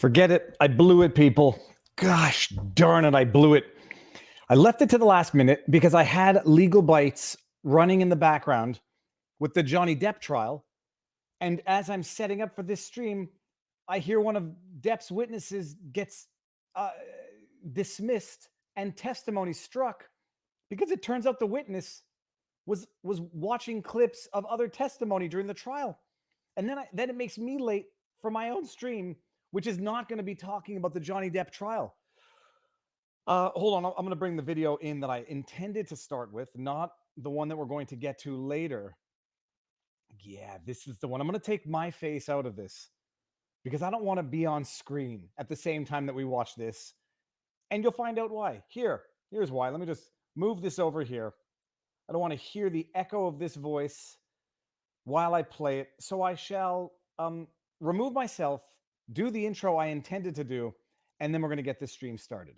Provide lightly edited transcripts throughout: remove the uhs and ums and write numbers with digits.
Forget it. I blew it, people. Gosh darn it, I blew it. I left it to the last minute because I had Legal Bites running in the background with the Johnny Depp trial. And as I'm setting up for this stream, I hear one of Depp's witnesses gets dismissed and testimony struck because it turns out the witness was watching clips of other testimony during the trial. And then it makes me late for my own stream, which is not going to be talking about the Johnny Depp trial. Hold on, I'm going to bring the video in that I intended to start with, not the one that we're going to get to later. Yeah, this is the one. I'm going to take my face out of this because I don't want to be on screen at the same time that we watch this. And you'll find out why. Here's why. Let me just move this over here. I don't want to hear the echo of this voice while I play it. So I shall remove myself, do the intro I intended to do, and then we're going to get this stream started.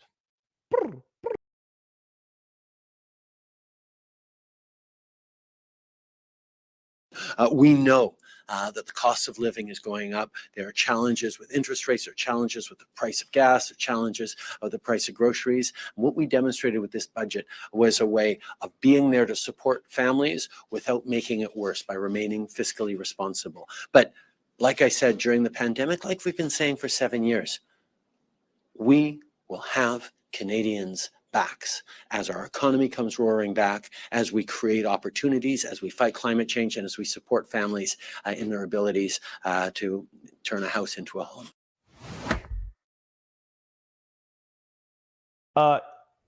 We know that the cost of living is going up. There are challenges with interest rates, there are challenges with the price of gas, there are challenges of the price of groceries. And what we demonstrated with this budget was a way of being there to support families without making it worse by remaining fiscally responsible. But like I said, during the pandemic, like we've been saying for 7 years, we will have Canadians' backs as our economy comes roaring back, as we create opportunities, as we fight climate change, and as we support families in their abilities to turn a house into a home.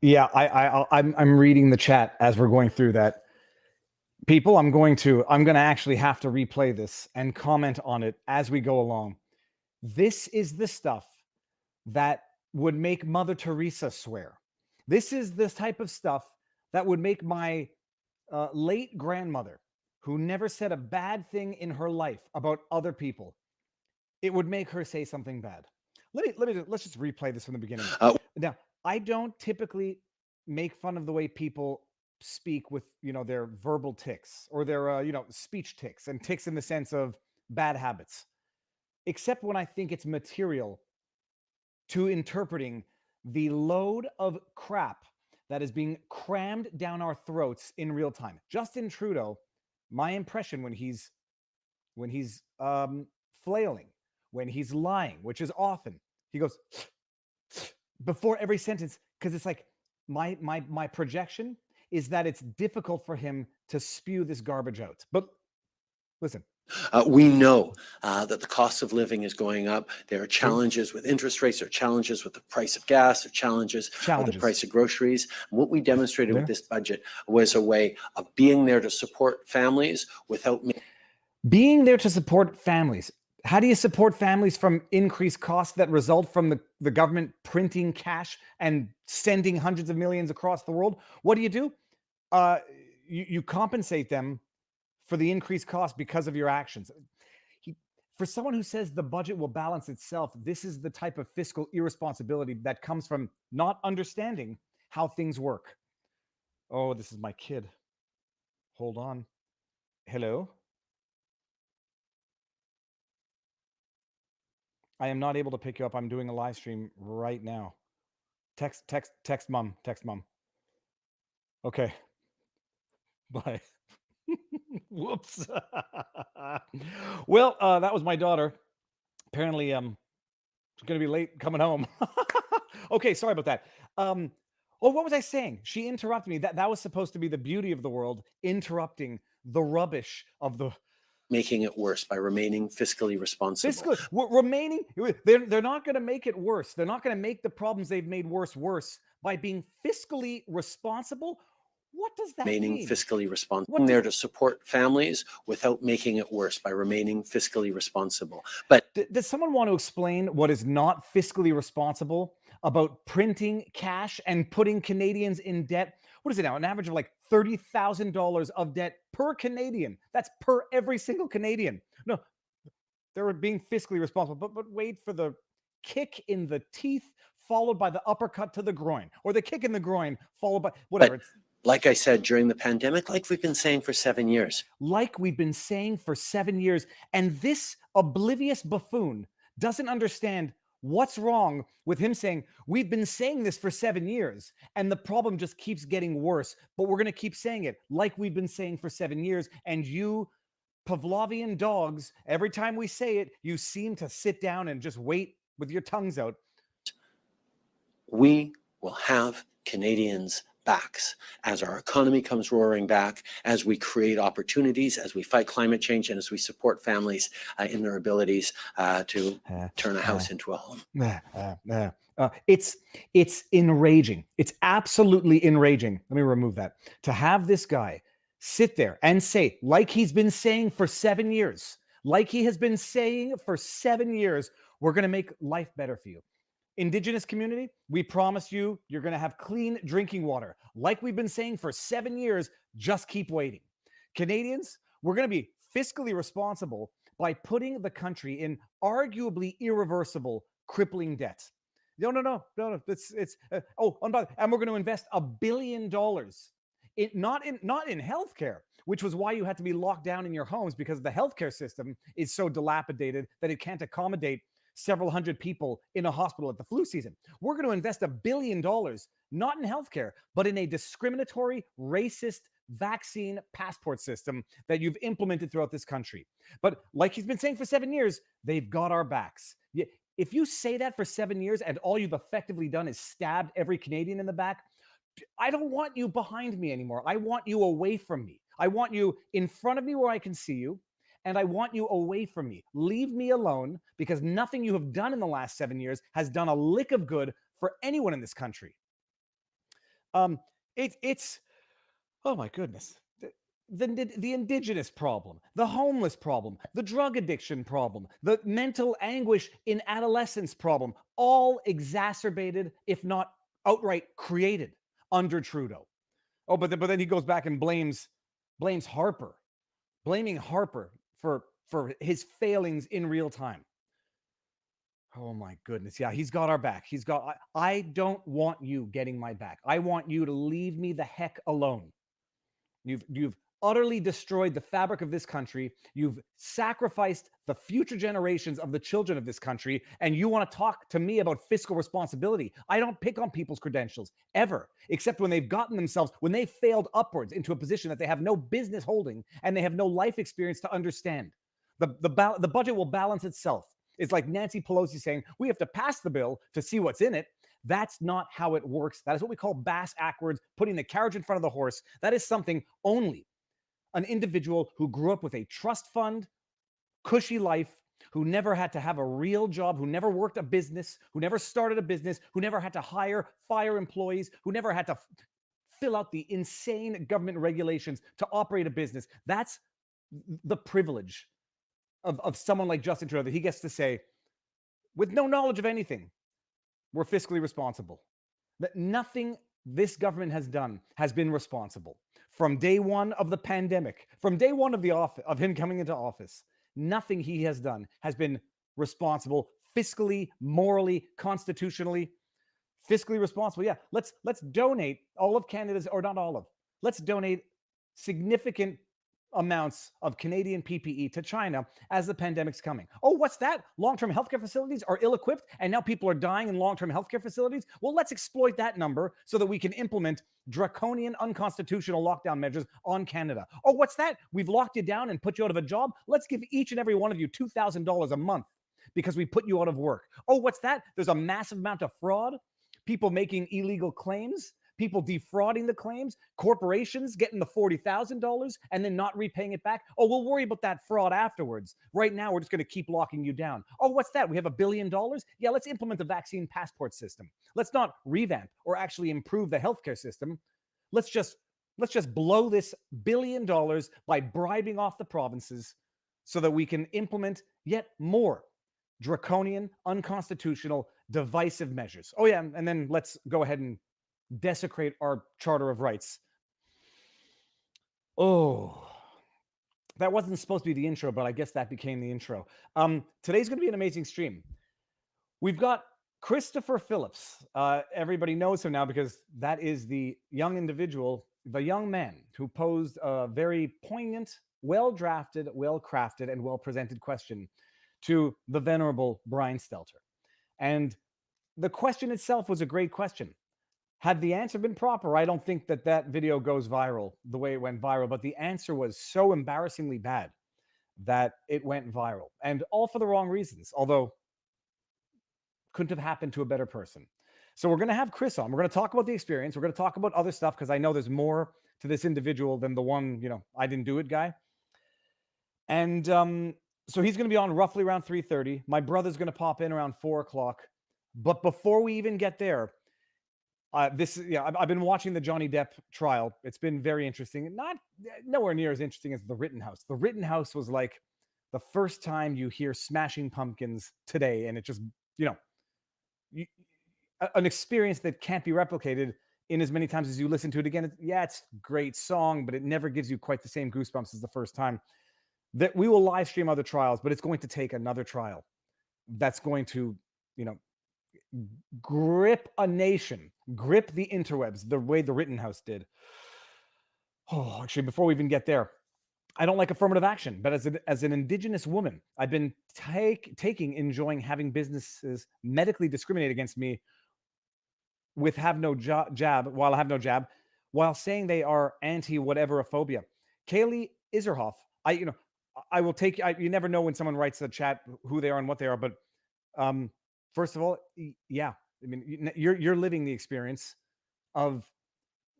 Yeah, I'm reading the chat as we're going through that. People, I'm going to actually have to replay this and comment on it as we go along. This is the stuff that would make Mother Teresa swear. This is this type of stuff that would make my late grandmother, who never said a bad thing in her life about other people, it would make her say something bad. Let's just replay this from the beginning. Now, I don't typically make fun of the way people speak with, their verbal tics or their, speech tics, and tics in the sense of bad habits, except when I think it's material to interpreting the load of crap that is being crammed down our throats in real time. Justin Trudeau, my impression when he's flailing, when he's lying, which is often, he goes before every sentence, because it's like my projection is that it's difficult for him to spew this garbage out. But listen. We know that the cost of living is going up. There are challenges with interest rates, there are challenges with the price of gas, there are challenges with the price of groceries. And what we demonstrated with this budget was a way of being there to support families without... Being there to support families. How do you support families from increased costs that result from the government printing cash and sending hundreds of millions across the world? What do? You compensate them for the increased cost because of your actions. For someone who says the budget will balance itself, this is the type of fiscal irresponsibility that comes from not understanding how things work. Oh, this is my kid. Hold on. Hello? I am not able to pick you up. I'm doing a live stream right now. Text mom. Text mom. Okay. Bye. Whoops. Well, that was my daughter. Apparently, she's going to be late coming home. Okay, sorry about that. Oh, what was I saying? She interrupted me. That was supposed to be the beauty of the world, interrupting the rubbish of the... Making it worse by remaining fiscally responsible. They're not going to make it worse. They're not going to make the problems they've made worse by being fiscally responsible. What does that mean? Remaining fiscally responsible. There to support families without making it worse by remaining fiscally responsible. But does someone want to explain what is not fiscally responsible about printing cash and putting Canadians in debt? What is it now? An average of like $30,000 of debt per Canadian. That's per every single Canadian. No, they're being fiscally responsible. But wait for the kick in the teeth followed by the uppercut to the groin, or the kick in the groin followed by whatever. Like I said, during the pandemic, like we've been saying for 7 years. Like we've been saying for 7 years. And this oblivious buffoon doesn't understand What's wrong with him saying, we've been saying this for 7 years and the problem just keeps getting worse, but we're going to keep saying it like we've been saying for 7 years. And you Pavlovian dogs, every time we say it, you seem to sit down and just wait with your tongues out. We will have Canadians' backs as our economy comes roaring back, as we create opportunities, as we fight climate change, and as we support families in their abilities to turn a house into a home. It's enraging. It's absolutely enraging. Let me remove that. To have this guy sit there and say, like he's been saying for 7 years, like he has been saying for 7 years, we're going to make life better for you. Indigenous community, we promise you, you're going to have clean drinking water. Like we've been saying for 7 years, just keep waiting. Canadians, we're going to be fiscally responsible by putting the country in arguably irreversible, crippling debt. No. It's and we're going to invest $1 billion not in healthcare, which was why you had to be locked down in your homes, because the healthcare system is so dilapidated that it can't accommodate several hundred people in a hospital at the flu season. We're going to invest $1 billion, not in healthcare, but in a discriminatory, racist vaccine passport system that you've implemented throughout this country. But like he's been saying for 7 years, they've got our backs. If you say that for 7 years and all you've effectively done is stabbed every Canadian in the back, I don't want you behind me anymore. I want you away from me. I want you in front of me where I can see you. And I want you away from me. Leave me alone, because nothing you have done in the last 7 years has done a lick of good for anyone in this country. It's oh my goodness. The indigenous problem, the homeless problem, the drug addiction problem, the mental anguish in adolescence problem, all exacerbated, if not outright created, under Trudeau. Oh, but then he goes back and blames Harper, blaming Harper for his failings in real time. Oh my goodness. Yeah, he's got our back. I don't want you getting my back. I want you to leave me the heck alone. You've utterly destroyed the fabric of this country. You've sacrificed the future generations of the children of this country, and you want to talk to me about fiscal responsibility. I don't pick on people's credentials ever, except when they've gotten themselves, when they failed upwards into a position that they have no business holding and they have no life experience to understand. The budget will balance itself. It's like Nancy Pelosi saying, we have to pass the bill to see what's in it. That's not how it works. That is what we call bass-ackwards, putting the carriage in front of the horse. That is something only an individual who grew up with a trust fund, cushy life, who never had to have a real job, who never worked a business, who never started a business, who never had to fire employees, who never had to fill out the insane government regulations to operate a business. That's the privilege of someone like Justin Trudeau, that he gets to say, with no knowledge of anything, we're fiscally responsible. That nothing this government has done has been responsible. From day one of the pandemic, from day one of him coming into office, nothing he has done has been responsible fiscally, morally, constitutionally. Fiscally responsible. Yeah, let's donate all of Canada's, or not all of, let's donate significant amounts of Canadian PPE to China as the pandemic's coming. Oh, what's that? Long-term healthcare facilities are ill-equipped and now people are dying in long-term healthcare facilities? Well, let's exploit that number so that we can implement draconian, unconstitutional lockdown measures on Canada. Oh, what's that? We've locked you down and put you out of a job? Let's give each and every one of you $2,000 a month because we put you out of work. Oh, what's that? There's a massive amount of fraud, people making illegal claims, people defrauding the claims, corporations getting the $40,000 and then not repaying it back. Oh, we'll worry about that fraud afterwards. Right now, we're just going to keep locking you down. Oh, what's that? We have $1 billion? Yeah, let's implement the vaccine passport system. Let's not revamp or actually improve the healthcare system. Let's just blow this $1 billion by bribing off the provinces so that we can implement yet more draconian, unconstitutional, divisive measures. Oh yeah, and then let's go ahead and desecrate our Charter of Rights. Oh, that wasn't supposed to be the intro, but I guess that became the intro. Today's going to be an amazing stream. We've got Christopher Phillips. Everybody knows him now because that is the young individual, the young man who posed a very poignant, well-drafted, well-crafted, and well-presented question to the venerable Brian Stelter. And the question itself was a great question. Had the answer been proper, I don't think that that video goes viral the way it went viral, but the answer was so embarrassingly bad that it went viral, and all for the wrong reasons, although couldn't have happened to a better person. So we're going to have Chris on. We're going to talk about the experience. We're going to talk about other stuff because I know there's more to this individual than the one, I didn't do it guy. And so he's going to be on roughly around 3:30. My brother's going to pop in around 4 o'clock. But before we even get there, I've been watching the Johnny Depp trial. It's been very interesting. Nowhere near as interesting as The Rittenhouse. The Rittenhouse was like the first time you hear Smashing Pumpkins today, and it just, an experience that can't be replicated in as many times as you listen to it again. It's a great song, but it never gives you quite the same goosebumps as the first time. That we will live stream other trials, but it's going to take another trial that's going to, grip a nation, grip the interwebs the way the Rittenhouse did. Oh, actually, before we even get there, I don't like affirmative action, but as an Indigenous woman, I've been enjoying having businesses medically discriminate against me with have no jab, while saying they are anti-whatever-ophobia. Kaylee Iserhoff, I will take, you never know when someone writes a chat who they are and what they are, but first of all, yeah, I mean, you're living the experience of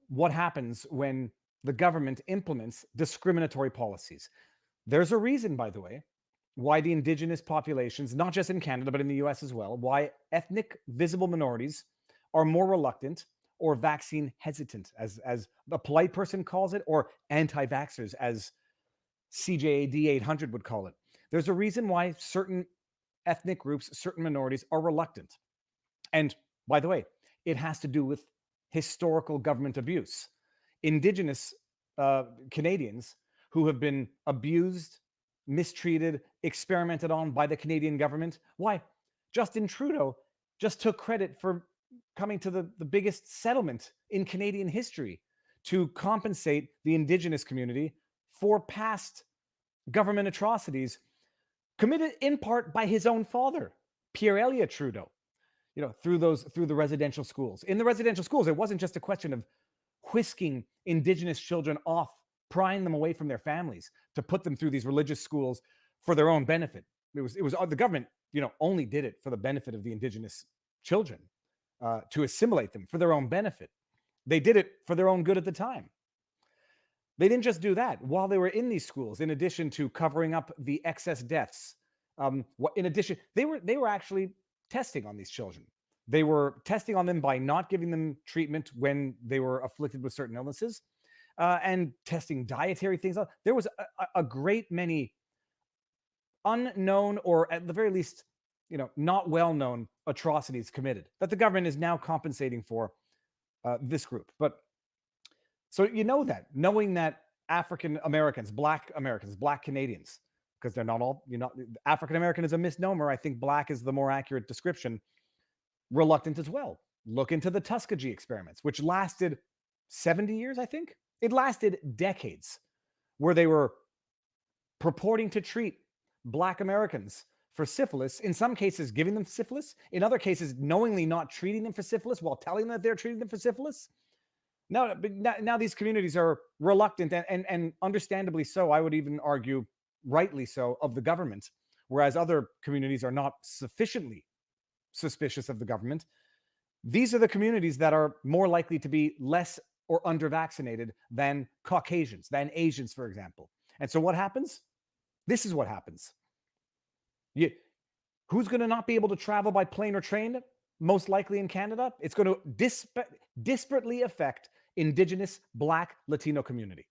what happens when the government implements discriminatory policies. There's a reason, by the way, why the Indigenous populations, not just in Canada, but in the US as well, why ethnic visible minorities are more reluctant or vaccine hesitant, as a polite person calls it, or anti-vaxxers, as CJAD 800 would call it. There's a reason why certain ethnic groups, certain minorities are reluctant. And by the way, it has to do with historical government abuse. Indigenous Canadians who have been abused, mistreated, experimented on by the Canadian government. Why? Justin Trudeau just took credit for coming to the biggest settlement in Canadian history to compensate the Indigenous community for past government atrocities committed in part by his own father, Pierre Elliott Trudeau, through the residential schools. In the residential schools, it wasn't just a question of whisking Indigenous children off, prying them away from their families to put them through these religious schools for their own benefit. It was the government, only did it for the benefit of the Indigenous children, to assimilate them for their own benefit. They did it for their own good at the time. They didn't just do that while they were in these schools. In addition to covering up the excess deaths, in addition, they were actually testing on these children. They were testing on them by not giving them treatment when they were afflicted with certain illnesses, and testing dietary things. There was a great many unknown, or at the very least, not well-known atrocities committed that the government is now compensating for this group. But so knowing that African Americans, Black Canadians, because they're not all, African American is a misnomer. I think Black is the more accurate description. Reluctant as well. Look into the Tuskegee experiments, which lasted 70 years, I think. It lasted decades, where they were purporting to treat Black Americans for syphilis, in some cases giving them syphilis, in other cases knowingly not treating them for syphilis while telling them that they're treating them for syphilis. Now these communities are reluctant, and understandably so, I would even argue rightly so, of the government, whereas other communities are not sufficiently suspicious of the government. These are the communities that are more likely to be less or under-vaccinated than Caucasians, than Asians, for example. And so what happens? This is what happens. Who's going to not be able to travel by plane or train? Most likely in Canada. It's going to disparately affect Indigenous, Black, Latino community.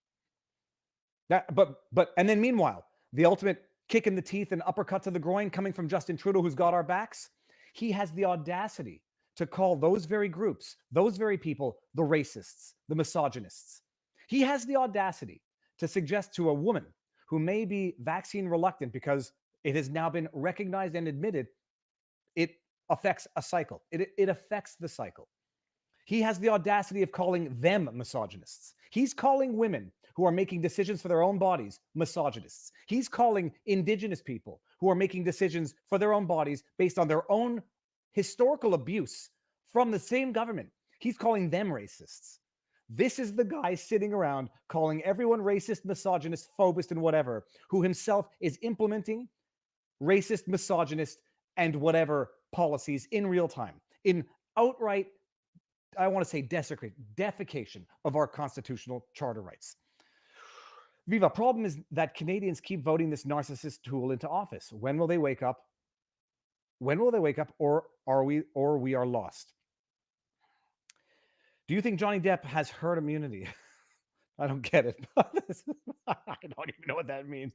And then meanwhile, the ultimate kick in the teeth and uppercut to the groin coming from Justin Trudeau, who's got our backs. He has the audacity to call those very groups, those very people, the racists, the misogynists. He has the audacity to suggest to a woman who may be vaccine reluctant, because it has now been recognized and admitted it affects a cycle. It affects the cycle. He has the audacity of calling them misogynists. He's calling women who are making decisions for their own bodies misogynists. He's calling Indigenous people who are making decisions for their own bodies based on their own historical abuse from the same government. He's calling them racists. This is the guy sitting around calling everyone racist, misogynist, phobist, and whatever, who himself is implementing racist, misogynist, and whatever policies in real time, in outright, I want to say defecation of our constitutional charter rights. Viva, problem is that Canadians keep voting this narcissist tool into office. When will they wake up? When will they wake up, or we are lost? Do you think Johnny Depp has herd immunity? I don't get it. I don't even know what that means.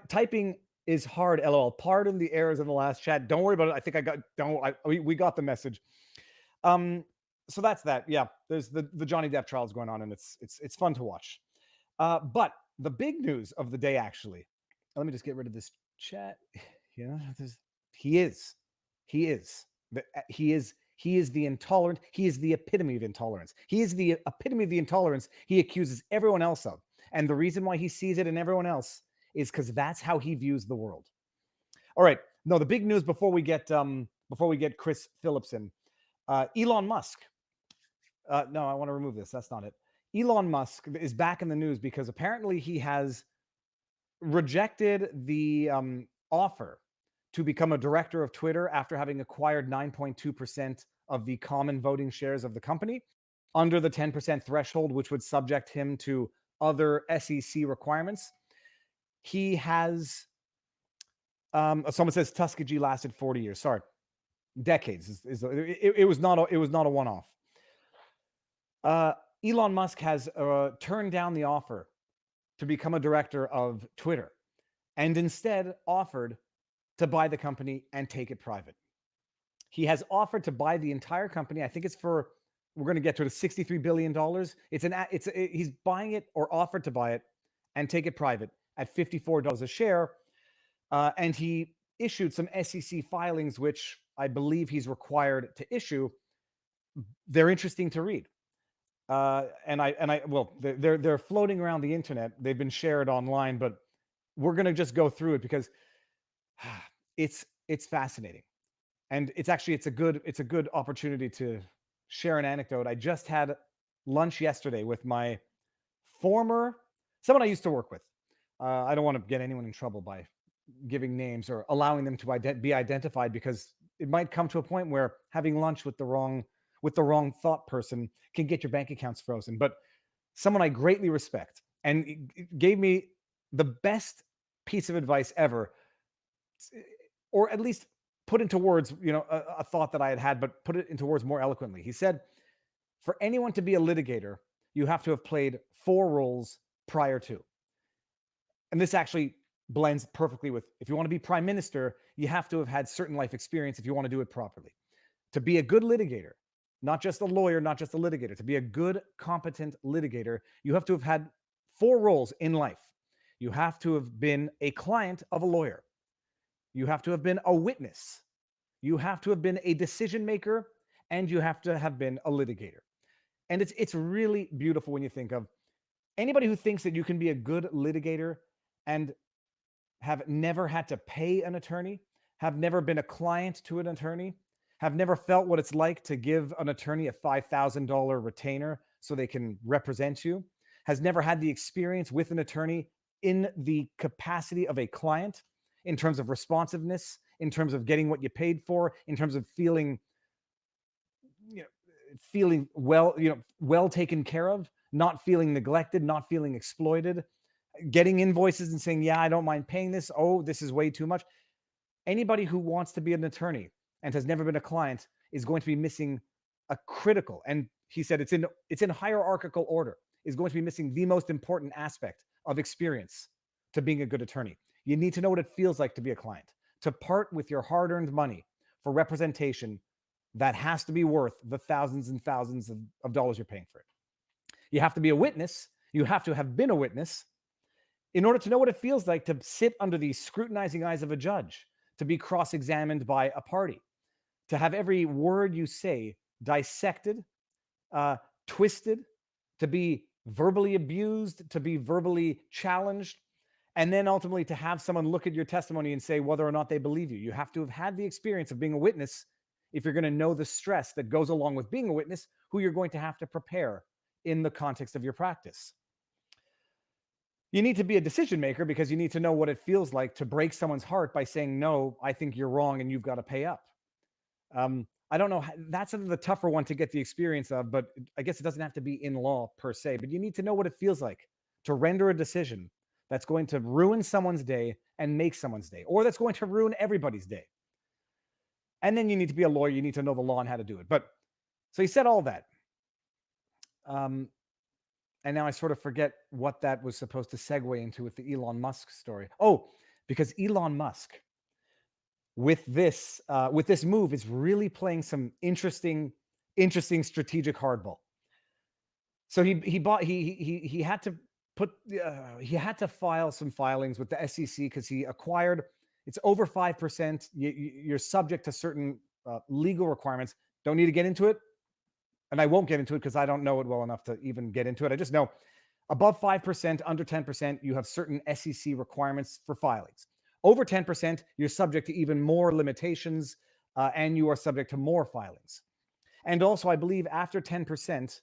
Typing is hard, LOL. Pardon the errors in the last chat. Don't worry about it. I think we got the message. So that's that. Yeah, there's the Johnny Depp trials going on, and it's fun to watch. But the big news of the day, actually, let me just get rid of this chat. Yeah, he is the intolerant. He is the epitome of intolerance. He is the epitome of the intolerance he accuses everyone else of. And the reason why he sees it in everyone else is because that's how he views the world. All right. No, the big news before we get Chris Phillips in, Elon Musk. No, I want to remove this. That's not it. Elon Musk is back in the news because apparently he has rejected the offer to become a director of Twitter after having acquired 9.2% of the common voting shares of the company under the 10% threshold, which would subject him to other SEC requirements. He has, someone says Tuskegee lasted 40 years. Sorry, decades. It was not a one-off. Elon Musk has turned down the offer to become a director of Twitter and instead offered to buy the company and take it private. He has offered to buy the entire company. I think it's for, we're going to get to it, $63 billion. He's buying it, or offered to buy it and take it private at $54 a share. And he issued some SEC filings, which I believe he's required to issue. They're interesting to read. They're floating around the internet. They've been shared online, but we're going to just go through it because it's fascinating. And it's a good opportunity to share an anecdote. I just had lunch yesterday with my someone I used to work with. I don't want to get anyone in trouble by giving names or allowing them to be identified, because it might come to a point where having lunch with the wrong thought person can get your bank accounts frozen. But someone I greatly respect and gave me the best piece of advice ever, or at least put into words, a thought that I had, but put it into words more eloquently. He said, for anyone to be a litigator, you have to have played 4 roles prior to. And this actually blends perfectly with, if you want to be prime minister, you have to have had certain life experience if you want to do it properly. To be a good litigator, not just a lawyer, not just a litigator, to be a good, competent litigator, you have to have had 4 roles in life. You have to have been a client of a lawyer. You have to have been a witness. You have to have been a decision maker, and you have to have been a litigator. And it's really beautiful when you think of anybody who thinks that you can be a good litigator and have never had to pay an attorney, have never been a client to an attorney, have never felt what it's like to give an attorney a $5,000 retainer so they can represent you, has never had the experience with an attorney in the capacity of a client, in terms of responsiveness, in terms of getting what you paid for, in terms of feeling well taken care of, not feeling neglected, not feeling exploited, getting invoices and saying, yeah, I don't mind paying this. Oh, this is way too much. Anybody who wants to be an attorney and has never been a client is going to be missing a critical, and he said it's in hierarchical order, is going to be missing the most important aspect of experience to being a good attorney. You need to know what it feels like to be a client, to part with your hard-earned money for representation that has to be worth the thousands and thousands of dollars you're paying for it. You have to be a witness. You have to have been a witness in order to know what it feels like to sit under the scrutinizing eyes of a judge, to be cross-examined by a party, to have every word you say dissected, twisted, to be verbally abused, to be verbally challenged, and then ultimately to have someone look at your testimony and say whether or not they believe you. You have to have had the experience of being a witness if you're going to know the stress that goes along with being a witness, who you're going to have to prepare in the context of your practice. You need to be a decision maker because you need to know what it feels like to break someone's heart by saying, no, I think you're wrong and you've got to pay up. I don't know. That's the tougher one to get the experience of, but I guess it doesn't have to be in law per se, but you need to know what it feels like to render a decision that's going to ruin someone's day and make someone's day, or that's going to ruin everybody's day. And then you need to be a lawyer. You need to know the law and how to do it. But so he said all that. And now I sort of forget what that was supposed to segue into with the Elon Musk story. Oh, because Elon Musk, with this move, is really playing some interesting strategic hardball. So he had to file some filings with the SEC because he acquired. It's over 5%. You're subject to certain legal requirements. Don't need to get into it. And I won't get into it because I don't know it well enough to even get into it. I just know above 5%, under 10%, you have certain SEC requirements for filings. Over 10%, you're subject to even more limitations, and you are subject to more filings. And also, I believe after 10%,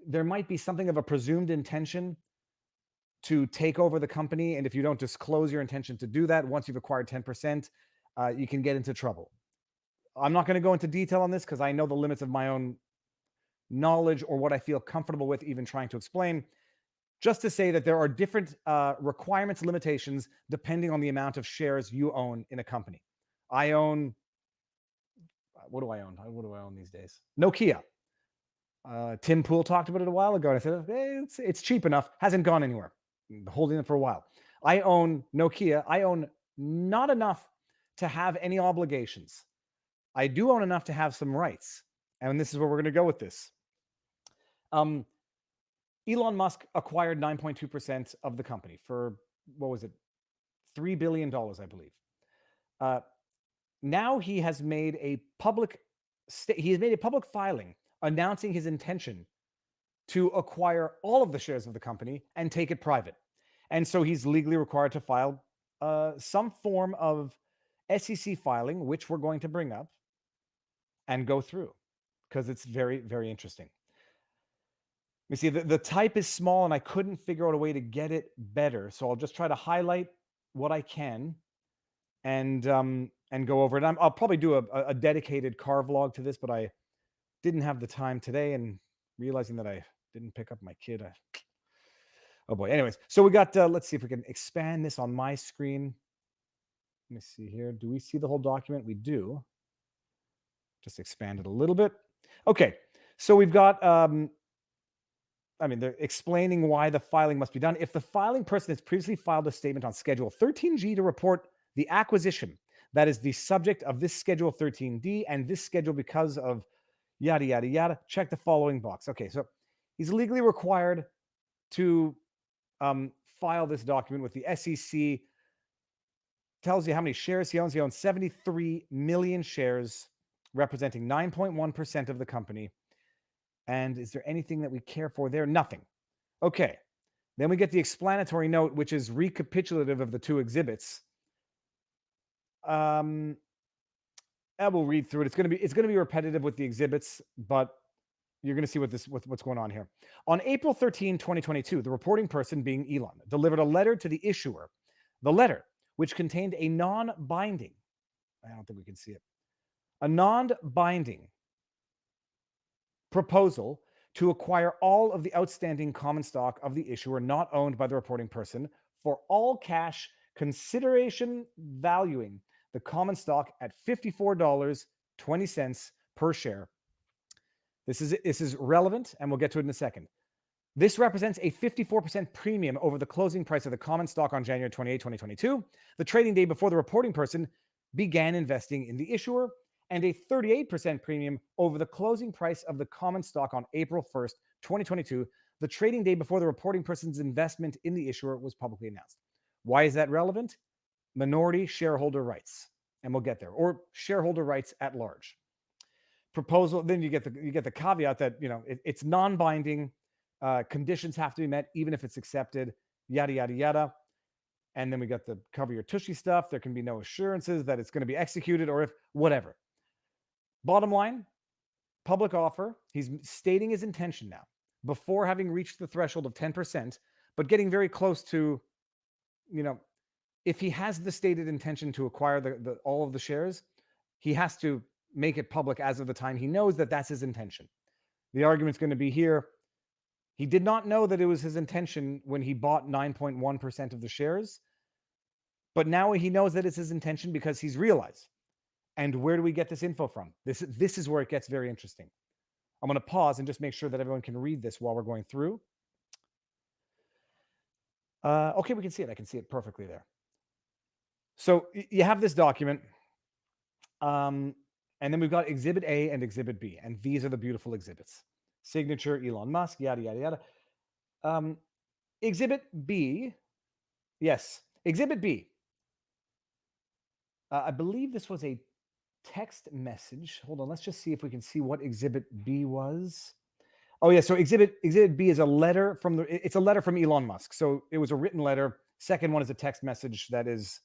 there might be something of a presumed intention to take over the company. And if you don't disclose your intention to do that, once you've acquired 10%, you can get into trouble. I'm not going to go into detail on this because I know the limits of my own knowledge or what I feel comfortable with even trying to explain. Just to say that there are different requirements, limitations, depending on the amount of shares you own in a company. I own, what do I own? What do I own these days? Nokia. Tim Pool talked about it a while ago. And I said, hey, it's cheap enough. Hasn't gone anywhere. I'm holding it for a while. I own Nokia. I own not enough to have any obligations. I do own enough to have some rights. And this is where we're going to go with this. Elon Musk acquired 9.2% of the company for, what was it? $3 billion, I believe. Now he has made a public filing announcing his intention to acquire all of the shares of the company and take it private. And so he's legally required to file some form of SEC filing, which we're going to bring up and go through because it's very, very interesting. You see, the type is small and I couldn't figure out a way to get it better. So I'll just try to highlight what I can and go over it. I'll probably do a dedicated car vlog to this, but I didn't have the time today, and realizing that I didn't pick up my kid. Oh boy. Anyways, so we got, let's see if we can expand this on my screen. Let me see here. Do we see the whole document? We do. Just expand it a little bit. Okay. So we've got, they're explaining why the filing must be done. If the filing person has previously filed a statement on Schedule 13G to report the acquisition that is the subject of this Schedule 13D and this schedule because of yada, yada, yada, check the following box. Okay, so he's legally required to file this document with the SEC. Tells you how many shares he owns. He owns 73 million shares, representing 9.1% of the company. And is there anything that we care for there? Nothing. Okay. Then we get the explanatory note, which is recapitulative of the two exhibits. I will read through it. It's going to be repetitive with the exhibits, but you're going to see what's going on here. On April 13, 2022, the reporting person, being Elon, delivered a letter to the issuer. The letter, which contained a non-binding, I don't think we can see it, a non-binding proposal to acquire all of the outstanding common stock of the issuer not owned by the reporting person for all cash consideration, valuing the common stock at $54.20 per share. This is relevant, and we'll get to it in a second. This represents a 54% premium over the closing price of the common stock on January 28, 2022, the trading day before the reporting person began investing in the issuer, and a 38% premium over the closing price of the common stock on April 1st, 2022, the trading day before the reporting person's investment in the issuer was publicly announced. Why is that relevant? Minority shareholder rights, and we'll get there, or shareholder rights at large. Proposal, then you get the caveat that it's non-binding, conditions have to be met even if it's accepted, yada yada yada. And then we got the cover your tushy stuff. There can be no assurances that it's going to be executed, or if whatever. Bottom line, public offer. He's stating his intention now before having reached the threshold of 10%, but getting very close to, if he has the stated intention to acquire all of the shares, he has to make it public as of the time he knows that that's his intention. The argument's going to be here. He did not know that it was his intention when he bought 9.1% of the shares, but now he knows that it's his intention because he's realized. And where do we get this info from? This is where it gets very interesting. I'm going to pause and just make sure that everyone can read this while we're going through. Okay, we can see it. I can see it perfectly there. So you have this document, and then we've got Exhibit A and Exhibit B, and these are the beautiful exhibits. Signature, Elon Musk, yada, yada, yada. Exhibit B, yes, Exhibit B. I believe this was a text message. Hold on, let's just see if we can see what Exhibit B was. Oh yeah, so Exhibit B is a letter from it's a letter from Elon Musk. So it was a written letter. Second one is a text message that is,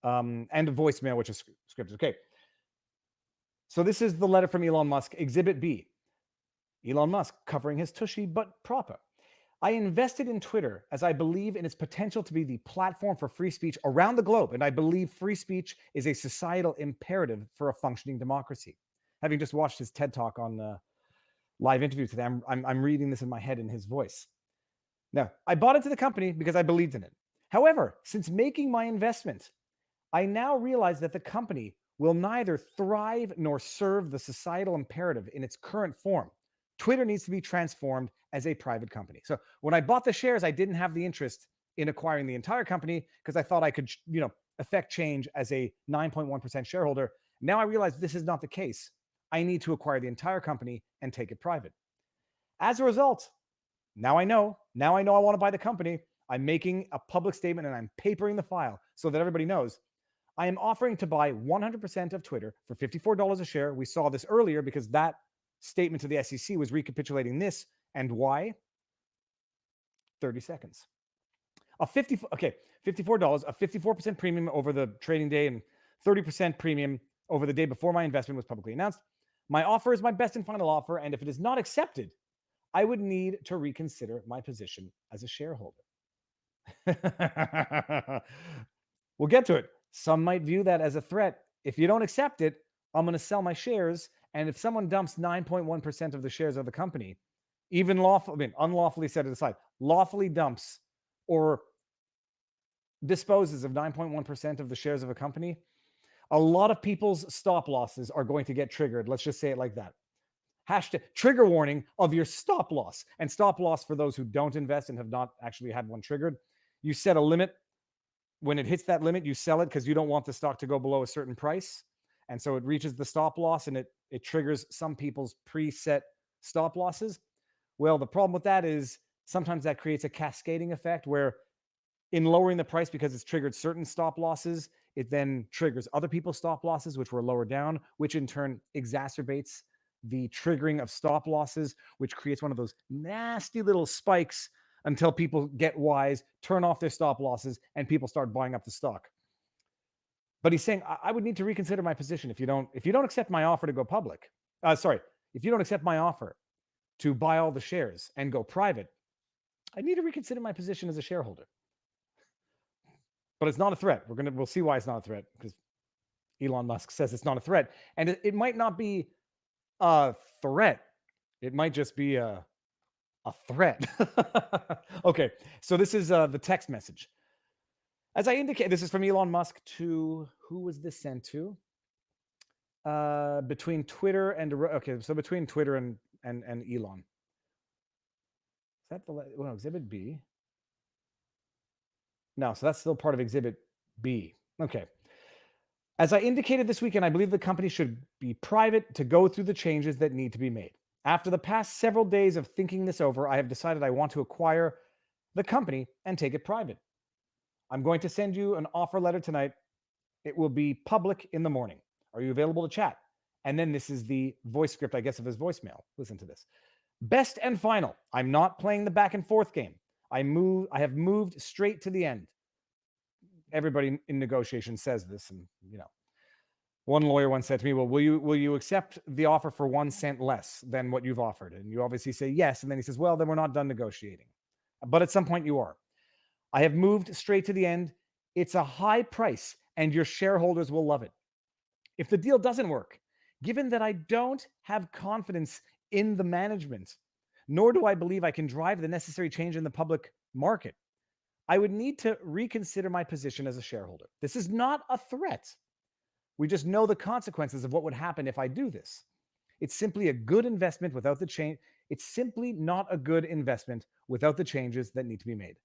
and a voicemail, which is scripted. Okay. So this is the letter from Elon Musk, Exhibit B. Elon Musk covering his tushy but proper. I invested in Twitter as I believe in its potential to be the platform for free speech around the globe, and I believe free speech is a societal imperative for a functioning democracy. Having just watched his TED Talk on live interview today, I'm reading this in my head in his voice. Now, I bought into the company because I believed in it. However, since making my investment, I now realize that the company will neither thrive nor serve the societal imperative in its current form. Twitter needs to be transformed as a private company. So when I bought the shares, I didn't have the interest in acquiring the entire company because I thought I could, affect change as a 9.1% shareholder. Now I realize this is not the case. I need to acquire the entire company and take it private. As a result, now I know I want to buy the company. I'm making a public statement and I'm papering the file so that everybody knows. I am offering to buy 100% of Twitter for $54 a share. We saw this earlier because that statement to the SEC was recapitulating this. And why? 30 seconds. $54, a 54% premium over the trading day and 30% premium over the day before my investment was publicly announced. My offer is my best and final offer, and if it is not accepted, I would need to reconsider my position as a shareholder. We'll get to it. Some might view that as a threat. If you don't accept it, I'm going to sell my shares. And if someone dumps 9.1% of the shares of the company, even unlawfully set it aside, lawfully dumps or disposes of 9.1% of the shares of a company, a lot of people's stop losses are going to get triggered. Let's just say it like that. Hashtag trigger warning of your stop loss. And stop loss, for those who don't invest and have not actually had one triggered, you set a limit. When it hits that limit, you sell it because you don't want the stock to go below a certain price. And so it reaches the stop loss and it triggers some people's preset stop losses. Well, the problem with that is sometimes that creates a cascading effect where in lowering the price because it's triggered certain stop losses, it then triggers other people's stop losses, which were lower down, which in turn exacerbates the triggering of stop losses, which creates one of those nasty little spikes until people get wise, turn off their stop losses, and people start buying up the stock. But he's saying, I would need to reconsider my position if you don't accept my offer to go public. If you don't accept my offer to buy all the shares and go private, I need to reconsider my position as a shareholder. But it's not a threat. We'll see why it's not a threat, because Elon Musk says it's not a threat. And it might not be a threat. It might just be a threat. Okay, so this is the text message. As I indicate, this is from Elon Musk to, who was this sent to? Between Twitter and, between Twitter and Elon. Is that Exhibit B? No, so that's still part of Exhibit B. Okay. As I indicated this weekend, I believe the company should be private to go through the changes that need to be made. After the past several days of thinking this over, I have decided I want to acquire the company and take it private. I'm going to send you an offer letter tonight. It will be public in the morning. Are you available to chat? And then this is the voice script, I guess, of his voicemail. Listen to this. Best and final. I'm not playing the back and forth game. I have moved straight to the end. Everybody in negotiation says this, and One lawyer once said to me, well, will you accept the offer for 1 cent less than what you've offered? And you obviously say yes. And then he says, well, then we're not done negotiating. But at some point you are. I have moved straight to the end. It's a high price and your shareholders will love it. If the deal doesn't work, given that I don't have confidence in the management, nor do I believe I can drive the necessary change in the public market, I would need to reconsider my position as a shareholder. This is not a threat. We just know the consequences of what would happen if I do this. It's simply a good investment without the change. It's simply not a good investment without the changes that need to be made.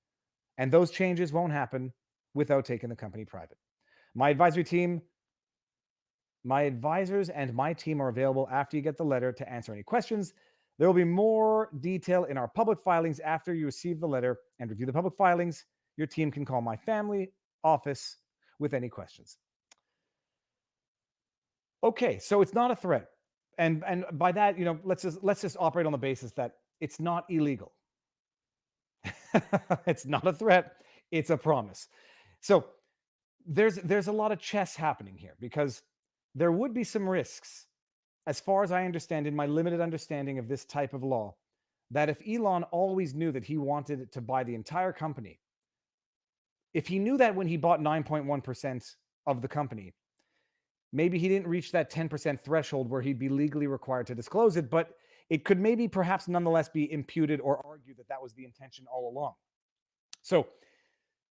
And those changes won't happen without taking the company private. My advisory team, my advisors and my team are available after you get the letter to answer any questions. There will be more detail in our public filings after you receive the letter and review the public filings. Your team can call my family office with any questions. Okay, so it's not a threat. And by that, let's just operate on the basis that it's not illegal. It's not a threat, it's a promise. So there's a lot of chess happening here because there would be some risks, as far as I understand, in my limited understanding of this type of law, that if Elon always knew that he wanted to buy the entire company, if he knew that when he bought 9.1% of the company, maybe he didn't reach that 10% threshold where he'd be legally required to disclose it, but it could maybe perhaps nonetheless be imputed or argued that that was the intention all along. So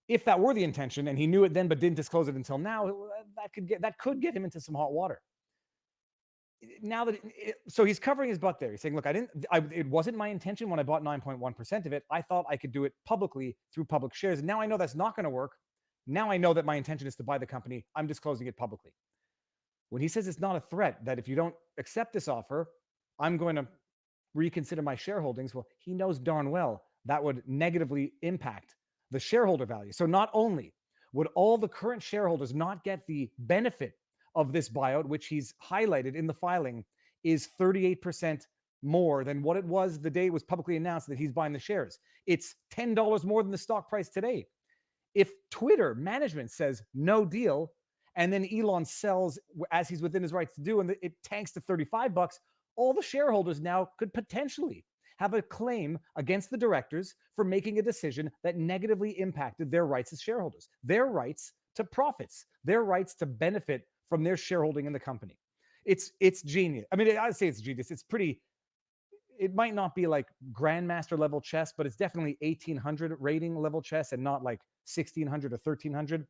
if that were the intention and he knew it then but didn't disclose it until now, that could get him into some hot water. Now that so he's covering his butt there. He's saying, look, it wasn't my intention when I bought 9.1% of it. I thought I could do it publicly through public shares. Now I know that's not going to work. Now I know that my intention is to buy the company. I'm disclosing it publicly. When he says it's not a threat, that if you don't accept this offer, I'm going to reconsider my shareholdings. Well, he knows darn well that would negatively impact the shareholder value. So not only would all the current shareholders not get the benefit of this buyout, which he's highlighted in the filing, is 38% more than what it was the day it was publicly announced that he's buying the shares. It's $10 more than the stock price today. If Twitter management says no deal, and then Elon sells as he's within his rights to do, and it tanks to $35, all the shareholders now could potentially have a claim against the directors for making a decision that negatively impacted their rights as shareholders, their rights to profits, their rights to benefit from their shareholding in the company. It's genius. I mean, I'd say it's genius. It's pretty, it might not be like grandmaster level chess, but it's definitely 1800 rating level chess and not like 1600 or 1300.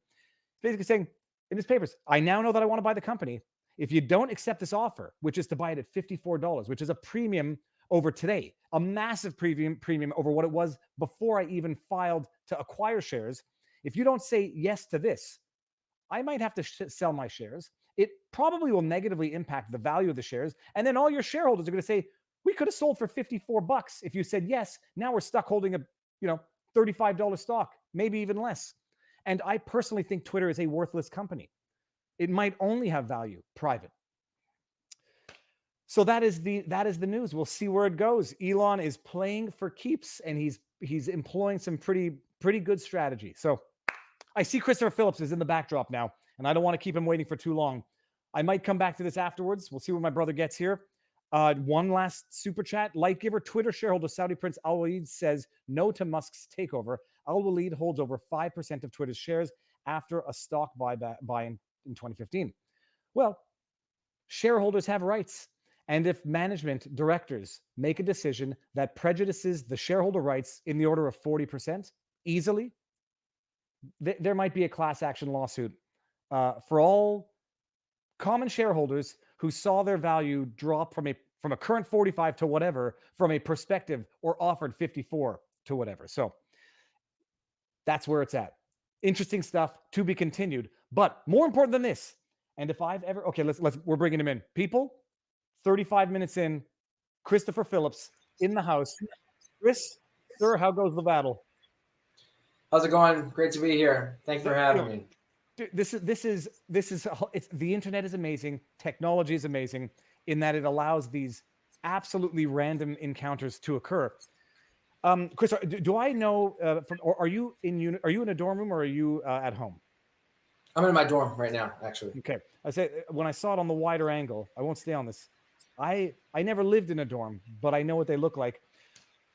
Basically saying in his papers, I now know that I want to buy the company. If you don't accept this offer, which is to buy it at $54, which is a premium over today, a massive premium over what it was before I even filed to acquire shares. If you don't say yes to this, I might have to sell my shares. It probably will negatively impact the value of the shares. And then all your shareholders are going to say, we could have sold for $54 if you said yes. Now we're stuck holding a, $35 stock, maybe even less. And I personally think Twitter is a worthless company. It might only have value private. So that is the news. We'll see where it goes. Elon is playing for keeps, and he's employing some pretty good strategy. So I see Christopher Phillips is in the backdrop now, and I don't want to keep him waiting for too long. I might come back to this afterwards. We'll see what my brother gets here. One last super chat. Light giver, Twitter shareholder Saudi Prince Al Walid says no to Musk's takeover. Al Walid holds over 5% of Twitter's shares after a stock buy in 2015. Well, shareholders have rights. And if management directors make a decision that prejudices the shareholder rights in the order of 40% easily, there might be a class action lawsuit for all common shareholders who saw their value drop from a current 45 to whatever, from a perspective or offered 54 to whatever. So that's where it's at. Interesting stuff to be continued. But more important than this, and if I've ever, okay, we're bringing him in. People, 35 minutes in, Christopher Phillips in the house. Chris, sir, how goes the battle? How's it going? Great to be here. Thanks for having me. This is the internet is amazing. Technology is amazing in that it allows these absolutely random encounters to occur. Chris, do I know or are you in a dorm room or are you at home? I'm in my dorm right now, actually. Okay. I say when I saw it on the wider angle, I won't stay on this. I never lived in a dorm, but I know what they look like.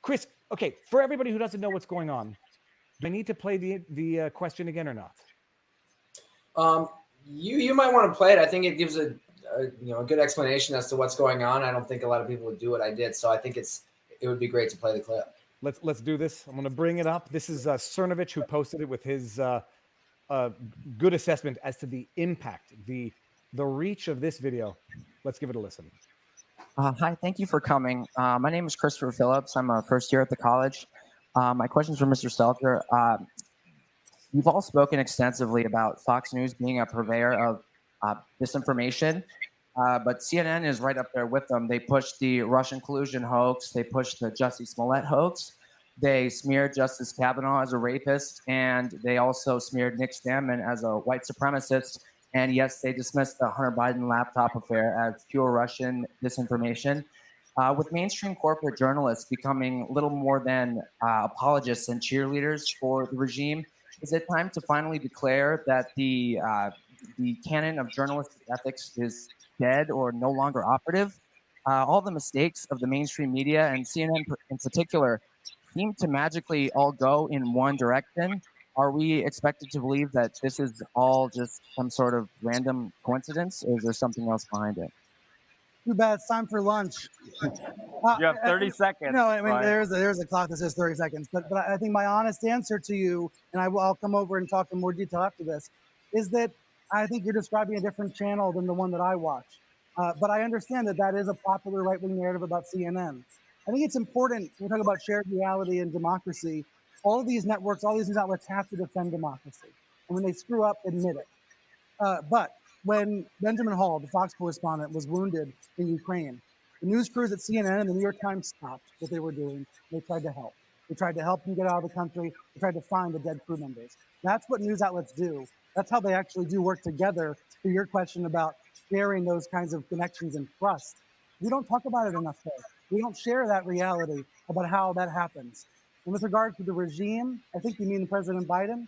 Chris, okay, for everybody who doesn't know what's going on, do I need to play the question again or not? You might want to play it. I think it gives a good explanation as to what's going on. I don't think a lot of people would do what I did, so I think it would be great to play the clip. Let's do this. I'm going to bring it up. This is Cernovich who posted it with his good assessment as to the impact, the reach of this video. Let's give it a listen. Hi, thank you for coming. My name is Christopher Phillips. I'm a first year at the college. My question is for Mr. Stelter. You've all spoken extensively about Fox News being a purveyor of disinformation, but CNN is right up there with them. They pushed the Russian collusion hoax. They pushed the Jussie Smollett hoax. They smeared Justice Kavanaugh as a rapist, and they also smeared Nick Stamman as a white supremacist. And yes, they dismissed the Hunter Biden laptop affair as pure Russian disinformation. With mainstream corporate journalists becoming little more than apologists and cheerleaders for the regime, is it time to finally declare that the canon of journalistic ethics is dead or no longer operative? All the mistakes of the mainstream media, and CNN in particular, seem to magically all go in one direction. Are we expected to believe that this is all just some sort of random coincidence, or is there something else behind it? Too bad. It's time for lunch. You have 30 seconds. No, I mean, Brian. there's a clock that says 30 seconds. But I think my honest answer to you, and I'll come over and talk in more detail after this, is that I think you're describing a different channel than the one that I watch. But I understand that is a popular right-wing narrative about CNN. I think it's important when we talk about shared reality and democracy. All of these networks, all these news outlets have to defend democracy. And when they screw up, admit it. But when Benjamin Hall, the Fox correspondent, was wounded in Ukraine, the news crews at CNN and the New York Times stopped what they were doing. They tried to help. They tried to help him get out of the country. They tried to find the dead crew members. That's what news outlets do. That's how they actually do work together. To your question about sharing those kinds of connections and trust, we don't talk about it enough there. We don't share that reality about how that happens. And with regard to the regime, I think you mean President Biden.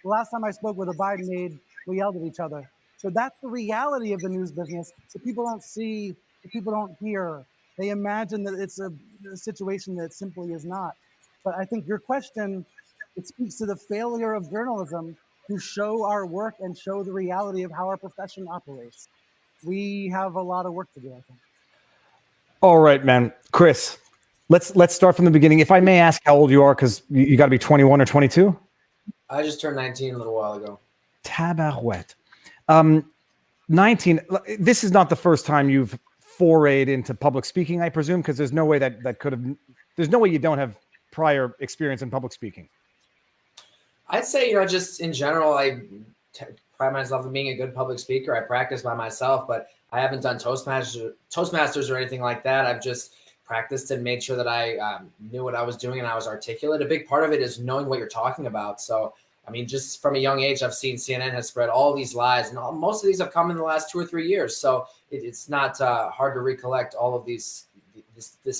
The last time I spoke with a Biden aide, we yelled at each other. So that's the reality of the news business that people don't see, that people don't hear. They imagine that it's a situation that simply is not. But I think your question, it speaks to the failure of journalism to show our work and show the reality of how our profession operates. We have a lot of work to do, I think. All right, man. Chris, let's start from the beginning. If I may ask how old you are, because you got to be 21 or 22? I just turned 19 a little while ago. Tabarouette. 19. This is not the first time you've forayed into public speaking, I presume, because there's no way that could have. There's no way you don't have prior experience in public speaking. I'd say, just in general, I pride myself on being a good public speaker. I practice by myself, but I haven't done Toastmasters or anything like that. I've just practiced and made sure that I knew what I was doing and I was articulate. A big part of it is knowing what you're talking about. So, I mean, just from a young age, I've seen CNN has spread all these lies, and most of these have come in the last 2 or 3 years. So it's not hard to recollect all of this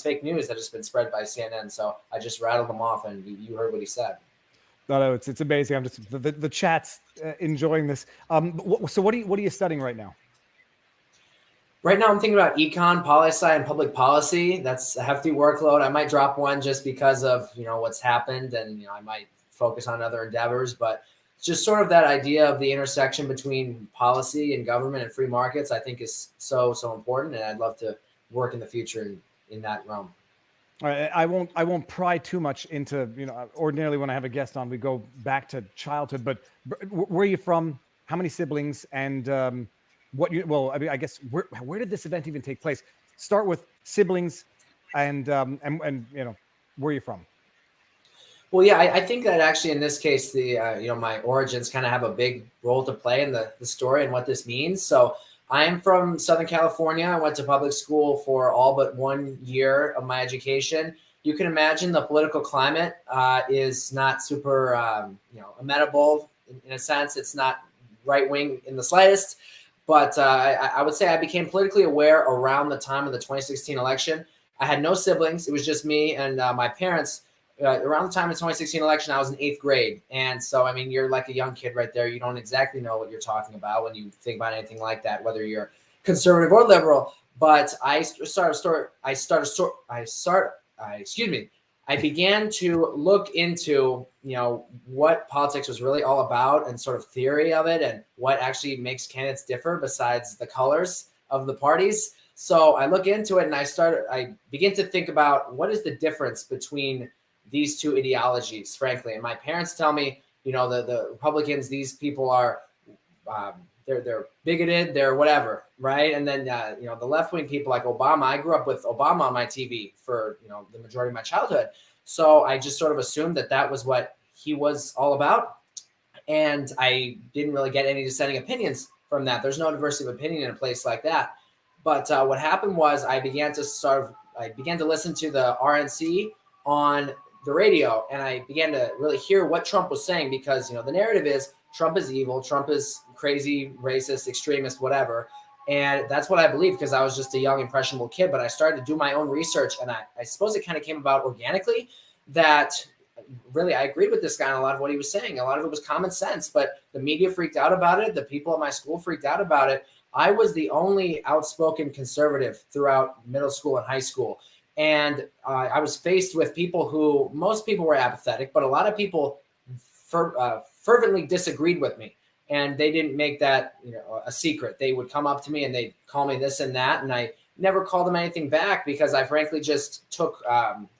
fake news that has been spread by CNN. So I just rattled them off, and you heard what he said. No, it's amazing. I'm just the chat's enjoying this. So what are you studying right now? Right now, I'm thinking about econ, poli-sci, and public policy. That's a hefty workload. I might drop one just because of what's happened, and I might focus on other endeavors. But just sort of that idea of the intersection between policy and government and free markets, I think is so important, and I'd love to work in the future in that realm. All right, I won't pry too much into ordinarily when I have a guest on, we go back to childhood. But where are you from? How many siblings? And I guess where did this event even take place? Start with siblings, and where are you from? Well, yeah, I think that actually in this case, my origins kind of have a big role to play in the story and what this means. So I am from Southern California. I went to public school for all but 1 year of my education. You can imagine the political climate is not super, amenable in a sense. It's not right wing in the slightest. But I would say I became politically aware around the time of the 2016 election. I had no siblings. It was just me and my parents. around the time of the 2016 election, I was in 8th grade. And so, I mean, you're like a young kid right there. You don't exactly know what you're talking about when you think about anything like that, whether you're conservative or liberal. But I began to look into, what politics was really all about and sort of theory of it and what actually makes candidates differ besides the colors of the parties. So I look into it and I begin to think about what is the difference between these two ideologies, frankly. And my parents tell me, the Republicans, these people are, they're bigoted, they're whatever, right? And then, the left-wing people like Obama, I grew up with Obama on my TV for, the majority of my childhood. So I just sort of assumed that was what he was all about. And I didn't really get any dissenting opinions from that. There's no diversity of opinion in a place like that. But what happened was I began to listen to the RNC on the radio, and I began to really hear what Trump was saying, because, the narrative is Trump is evil, Trump is crazy, racist, extremist, whatever. And that's what I believed, because I was just a young, impressionable kid. But I started to do my own research, and I suppose it kind of came about organically that really I agreed with this guy on a lot of what he was saying. A lot of it was common sense, but the media freaked out about it. The people at my school freaked out about it. I was the only outspoken conservative throughout middle school and high school. And I was faced with people who, most people were apathetic, but a lot of people fervently disagreed with me. And they didn't make that a secret. They would come up to me and they'd call me this and that. And I never called them anything back, because I frankly just took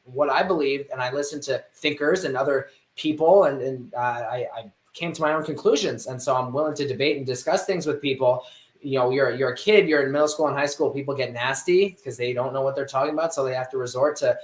what I believed and I listened to thinkers and other people. And I came to my own conclusions. And so I'm willing to debate and discuss things with people. You're a kid, you're in middle school and high school, people get nasty because they don't know what they're talking about. So they have to resort to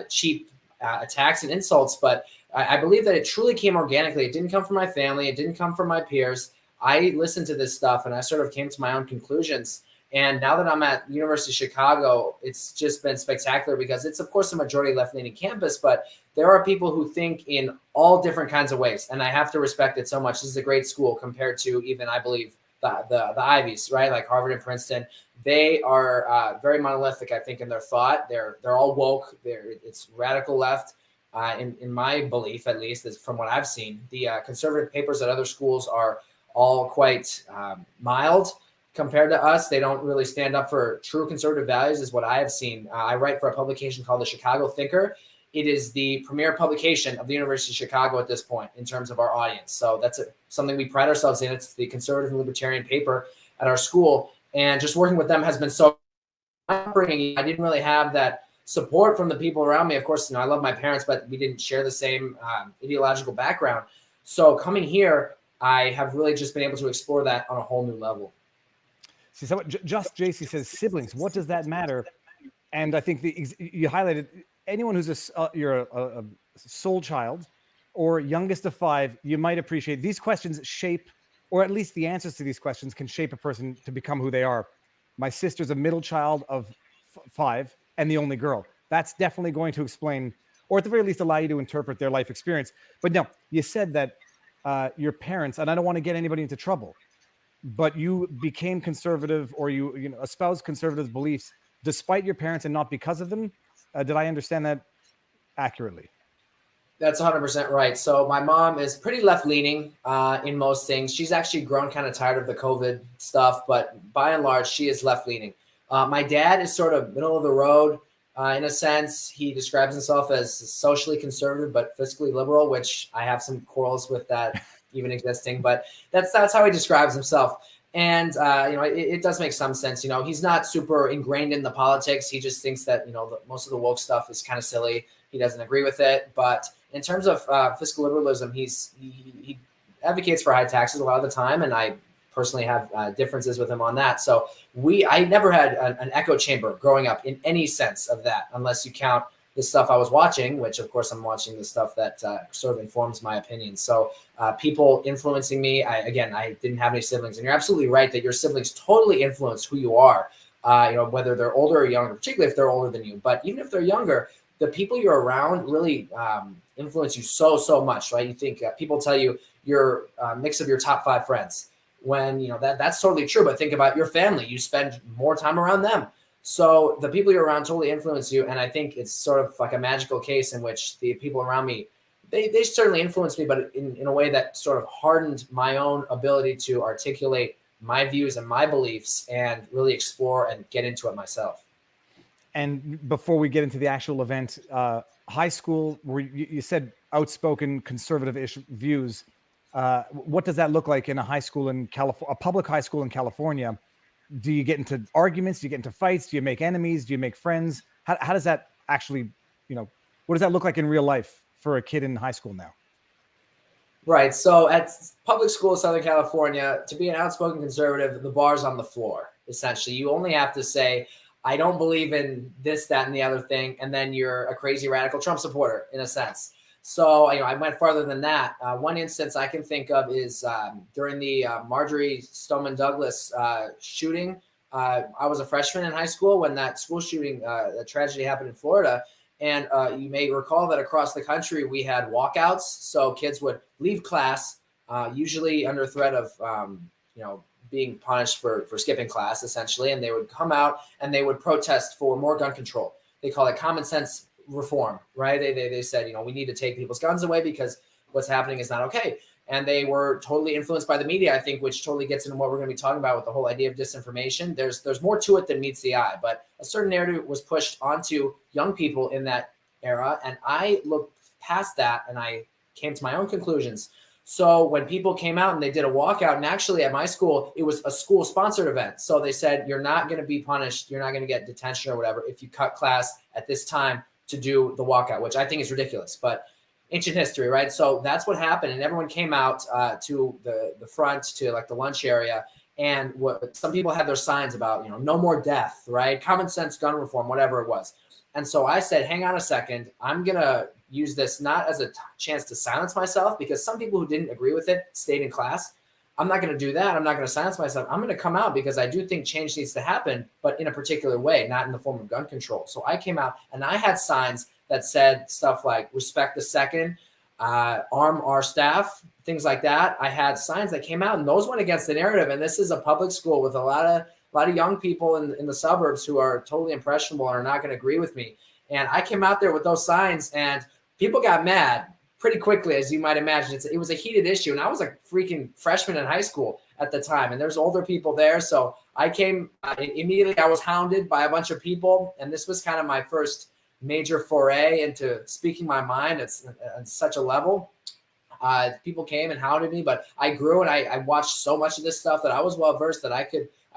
cheap attacks and insults. But I believe that it truly came organically. It didn't come from my family. It didn't come from my peers. I listened to this stuff and I sort of came to my own conclusions. And now that I'm at University of Chicago, it's just been spectacular, because it's, of course, a majority left-leaning campus, but there are people who think in all different kinds of ways. And I have to respect it so much. This is a great school compared to even, I believe, the Ivies, right? Like Harvard and Princeton. They are very monolithic, I think, in their thought. They're all woke. It's radical left. In my belief, at least, is from what I've seen. The conservative papers at other schools are all quite mild compared to us. They don't really stand up for true conservative values, is what I have seen. I write for a publication called the Chicago Thinker. It is the premier publication of the University of Chicago at this point in terms of our audience. So that's something we pride ourselves in. It's the conservative and libertarian paper at our school. And just working with them has been so upbringing. I didn't really have that support from the people around me. Of course, I love my parents, but we didn't share the same ideological background. So coming here, I have really just been able to explore that on a whole new level. See, so just JC says siblings. What does that matter? And I think you highlighted anyone who's you're a sole child or youngest of 5. You might appreciate these questions shape, or at least the answers to these questions can shape a person to become who they are. My sister's a middle child of 5 and the only girl. That's definitely going to explain, or at the very least allow you to interpret their life experience. But no, you said that your parents, and I don't want to get anybody into trouble, but you became conservative, or you espoused conservative beliefs despite your parents and not because of them. Did I understand that accurately? That's 100% right. So my mom is pretty left-leaning in most things. She's actually grown kind of tired of the COVID stuff, but by and large, she is left-leaning. My dad is sort of middle of the road in a sense. He describes himself as socially conservative but fiscally liberal, which I have some quarrels with that even existing. But that's how he describes himself. And, it does make some sense. He's not super ingrained in the politics. He just thinks that, most of the woke stuff is kind of silly. He doesn't agree with it. But in terms of fiscal liberalism, he advocates for high taxes a lot of the time. And I personally have differences with him on that. So I never had an echo chamber growing up in any sense of that, unless you count the stuff I was watching, which of course I'm watching the stuff that sort of informs my opinion. So people influencing me, I didn't have any siblings, and you're absolutely right that your siblings totally influence who you are, whether they're older or younger, particularly if they're older than you. But even if they're younger, the people you're around really influence you so much, right? You think people tell you you're a mix of your top 5 friends, when that's totally true. But think about your family. You spend more time around them. So the people you're around totally influence you. And I think it's sort of like a magical case in which the people around me, they certainly influenced me, but in a way that sort of hardened my own ability to articulate my views and my beliefs and really explore and get into it myself. And before we get into the actual event, high school, where you said outspoken conservative-ish views. What does that look like in a high school in California, a public high school in California? Do you get into arguments? Do you get into fights? Do you make enemies? Do you make friends? How does that actually, what does that look like in real life for a kid in high school now? Right. So at public school in Southern California, to be an outspoken conservative, the bar's on the floor. Essentially, you only have to say, I don't believe in this, that, and the other thing. And then you're a crazy radical Trump supporter in a sense. So, I went farther than that. One instance I can think of is during the Marjorie Stoneman Douglas shooting. I was a freshman in high school when that school shooting, the tragedy happened in Florida. And you may recall that across the country, we had walkouts. So kids would leave class, usually under threat of, being punished for skipping class, essentially. And they would come out and they would protest for more gun control. They call it common sense reform, right? They said, we need to take people's guns away because what's happening is not okay. And they were totally influenced by the media, I think, which totally gets into what we're going to be talking about with the whole idea of disinformation. There's more to it than meets the eye, but a certain narrative was pushed onto young people in that era. And I looked past that and I came to my own conclusions. So when people came out and they did a walkout, and actually at my school, it was a school sponsored event. So they said, you're not going to be punished. You're not going to get detention or whatever if you cut class at this time to do the walkout, which I think is ridiculous, but ancient history, right? So that's what happened. And everyone came out to the front, to like the lunch area. And what some people had their signs about, no more death, right? Common sense gun reform, whatever it was. And so I said, hang on a second. I'm going to use this not as a chance to silence myself, because some people who didn't agree with it stayed in class. I'm not going to do that. I'm not going to silence myself. I'm going to come out because I do think change needs to happen, but in a particular way, not in the form of gun control. So I came out and I had signs that said stuff like respect the second, arm our staff, things like that. I had signs that came out and those went against the narrative. And this is a public school with a lot of young people in the suburbs who are totally impressionable and are not going to agree with me. And I came out there with those signs and people got mad pretty quickly, as you might imagine. It was a heated issue. And I was a freaking freshman in high school at the time. And there's older people there. So I came immediately, I was hounded by a bunch of people. And this was kind of my first major foray into speaking my mind at such a level. People came and hounded me, but I grew and I watched so much of this stuff that I was well-versed that I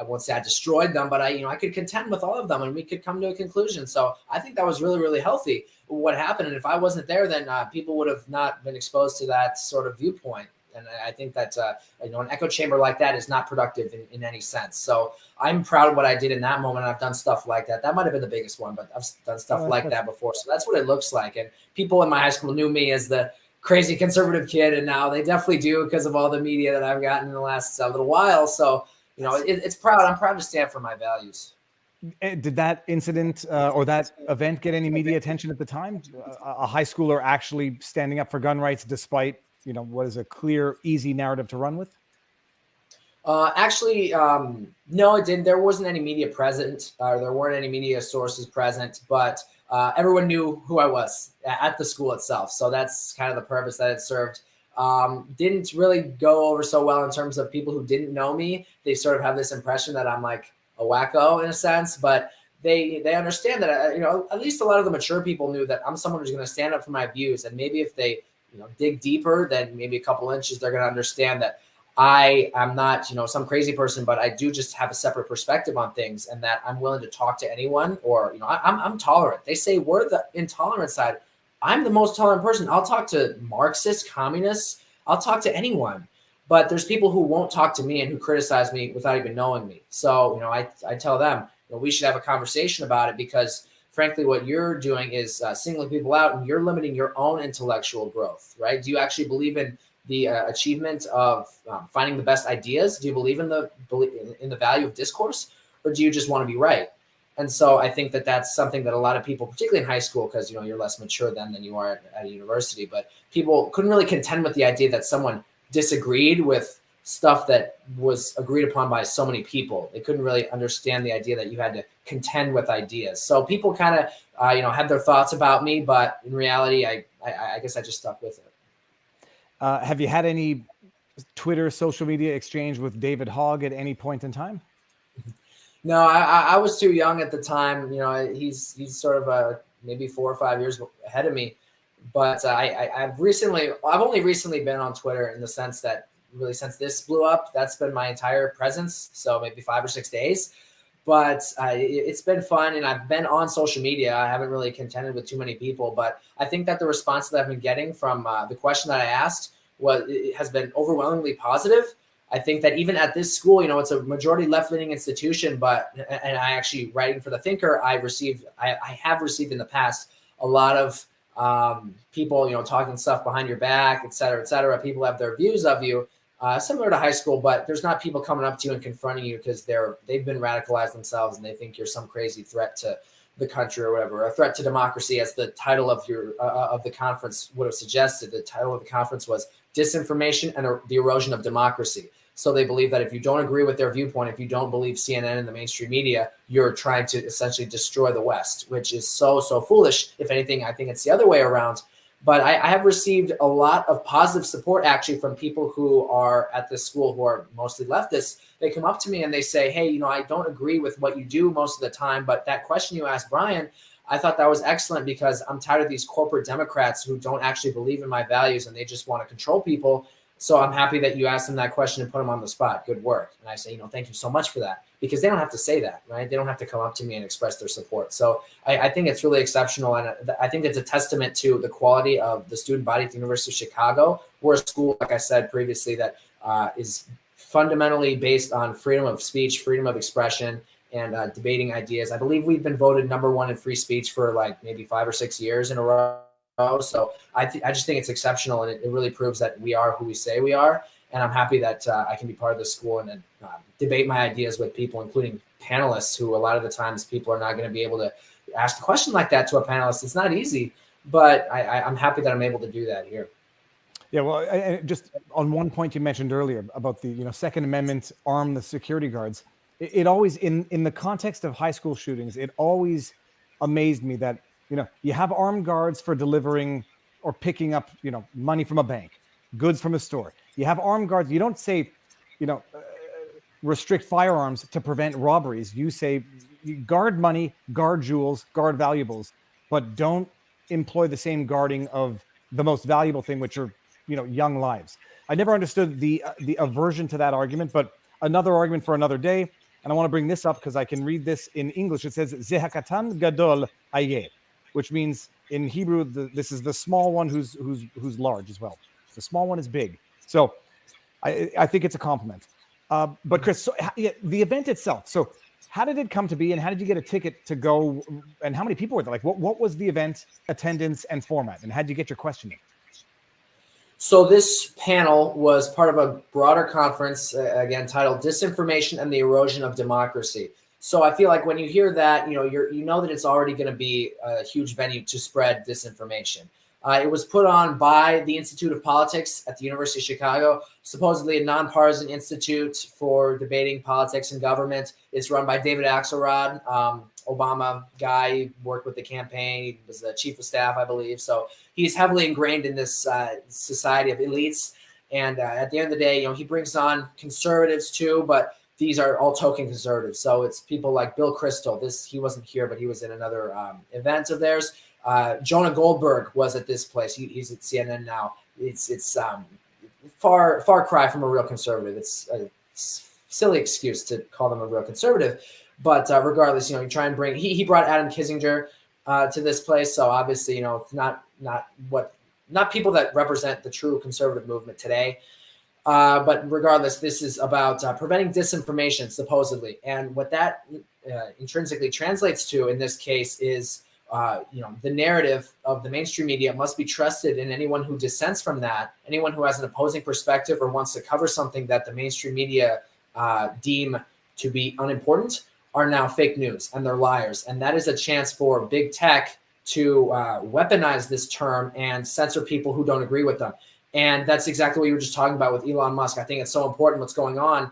won't say I destroyed them, but I could contend with all of them and we could come to a conclusion. So I think that was really, really healthy what happened. And if I wasn't there, then people would have not been exposed to that sort of viewpoint. And I think that, an echo chamber like that is not productive in any sense. So I'm proud of what I did in that moment. I've done stuff like that. That might've been the biggest one, but I've done stuff like that before. So that's what it looks like. And people in my high school knew me as the crazy conservative kid. And now they definitely do because of all the media that I've gotten in the last little while. So, it's proud. I'm proud to stand for my values. Did that incident or that event get any media attention at the time? A high schooler actually standing up for gun rights despite, what is a clear, easy narrative to run with? Actually, no, it didn't. There wasn't any media present. There weren't any media sources present, but everyone knew who I was at the school itself. So that's kind of the purpose that it served. Didn't really go over so well in terms of people who didn't know me. They sort of have this impression that I'm like a wacko in a sense, but they understand that, at least a lot of the mature people knew that I'm someone who's going to stand up for my views. And maybe if they, dig deeper, then maybe a couple inches, they're going to understand that I am not, some crazy person, but I do just have a separate perspective on things and that I'm willing to talk to anyone or, I'm tolerant. They say we're the intolerant side. I'm the most tolerant person. I'll talk to Marxists, communists. I'll talk to anyone. But there's people who won't talk to me and who criticize me without even knowing me. So, I tell them, we should have a conversation about it because, frankly, what you're doing is singling people out and you're limiting your own intellectual growth, right? Do you actually believe in the achievement of finding the best ideas? Do you believe in the value of discourse, or do you just want to be right? And so I think that that's something that a lot of people, particularly in high school, because you're less mature then than you are at a university, but people couldn't really contend with the idea that someone disagreed with stuff that was agreed upon by so many people. They couldn't really understand the idea that you had to contend with ideas. So people kind of, had their thoughts about me, but in reality, I guess I just stuck with it. Have you had any Twitter, social media exchange with David Hogg at any point in time? No, I was too young at the time. He's sort of maybe 4 or 5 years ahead of me. But I've only recently been on Twitter in the sense that really since this blew up, that's been my entire presence. So maybe 5 or 6 days. But it's been fun, and I've been on social media. I haven't really contended with too many people, but I think that the response that I've been getting from the question that I asked has been overwhelmingly positive. I think that even at this school, it's a majority left-leaning institution, and I actually, writing for The Thinker, I have received in the past a lot of people, talking stuff behind your back, et cetera, et cetera. People have their views of you, similar to high school, but there's not people coming up to you and confronting you because they've been radicalized themselves and they think you're some crazy threat to the country or whatever, a threat to democracy, as the title of of the conference would have suggested. The title of the conference was Disinformation and the Erosion of Democracy. So they believe that if you don't agree with their viewpoint, if you don't believe CNN and the mainstream media, you're trying to essentially destroy the West, which is so foolish. If anything, I think it's the other way around. But I have received a lot of positive support actually from people who are at this school who are mostly leftists. They come up to me and they say, hey, I don't agree with what you do most of the time, but that question you asked, Brian, I thought that was excellent because I'm tired of these corporate Democrats who don't actually believe in my values and they just want to control people. So I'm happy that you asked them that question and put them on the spot. Good work. And I say, thank you so much for that, because they don't have to say that, right? They don't have to come up to me and express their support. So I think it's really exceptional. And I think it's a testament to the quality of the student body at the University of Chicago. We're a school, like I said previously, that is fundamentally based on freedom of speech, freedom of expression, and debating ideas. I believe we've been voted #1 in free speech for like maybe 5 or 6 years in a row. So I just think it's exceptional, and it really proves that we are who we say we are. And I'm happy that I can be part of this school and debate my ideas with people, including panelists, who a lot of the times people are not going to be able to ask a question like that to a panelist. It's not easy, but I'm happy that I'm able to do that here. Yeah, well, just on one point you mentioned earlier about the Second Amendment, arm the security guards. It always, in the context of high school shootings, it always amazed me that you have armed guards for delivering or picking up money from a bank, goods from a store. You have armed guards. You don't say restrict firearms to prevent robberies. You say guard money, guard jewels, guard valuables, but don't employ the same guarding of the most valuable thing, which are young lives. I never understood the aversion to that argument, but another argument for another day. And I want to bring this up because I can read this in English. It says Zehakatan Gadol Aye, which means in Hebrew this is the small one who's large as well. The small one is big. So I think it's a compliment. But Chris, so, the event itself. So how did it come to be, and how did you get a ticket to go? And how many people were there? Like, what was the event attendance and format, and how did you get your question in? So this panel was part of a broader conference, again, titled Disinformation and the Erosion of Democracy. So I feel like when you hear that, you know that it's already going to be a huge venue to spread disinformation. It was put on by the Institute of Politics at the University of Chicago, supposedly a nonpartisan institute for debating politics and government. It's run by David Axelrod, Obama guy. He worked with the campaign. He was the chief of staff, I believe. So he's heavily ingrained in this society of elites. And at the end of the day, he brings on conservatives too, but these are all token conservatives. So it's people like Bill Kristol. He wasn't here, but he was in another event of theirs. Jonah Goldberg was at this place. He's at CNN now. It's far cry from a real conservative. It's a silly excuse to call them a real conservative. But regardless, you try and bring. He brought Adam Kinzinger to this place. So obviously, not people that represent the true conservative movement today. But regardless, this is about preventing disinformation, supposedly. And what that intrinsically translates to in this case is, the narrative of the mainstream media must be trusted, and anyone who dissents from that, anyone who has an opposing perspective or wants to cover something that the mainstream media deem to be unimportant, are now fake news, and they're liars. And that is a chance for big tech to weaponize this term and censor people who don't agree with them. And that's exactly what you were just talking about with Elon Musk. I think it's so important what's going on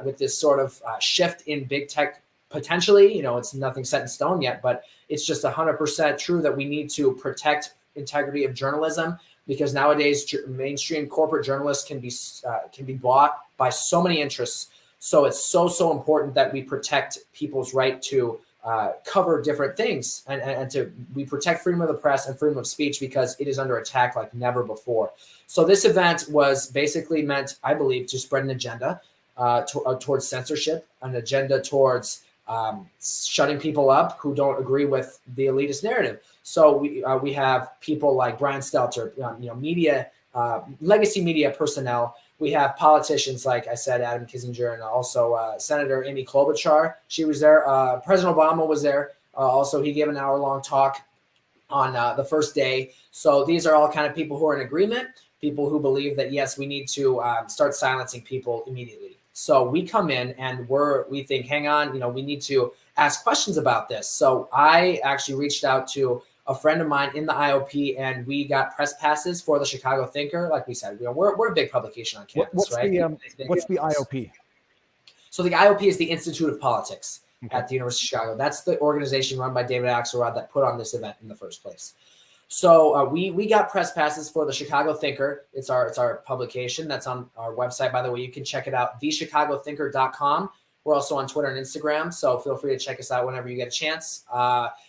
with this sort of shift in big tech. Potentially, you know, it's nothing set in stone yet, but it's just 100% true that we need to protect integrity of journalism, because nowadays mainstream corporate journalists can be bought by so many interests. So it's so important that we protect people's right to cover different things, and we protect freedom of the press and freedom of speech, because it is under attack like never before. So this event was basically meant, I believe, to spread an agenda towards censorship, an agenda towards shutting people up who don't agree with the elitist narrative. So we have people like Brian Stelter, media, legacy media personnel. We have politicians, like I said, Adam Kinzinger, and also Senator Amy Klobuchar. She was there. President Obama was there. Also, he gave an hour-long talk on the first day. So these are all kind of people who are in agreement, people who believe that, yes, we need to start silencing people immediately. So we come in and we think, hang on, we need to ask questions about this. So I actually reached out to a friend of mine in the IOP, and we got press passes for the Chicago Thinker. Like we said, we're a big publication on campus, right? What's the IOP? So the IOP is the Institute of Politics at the University of Chicago. That's the organization run by David Axelrod that put on this event in the first place. So we got press passes for the Chicago Thinker. It's our publication that's on our website. By the way, you can check it out, thechicagothinker.com. We're also on Twitter and Instagram, so feel free to check us out whenever you get a chance.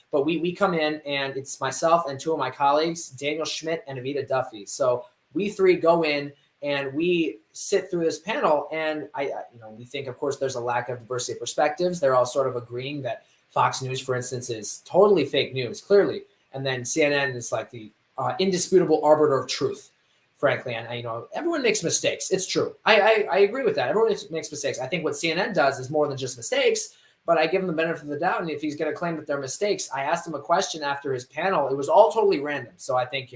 But we come in, and it's myself and two of my colleagues, Daniel Schmidt and Avita Duffy. So we three go in and we sit through this panel, and we think, of course, there's a lack of diversity of perspectives. They're all sort of agreeing that Fox News, for instance, is totally fake news, clearly. And then CNN is like the indisputable arbiter of truth, frankly. And everyone makes mistakes. It's true. I agree with that. Everyone makes mistakes. I think what CNN does is more than just mistakes, but I give him the benefit of the doubt. And if he's going to claim that they're mistakes, I asked him a question after his panel. It was all totally random. So I think,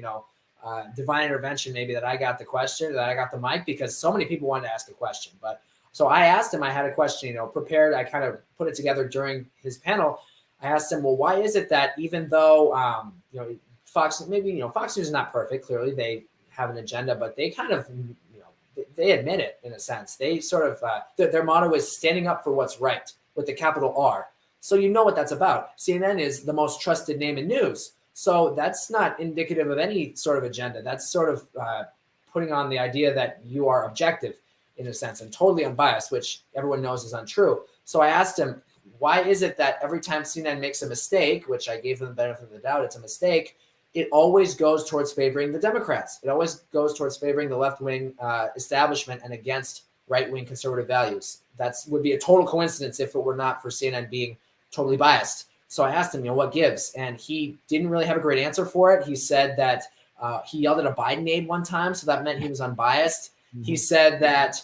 divine intervention, maybe, that I got the question, that I got the mic, because so many people wanted to ask a question. But so I asked him, I had a question, prepared. I kind of put it together during his panel. I asked him, well, why is it that even though, Fox News is not perfect, clearly they have an agenda, but they kind of, they admit it in a sense. They sort of, their motto is standing up for what's right with the capital R. So you know what that's about. CNN is the most trusted name in news. So that's not indicative of any sort of agenda. That's sort of putting on the idea that you are objective in a sense and totally unbiased, which everyone knows is untrue. So I asked him, why is it that every time CNN makes a mistake, which I gave them the benefit of the doubt, it's a mistake, it always goes towards favoring the Democrats. It always goes towards favoring the left-wing establishment and against right-wing conservative values. That would be a total coincidence if it were not for CNN being totally biased. So I asked him, what gives? And he didn't really have a great answer for it. He said that he yelled at a Biden aide one time, so that meant he was unbiased. Mm-hmm. He said that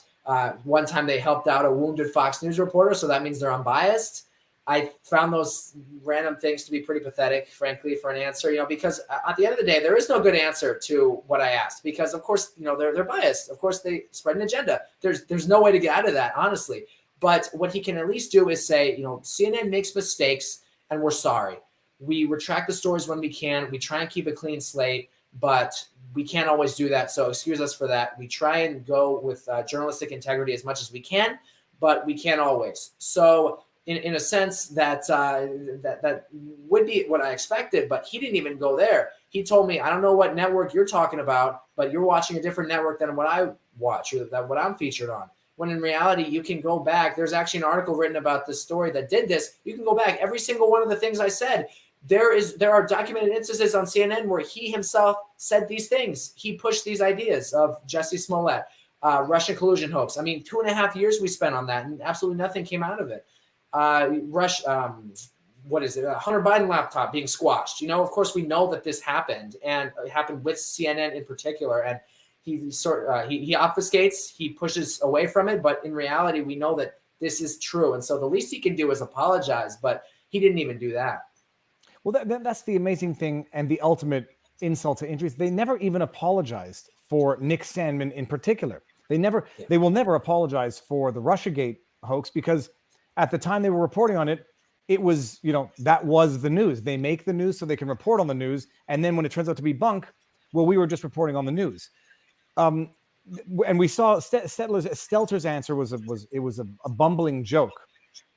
one time they helped out a wounded Fox News reporter, so that means they're unbiased. I found those random things to be pretty pathetic, frankly, for an answer, because at the end of the day, there is no good answer to what I asked, because of course, they're biased. Of course, they spread an agenda. There's no way to get out of that, honestly. But what he can at least do is say, CNN makes mistakes and we're sorry. We retract the stories when we can. We try and keep a clean slate, but we can't always do that. So excuse us for that. We try and go with journalistic integrity as much as we can, but we can't always. So in a sense, that would be what I expected, but he didn't even go there. He told me, I don't know what network you're talking about, but you're watching a different network than what I watch or that what I'm featured on. When in reality, you can go back. There's actually an article written about this story that did this. You can go back. Every single one of the things I said, there are documented instances on CNN where he himself said these things. He pushed these ideas of Jussie Smollett, Russian collusion hoax. I mean, 2.5 years we spent on that, and absolutely nothing came out of it. Hunter Biden laptop being squashed. Of course, we know that this happened, and it happened with CNN in particular. And he obfuscates, he pushes away from it, but in reality, we know that this is true. And so the least he can do is apologize, but he didn't even do that. Well, that's the amazing thing, and the ultimate insult to injury. They never even apologized for Nick Sandmann in particular. They will never apologize for the Russiagate hoax, because at the time they were reporting on it, it was, that was the news. They make the news so they can report on the news. And then when it turns out to be bunk, well, we were just reporting on the news. and we saw Stelter's answer was a bumbling joke.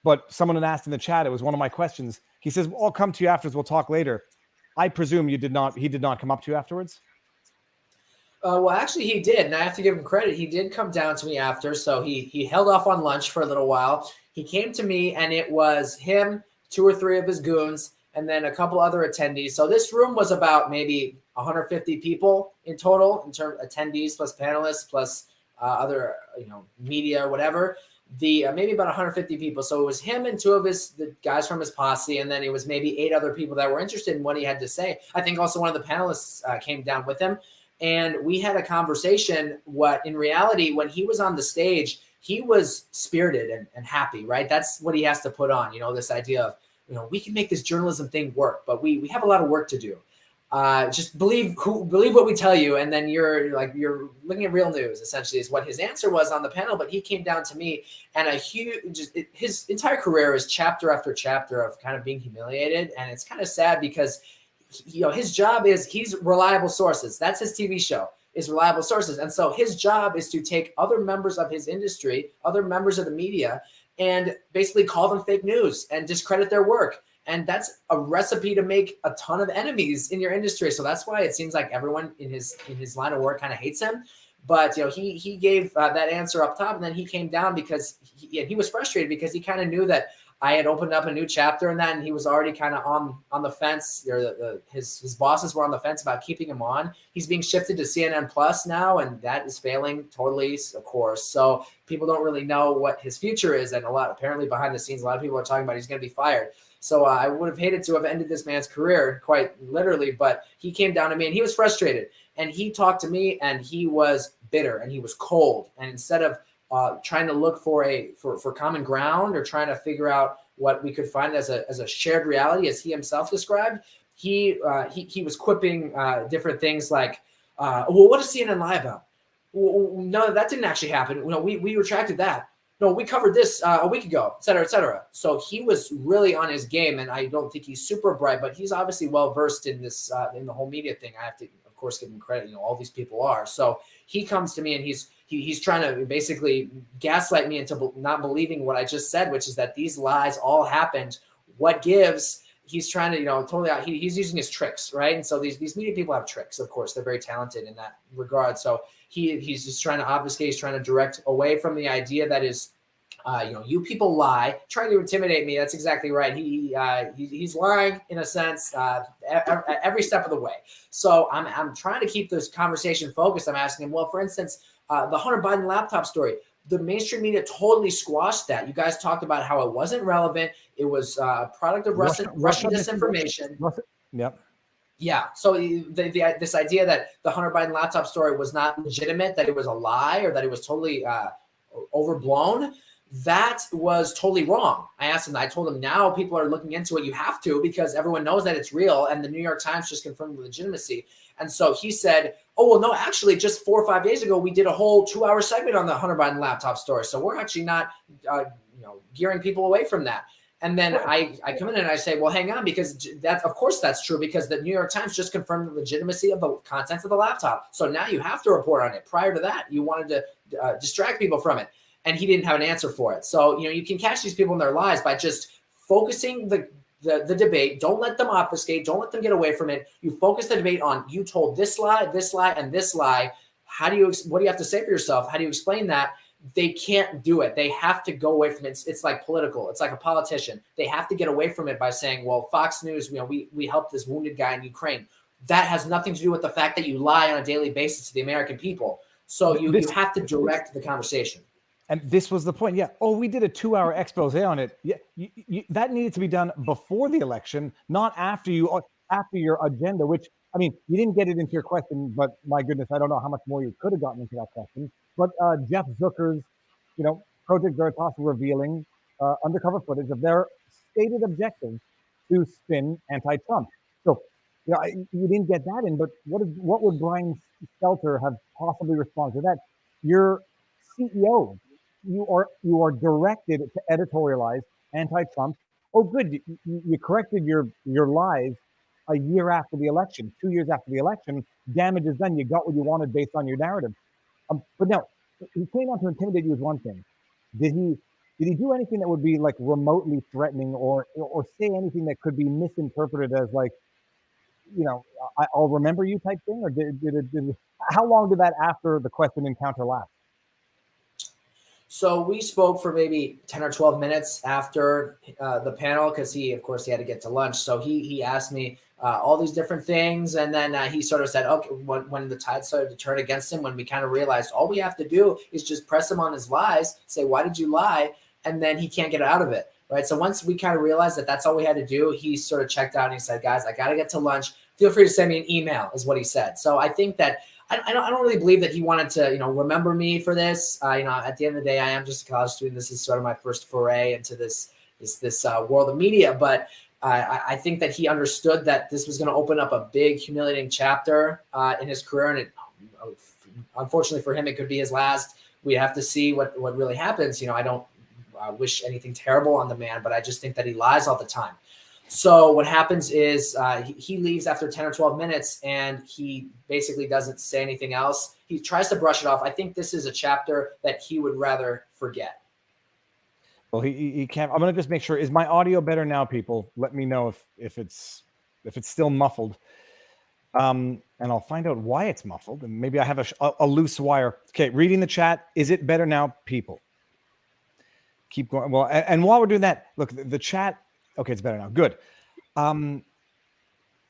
But someone had asked in the chat, it was one of my questions. He says, well, I'll come to you afterwards. We'll talk later. I presume he did not come up to you afterwards? Well, actually, he did, and I have to give him credit. He did come down to me after, so he held off on lunch for a little while. He came to me, and it was him, 2 or 3 of his goons, and then a couple other attendees. So this room was about maybe 150 people in total, in terms of attendees plus panelists plus other media or whatever. Maybe about 150 people. So it was him and 2 of the guys from his posse, and then it was maybe 8 other people that were interested in what he had to say. I think also one of the panelists came down with him. And we had a conversation. What in reality, when he was on the stage, he was spirited and happy, right? That's what he has to put on, this idea of, we can make this journalism thing work, but we have a lot of work to do. Just believe what we tell you. And then you're looking at real news, essentially, is what his answer was on the panel. But he came down to me, and his entire career is chapter after chapter of kind of being humiliated. And it's kind of sad because his job is he's reliable sources. That's his TV show, is reliable sources. And so his job is to take other members of his industry, other members of the media, and basically call them fake news and discredit their work. And that's a recipe to make a ton of enemies in your industry. So that's why it seems like everyone in his line of work kind of hates him. But he gave that answer up top, and then he came down because he was frustrated because he kind of knew that I had opened up a new chapter in that, and he was already kind of on the fence. Or his bosses were on the fence about keeping him on. He's being shifted to CNN Plus now, and that is failing totally, of course. So people don't really know what his future is, and apparently behind the scenes, a lot of people are talking about he's going to be fired. So I would have hated to have ended this man's career, quite literally, but he came down to me and he was frustrated, and he talked to me, and he was bitter and he was cold. And instead of trying to look for common ground or trying to figure out what we could find as a shared reality, as he himself described, he was quipping different things like, well, what does CNN lie about? Well, no, that didn't actually happen. We retracted that. No, we covered this a week ago, et cetera, et cetera. So he was really on his game, and I don't think he's super bright, but he's obviously well versed in this in the whole media thing. I have to, of course, give him credit. All these people are. So he comes to me, and he's trying to basically gaslight me into not believing what I just said, which is that these lies all happened. What gives? He's trying to, totally out. He's using his tricks, right? And so these media people have tricks, of course. They're very talented in that regard. So he's just trying to obfuscate. He's trying to direct away from the idea that is, you people lie, trying to intimidate me. That's exactly right. He's lying in a sense every step of the way. So I'm trying to keep this conversation focused. I'm asking him, well, for instance, the Hunter Biden laptop story. The mainstream media totally squashed that. You guys talked about how it wasn't relevant. It was a product of Russian disinformation. Yep. Yeah. So this idea that the Hunter Biden laptop story was not legitimate, that it was a lie, or that it was totally overblown, that was totally wrong. I told him now people are looking into it. You have to, because everyone knows that it's real, and the New York Times just confirmed the legitimacy. And so he said, oh, well, no, actually, just 4 or 5 days ago, we did a whole 2-hour segment on the Hunter Biden laptop story. So we're actually not, gearing people away from that. And then I come in and I say, well, hang on, because of course that's true, because the New York Times just confirmed the legitimacy of the contents of the laptop. So now you have to report on it. Prior to that, you wanted to distract people from it. And he didn't have an answer for it. So, you can catch these people in their lies by just focusing the debate. Don't let them obfuscate. Don't let them get away from it. You focus the debate on, you told this lie, and this lie. What do you have to say for yourself? How do you explain that? They can't do it. They have to go away from it. It's like political. It's like a politician. They have to get away from it by saying, well, Fox News, we helped this wounded guy in Ukraine. That has nothing to do with the fact that you lie on a daily basis to the American people. So you have to direct the conversation. And this was the point. Yeah. Oh, we did a 2-hour expose on it. Yeah. That needed to be done before the election, not after your agenda, which, I mean, you didn't get it into your question, but my goodness, I don't know how much more you could have gotten into that question. But Jeff Zucker's, Project Veritas revealing undercover footage of their stated objective to spin anti-Trump. So, you didn't get that in, but what would Brian Stelter have possibly responded to that? Your CEO, you are directed to editorialize anti-Trump. Oh, good, you corrected your lies a year after the election, 2 years after the election. Damage is done. You got what you wanted based on your narrative. But now, he came out to intimidate you is one thing. Did he do anything that would be like remotely threatening or say anything that could be misinterpreted as like, I'll remember you type thing? Or how long did that after the question encounter last? So we spoke for maybe 10 or 12 minutes after the panel because of course, he had to get to lunch. So he asked me all these different things. And then he sort of said, okay, when the tide started to turn against him, when we kind of realized all we have to do is just press him on his lies, say, why did you lie? And then he can't get out of it, right? So once we kind of realized that that's all we had to do, he sort of checked out and he said, guys, I got to get to lunch. Feel free to send me an email is what he said. So I think that I don't really believe that he wanted to, remember me for this. At the end of the day, I am just a college student. This is sort of my first foray into this world of media. But I think that he understood that this was going to open up a big, humiliating chapter in his career. And unfortunately for him, it could be his last. We have to see what really happens. I don't wish anything terrible on the man, but I just think that he lies all the time. So what happens is he leaves after 10 or 12 minutes and he basically doesn't say anything else. He tries to brush it off. I think this is a chapter that he would rather forget. Well, he can't. I'm going to just make sure. Is my audio better now, people? Let me know if it's still muffled. And I'll find out why it's muffled. And maybe I have a loose wire. Okay, reading the chat. Is it better now, people? Keep going. Well, and while we're doing that, look, the chat. Okay, it's better now. Good.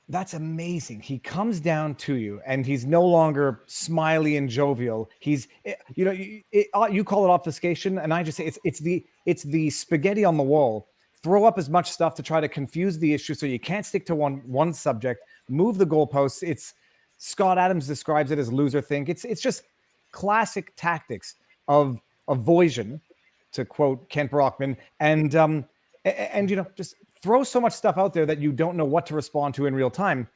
That's amazing. He comes down to you and he's no longer smiley and jovial. He's, you call it obfuscation. And I just say it's the spaghetti on the wall. Throw up as much stuff to try to confuse the issue so you can't stick to one subject, move the goalposts. It's Scott Adams describes it as loser think. It's just classic tactics of avoision, to quote Kent Brockman, and just throw so much stuff out there that you don't know what to respond to in real time.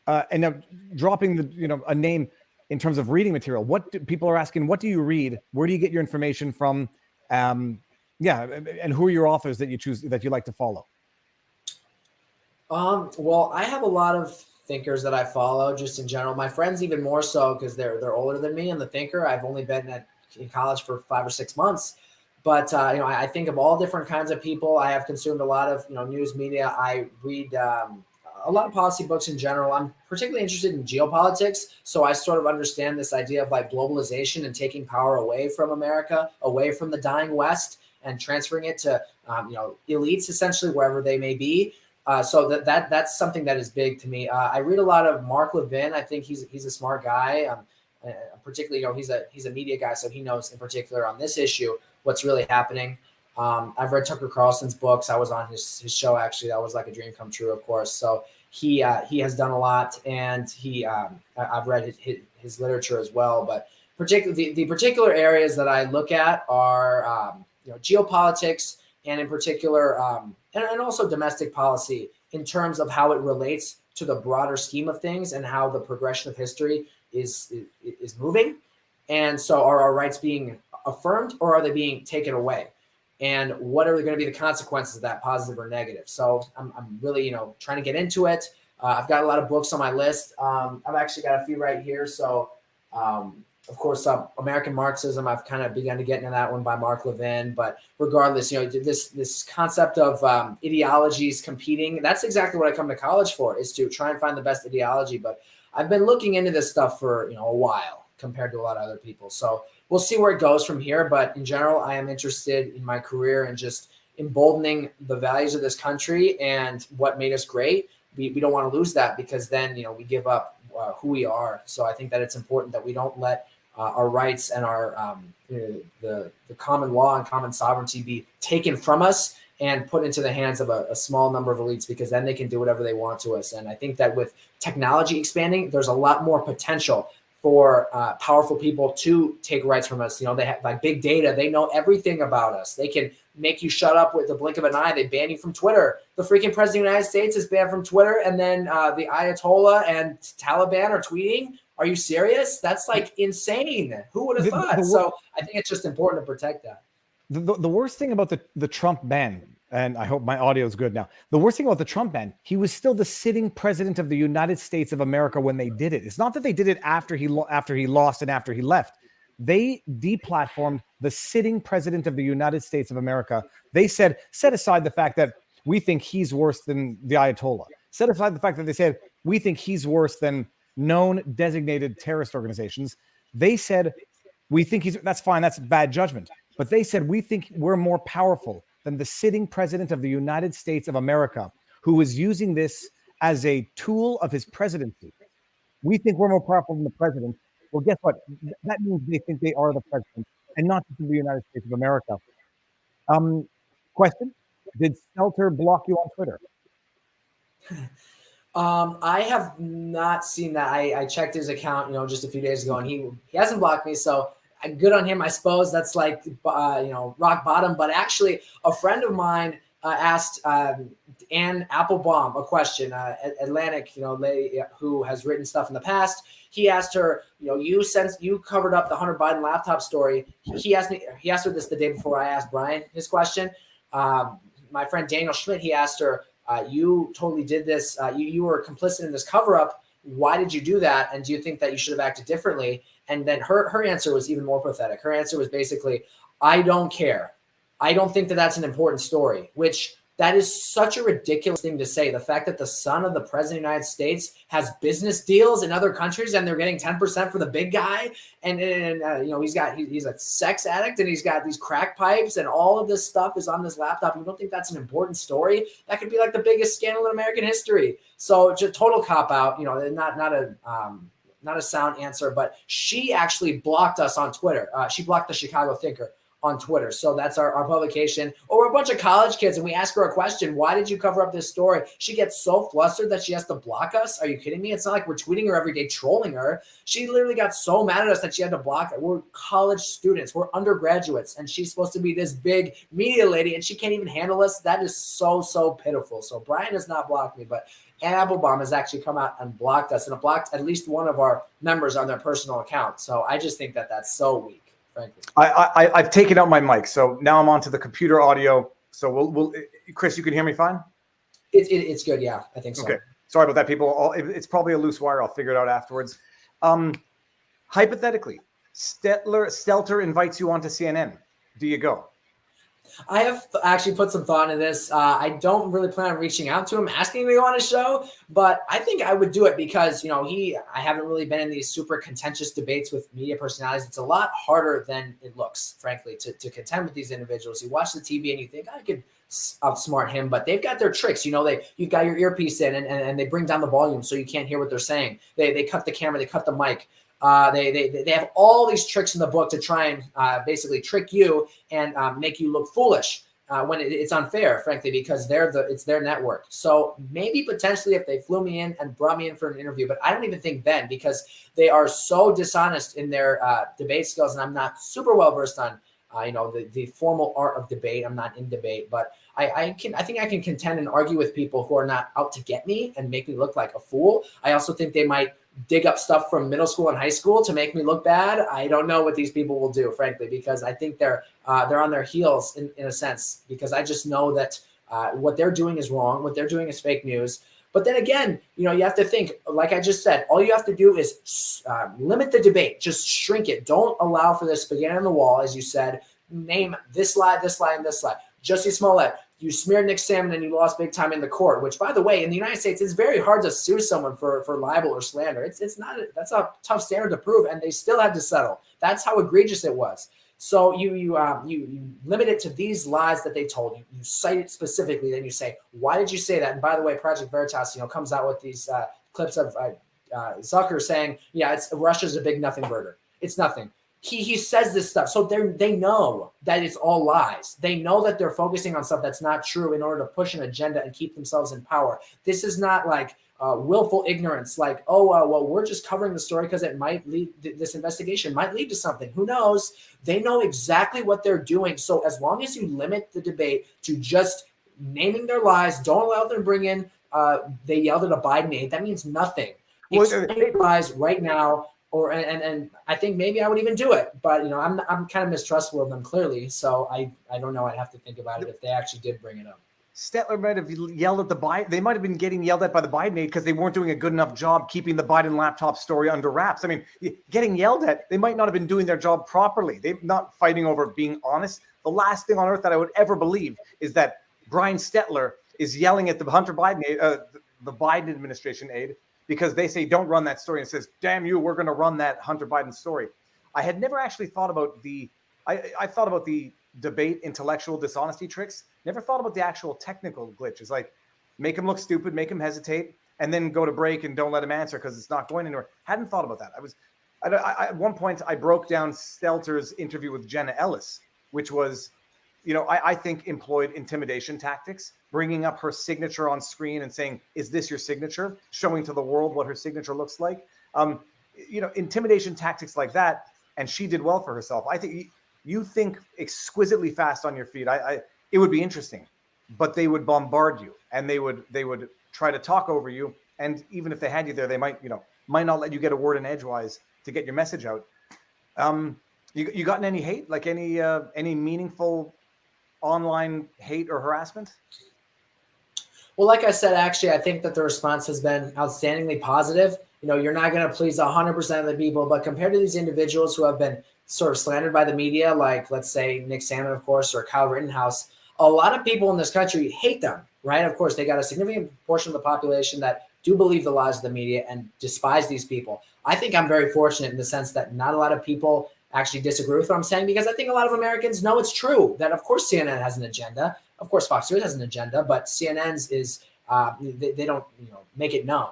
And now dropping a name in terms of reading material. People are asking, what do you read? Where do you get your information from? And who are your authors that you choose, that you like to follow? Well, I have a lot of thinkers that I follow just in general. My friends even more so because they're older than me. And the thinker, I've only been in college for 5 or 6 months. But, I think of all different kinds of people. I have consumed a lot of, news media. I read a lot of policy books in general. I'm particularly interested in geopolitics. So I sort of understand this idea of like globalization and taking power away from America, away from the dying West and transferring it to, elites essentially wherever they may be. So that's something that is big to me. I read a lot of Mark Levin. I think he's a smart guy. Particularly, he's a media guy. So he knows in particular on this issue what's really happening. I've read Tucker Carlson's books. I was on his show, actually. That was like a dream come true, of course. So he has done a lot, and I've read his literature as well. But particularly the particular areas that I look at are geopolitics, and in particular, and also domestic policy in terms of how it relates to the broader scheme of things and how the progression of history is moving. And so are our rights being affirmed or are they being taken away? And what are going to be the consequences of that, positive or negative? So I'm really, trying to get into it. I've got a lot of books on my list. I've actually got a few right here. So, of course, American Marxism, I've kind of begun to get into that one by Mark Levin. But regardless, this concept of ideologies competing, that's exactly what I come to college for, is to try and find the best ideology. But I've been looking into this stuff for, a while compared to a lot of other people. So we'll see where it goes from here. But in general, I am interested in my career and just emboldening the values of this country and what made us great. We don't want to lose that, because then, we give up who we are. So I think that it's important that we don't let our rights and our the common law and common sovereignty be taken from us and put into the hands of a small number of elites, because then they can do whatever they want to us. And I think that with technology expanding, there's a lot more potential for powerful people to take rights from us. They have like big data. They know everything about us. They can make you shut up with the blink of an eye. They ban you from Twitter. The freaking president of the United States is banned from Twitter. And then the Ayatollah and Taliban are tweeting. Are you serious? That's like insane. Who would have thought? So I think it's just important to protect that. The worst thing about the Trump ban, and I hope my audio is good now. The worst thing about the Trump ban, he was still the sitting president of the United States of America when they did it. It's not that they did it after he lost and after he left. They deplatformed the sitting president of the United States of America. They said, set aside the fact that we think he's worse than the Ayatollah. Set aside the fact that they said, we think he's worse than known designated terrorist organizations. They said, we think that's fine. That's bad judgment. But they said, we think we're more powerful than the sitting president of the United States of America, who is using this as a tool of his presidency. We think we're more powerful than the president. Well, guess what? That means they think they are the president and not just the United States of America. Question: did Stelter block you on Twitter? I have not seen that. I checked his account, just a few days ago, and he hasn't blocked me. So good on him, I suppose. That's like, rock bottom. But actually, a friend of mine asked Ann Applebaum a question, Atlantic, lady who has written stuff in the past. He asked her, since you covered up the Hunter Biden laptop story, he asked her this the day before I asked Brian his question. My friend Daniel Schmidt, he asked her, you totally did this. You were complicit in this cover up. Why did you do that? And do you think that you should have acted differently? And then her answer was even more pathetic. Her answer was basically, I don't care. I don't think that that's an important story, which that is such a ridiculous thing to say. The fact that the son of the president of the United States has business deals in other countries and they're getting 10% for the big guy. And he's a sex addict and he's got these crack pipes and all of this stuff is on this laptop. You don't think that's an important story? That could be like the biggest scandal in American history. So just total cop out, not a sound answer, but she actually blocked us on Twitter. She blocked the Chicago Thinker on Twitter. So that's our publication. Or we're a bunch of college kids and we ask her a question. Why did you cover up this story? She gets so flustered that she has to block us. Are you kidding me? It's not like we're tweeting her every day, trolling her. She literally got so mad at us that she had to block her. We're college students. We're undergraduates. And she's supposed to be this big media lady and she can't even handle us. That is so, so pitiful. So Brian has not blocked me, but Ann Applebaum has actually come out and blocked us and blocked at least one of our members on their personal account. So I just think that that's so weak. Frankly. I've taken out my mic, so now I'm onto the computer audio. So we'll Chris, you can hear me fine? It's good, yeah, I think so. Okay, sorry about that, people. It's probably a loose wire. I'll figure it out afterwards. Hypothetically, Stelter invites you onto CNN. Do you go? I have actually put some thought into this. I don't really plan on reaching out to him, asking him to go on his show, but I think I would do it because, I haven't really been in these super contentious debates with media personalities. It's a lot harder than it looks, frankly, to contend with these individuals. You watch the TV and you think, I could outsmart him, but they've got their tricks. You've got your earpiece in and they bring down the volume so you can't hear what they're saying. They cut the camera, they cut the mic. They have all these tricks in the book to try and basically trick you and make you look foolish when it's unfair, frankly, because it's their network. So maybe potentially if they flew me in and brought me in for an interview, but I don't even think then because they are so dishonest in their debate skills, and I'm not super well versed on the formal art of debate. I'm not in debate, but I think I can contend and argue with people who are not out to get me and make me look like a fool. I also think they might dig up stuff from middle school and high school to make me look bad. I don't know what these people will do, frankly, because I think they're on their heels in a sense, because I just know that what they're doing is wrong. What they're doing is fake news. But then again, you have to think, like I just said, all you have to do is limit the debate, just shrink it. Don't allow for the spaghetti on the wall, as you said. Name this lie, this lie, and this lie. Jussie Smollett, you smeared Nick Salmon and you lost big time in the court, which, by the way, in the United States, it's very hard to sue someone for libel or slander. It's not that's a tough standard to prove, and they still had to settle. That's how egregious it was. So you limit it to these lies that they told you. You cite it specifically, then you say, why did you say that? And by the way, Project Veritas, comes out with these clips of Zucker saying, yeah, Russia's a big nothing burger. It's nothing. He says this stuff. So they know that it's all lies. They know that they're focusing on stuff that's not true in order to push an agenda and keep themselves in power. This is not like willful ignorance, like, well, we're just covering the story because it might lead, this investigation might lead to something. Who knows? They know exactly what they're doing. So as long as you limit the debate to just naming their lies, don't allow them to bring in, they yelled at a Biden aide. That means nothing. Explain lies right now. And I think maybe I would even do it, but I'm kind of mistrustful of them clearly. So I don't know. I'd have to think about it if they actually did bring it up. Stelter might have yelled at the Biden. They might have been getting yelled at by the Biden aide because they weren't doing a good enough job keeping the Biden laptop story under wraps. I mean, getting yelled at, they might not have been doing their job properly. They're not fighting over being honest. The last thing on earth that I would ever believe is that Brian Stelter is yelling at the Hunter Biden, the Biden administration aide, because they say don't run that story, and says, "Damn you, we're going to run that Hunter Biden story." I had never actually thought about I thought about the debate intellectual dishonesty tricks. Never thought about the actual technical glitches, like make him look stupid, make him hesitate, and then go to break and don't let him answer because it's not going anywhere. Hadn't thought about that. At one point I broke down Stelter's interview with Jenna Ellis, which was, I think employed intimidation tactics, bringing up her signature on screen and saying, "Is this your signature?" Showing to the world what her signature looks like. Intimidation tactics like that, and she did well for herself. I think you think exquisitely fast on your feet. It would be interesting, but they would bombard you, and they would try to talk over you. And even if they had you there, they might not let you get a word in edgewise to get your message out. You gotten any hate, like any meaningful online hate or harassment? Well, like I said, actually, I think that the response has been outstandingly positive. You're not going to please 100% of the people, but compared to these individuals who have been sort of slandered by the media, like let's say Nick Salmon, of course, or Kyle Rittenhouse, a lot of people in this country hate them, right? Of course, they got a significant portion of the population that do believe the lies of the media and despise these people. I think I'm very fortunate in the sense that not a lot of people actually disagree with what I'm saying, because I think a lot of Americans know it's true that, of course, CNN has an agenda. Of course, Fox News has an agenda, but CNN's is they don't make it known,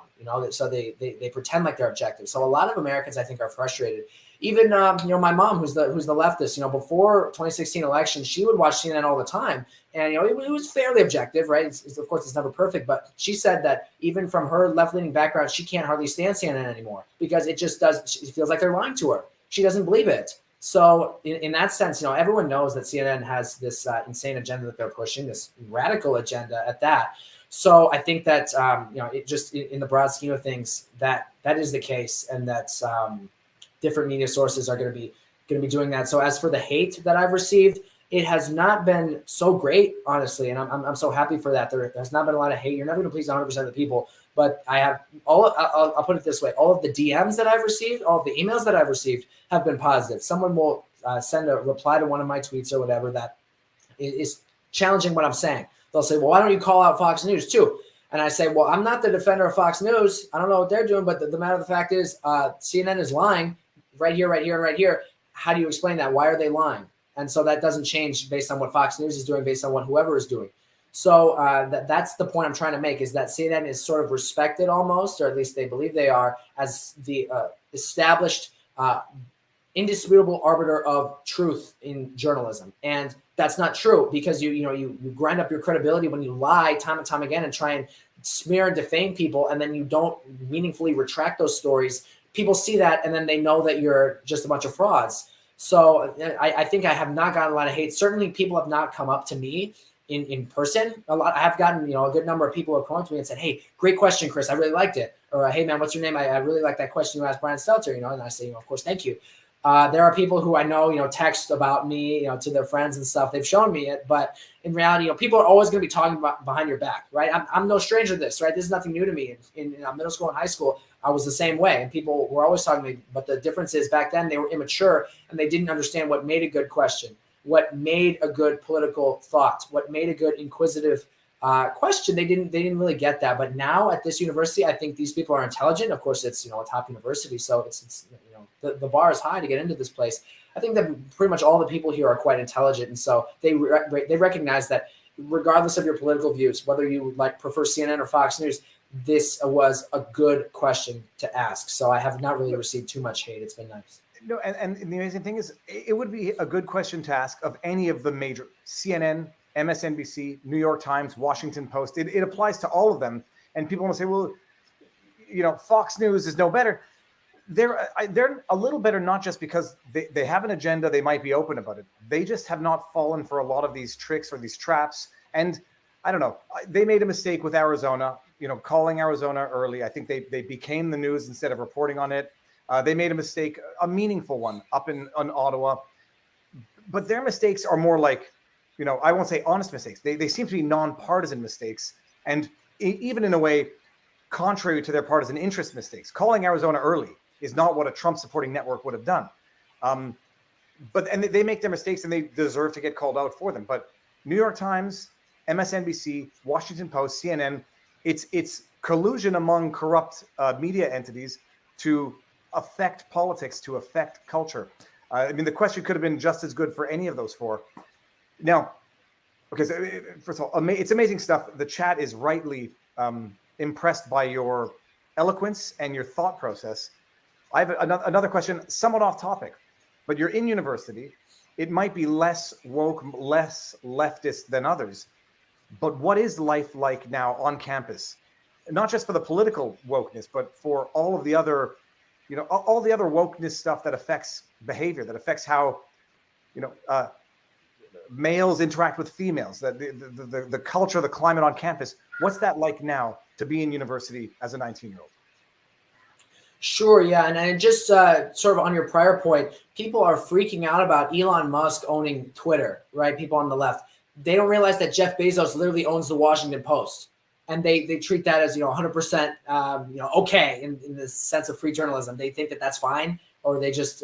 so they pretend like they're objective. So a lot of Americans, I think, are frustrated. Even my mom, who's the leftist, before 2016 election, she would watch CNN all the time, and it was fairly objective, right? Of course, it's never perfect, but she said that even from her left-leaning background, she can't hardly stand CNN anymore because it feels like they're lying to her. She doesn't believe it. So in that sense, everyone knows that CNN has this insane agenda that they're pushing, this radical agenda at that. So I think that it just in the broad scheme of things that is the case, and that's different media sources are going to be doing that. So as for the hate that I've received, it has not been so great, honestly, and I'm so happy for that. There has not been a lot of hate. You're never going to please 100% of the people, but I have I'll put it this way: all of the DMs that I've received, all of the emails that I've received have been positive. Someone will send a reply to one of my tweets or whatever that is challenging what I'm saying. They'll say, "Well, why don't you call out Fox News too?" And I say, "Well, I'm not the defender of Fox News. I don't know what they're doing, but the matter of the fact is CNN is lying right here, right here, and right here. How do you explain that? Why are they lying?" And so that doesn't change based on what Fox News is doing, based on what whoever is doing. So that's the point I'm trying to make, is that CNN is sort of respected almost, or at least they believe they are, as the established indisputable arbiter of truth in journalism. And that's not true, because you grind up your credibility when you lie time and time again and try and smear and defame people, and then you don't meaningfully retract those stories. People see that, and then they know that you're just a bunch of frauds. So I think I have not gotten a lot of hate. Certainly people have not come up to me in person. I have gotten, a good number of people have come up to me and said, "Hey, great question, Chris. I really liked it." Or, "Hey man, what's your name? I really like that question you asked Brian Stelter," and I say, of course, thank you. There are people who I know, text about me, to their friends and stuff. They've shown me it, but in reality, people are always going to be talking about behind your back, right? I'm no stranger to this, right? This is nothing new to me. In middle school and high school, I was the same way, and people were always talking to me. But the difference is, back then they were immature and they didn't understand what made a good question, what made a good political thought, what made a good inquisitive question. They didn't really get that. But now at this university, I think these people are intelligent. Of course, it's a top university, so it's the bar is high to get into this place. I think that pretty much all the people here are quite intelligent, and so they recognize that regardless of your political views, whether you prefer CNN or Fox News, this was a good question to ask. So I have not really received too much hate. It's been nice. No, and the amazing thing is, it would be a good question to ask of any of the major CNN, MSNBC, New York Times, Washington Post. It applies to all of them. And people want to say, well, Fox News is no better. They're a little better, not just because they have an agenda, they might be open about it. They just have not fallen for a lot of these tricks or these traps. And I don't know, they made a mistake with Arizona, calling Arizona early. I think they became the news instead of reporting on it. They made a mistake, a meaningful one, up in Ottawa. But their mistakes are more like I won't say honest mistakes. They seem to be nonpartisan mistakes, and even in a way, contrary to their partisan interest mistakes. Calling Arizona early is not what a Trump supporting network would have done. But they make their mistakes and they deserve to get called out for them. But New York Times, MSNBC, Washington Post, CNN, it's collusion among corrupt media entities to affect politics, to affect culture. I mean, the question could have been just as good for any of those four. Now, okay, so first of all, it's amazing stuff. The chat is rightly impressed by your eloquence and your thought process. I have another question, somewhat off topic, but you're in university. It might be less woke, less leftist than others, but what is life like now on campus? Not just for the political wokeness, but for all of the other, all the other wokeness stuff that affects behavior, that affects how, males interact with females, the culture, the climate on campus. What's that like now to be in university as a 19-year-old? Sure, yeah, and just sort of on your prior point, people are freaking out about Elon Musk owning Twitter, right? People on the left, they don't realize that Jeff Bezos literally owns the Washington Post, and they treat that as 100% okay in the sense of free journalism. They think that that's fine, or they just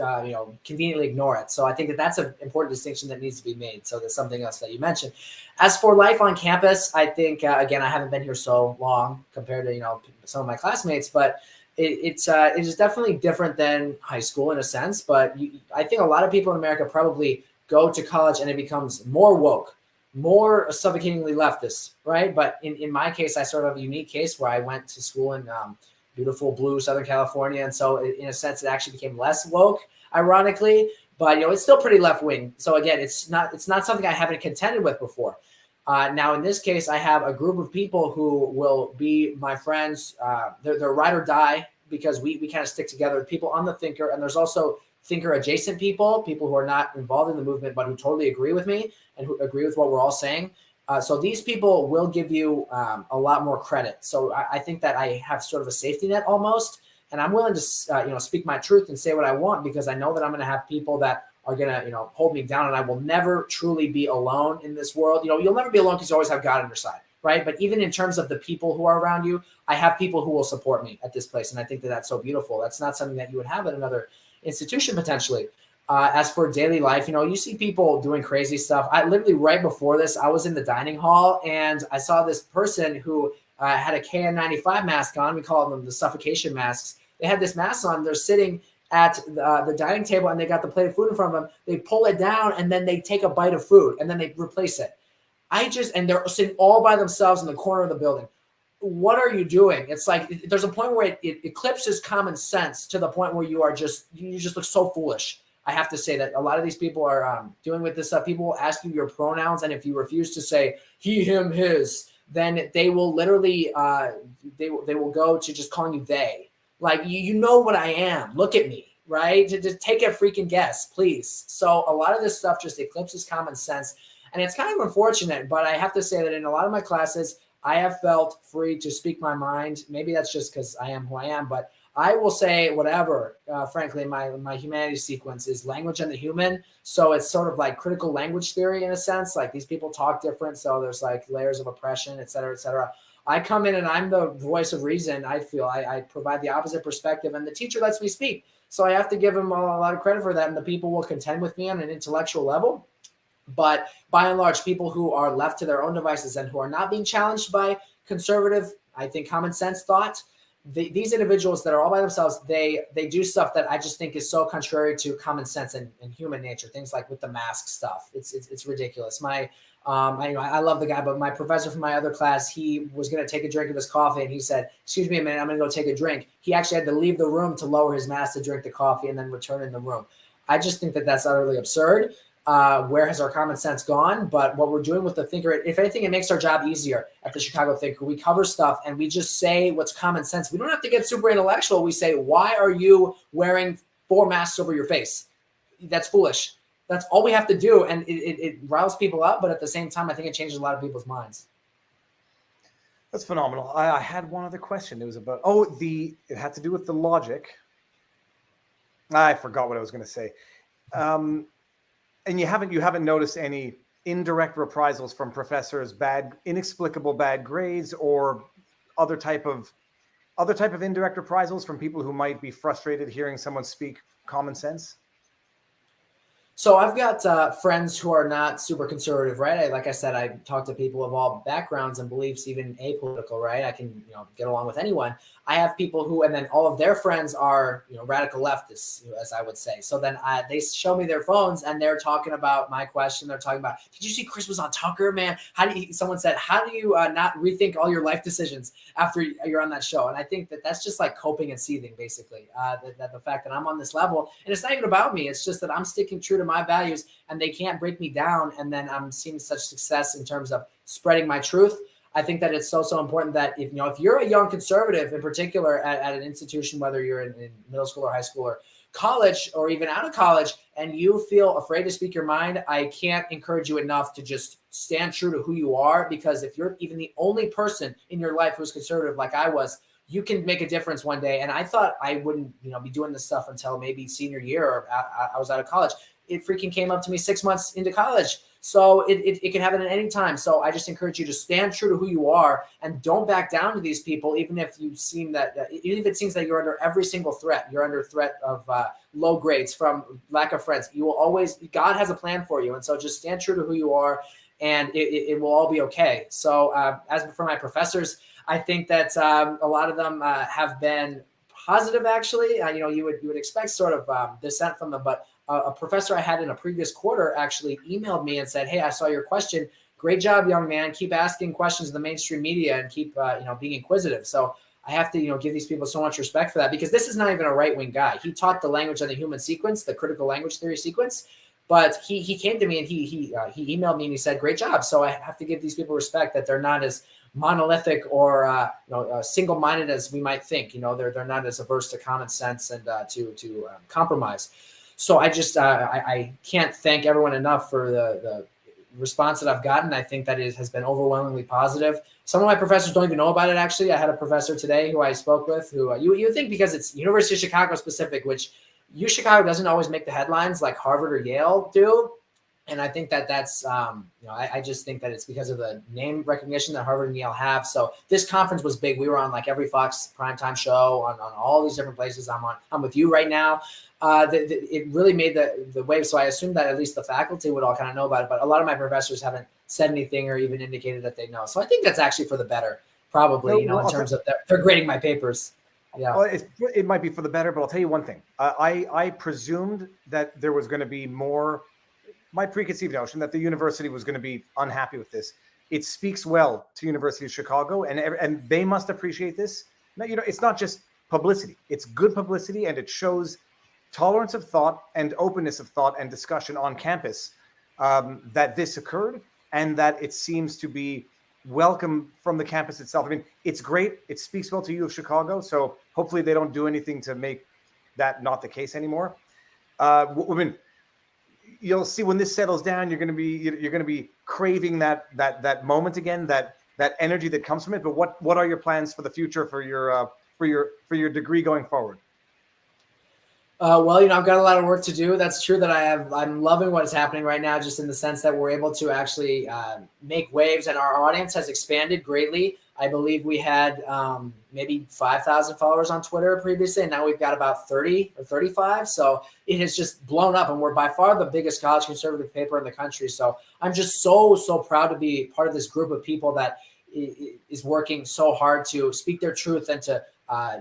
conveniently ignore it. So I think that that's an important distinction that needs to be made. So there's something else that you mentioned. As for life on campus, I think again, I haven't been here so long compared to some of my classmates, but it is definitely different than high school in a sense. But I think a lot of people in America probably go to college and it becomes more woke, more suffocatingly leftist, right? But in my case, I sort of have a unique case where I went to school in beautiful blue Southern California. And so in a sense, it actually became less woke, ironically, but it's still pretty left wing. So again, it's not something I haven't contended with before. Now, in this case, I have a group of people who will be my friends. They're ride or die because we kind of stick together, people on the thinker. And there's also thinker adjacent people who are not involved in the movement, but who totally agree with me and who agree with what we're all saying. So these people will give you a lot more credit. So I think that I have sort of a safety net almost, and I'm willing to speak my truth and say what I want because I know that I'm going to have people that are going to hold me down, and I will never truly be alone in this world. You'll never be alone because you always have God on your side, right? But even in terms of the people who are around you, I have people who will support me at this place, and I think that that's so beautiful. That's not something that you would have at another institution potentially. As for daily life, you see people doing crazy stuff. I literally right before this, I was in the dining hall and I saw this person who had a KN95 mask on. We call them the suffocation masks. They had this mask on. They're sitting at the dining table and they got the plate of food in front of them. They pull it down and then they take a bite of food and then they replace it. And they're sitting all by themselves in the corner of the building. What are you doing? It's like there's a point where it eclipses common sense to the point where you just look so foolish. I have to say that a lot of these people are dealing with this stuff. People will ask you your pronouns, and if you refuse to say he, him, his, then they will literally they will go to just calling you they. Like you know what I am. Look at me, right? Just take a freaking guess, please. So a lot of this stuff just eclipses common sense, and it's kind of unfortunate. But I have to say that in a lot of my classes, I have felt free to speak my mind. Maybe that's just because I am who I am, but I will say whatever, frankly, my humanities sequence is language and the human. So it's sort of like critical language theory in a sense, like these people talk different. So there's like layers of oppression, et cetera, et cetera. I come in and I'm the voice of reason. I feel I provide the opposite perspective and the teacher lets me speak. So I have to give him a lot of credit for that. And the people will contend with me on an intellectual level. But by and large, people who are left to their own devices and who are not being challenged by conservative, I think, common sense thought, these individuals that are all by themselves, they do stuff that I just think is so contrary to common sense and human nature. Things like with the mask stuff, it's ridiculous. I love the guy, but my professor from my other class, he was going to take a drink of his coffee, and he said, "Excuse me a minute, I'm going to go take a drink." He actually had to leave the room to lower his mask to drink the coffee and then return in the room. I just think that that's utterly absurd. Where has our common sense gone? But what we're doing with the Thinker, if anything, it makes our job easier at the Chicago Thinker. We cover stuff and we just say what's common sense. We don't have to get super intellectual. We say, why are you wearing 4 masks over your face? That's foolish. That's all we have to do. And it riles people up. But at the same time, I think it changes a lot of people's minds. That's phenomenal. I had one other question. It was about, it had to do with the logic. I forgot what I was going to say. And you haven't noticed any indirect reprisals from professors, inexplicable bad grades, or other type of indirect reprisals from people who might be frustrated hearing someone speak common sense? So I've got friends who are not super conservative, right? Like I said, I talk to people of all backgrounds and beliefs, even apolitical, right? I can, get along with anyone. I have people who, and then all of their friends are, radical leftists, as I would say. So then they show me their phones and they're talking about my question. They're talking about, did you see Chris was on Tucker, man? Someone said, how do you not rethink all your life decisions after you're on that show? And I think that's just like coping and seething, basically, that the fact that I'm on this level, and it's not even about me. It's just that I'm sticking true to my values and they can't break me down. And then I'm seeing such success in terms of spreading my truth. I think that it's so important that if you're a young conservative in particular at an institution, whether you're in middle school or high school or college or even out of college, and you feel afraid to speak your mind, I can't encourage you enough to just stand true to who you are, because if you're even the only person in your life who's conservative like I was, you can make a difference one day. And I thought I wouldn't, be doing this stuff until maybe senior year or I was out of college. It freaking came up to me 6 months into college. So it can happen at any time. So I just encourage you to stand true to who you are and don't back down to these people, even if you seem that, even if it seems that you're under every single threat. You're under threat of low grades from lack of friends. You will always, God has a plan for you. And so just stand true to who you are, and it will all be okay. So as for my professors, I think that a lot of them have been positive, actually. You would expect sort of dissent from them, but a professor I had in a previous quarter actually emailed me and said, "Hey, I saw your question. Great job, young man. Keep asking questions in the mainstream media and keep being inquisitive." So I have to give these people so much respect for that, because this is not even a right-wing guy. He taught the language on the human sequence, the critical language theory sequence, but he came to me and he emailed me and he said, "Great job." So I have to give these people respect that they're not as monolithic or single-minded as we might think. They're not as averse to common sense and to compromise. So I just I can't thank everyone enough for the response that I've gotten. I think that it has been overwhelmingly positive. Some of my professors don't even know about it, actually. I had a professor today who I spoke with who you would think, because it's University of Chicago specific, which Chicago doesn't always make the headlines like Harvard or Yale do. And I think that's, I just think that it's because of the name recognition that Harvard and Yale have. So this conference was big. We were on like every Fox primetime show on all these different places. I'm with you right now. It really made the wave. So I assumed that at least the faculty would all kind of know about it. But a lot of my professors haven't said anything or even indicated that they know. So I think that's actually for the better, probably, in terms of they're grading my papers. Yeah. Well, it might be for the better, but I'll tell you one thing. I presumed that there was going to be more. My preconceived notion that the university was going to be unhappy with this. It speaks well to University of Chicago, and they must appreciate this. It's not just publicity; it's good publicity, and it shows tolerance of thought and openness of thought and discussion on campus, that this occurred, and that it seems to be welcome from the campus itself. I mean, it's great. It speaks well to U of Chicago. So hopefully they don't do anything to make that not the case anymore. You'll see when this settles down, you're going to be craving that moment again, that energy that comes from it. But what are your plans for the future for your degree going forward? Well, I've got a lot of work to do. That's true that I'm loving what is happening right now, just in the sense that we're able to actually make waves, and our audience has expanded greatly. I believe we had maybe 5,000 followers on Twitter previously, and now we've got about 30 or 35. So it has just blown up, and we're by far the biggest college conservative paper in the country. So I'm just so proud to be part of this group of people that is working so hard to speak their truth and to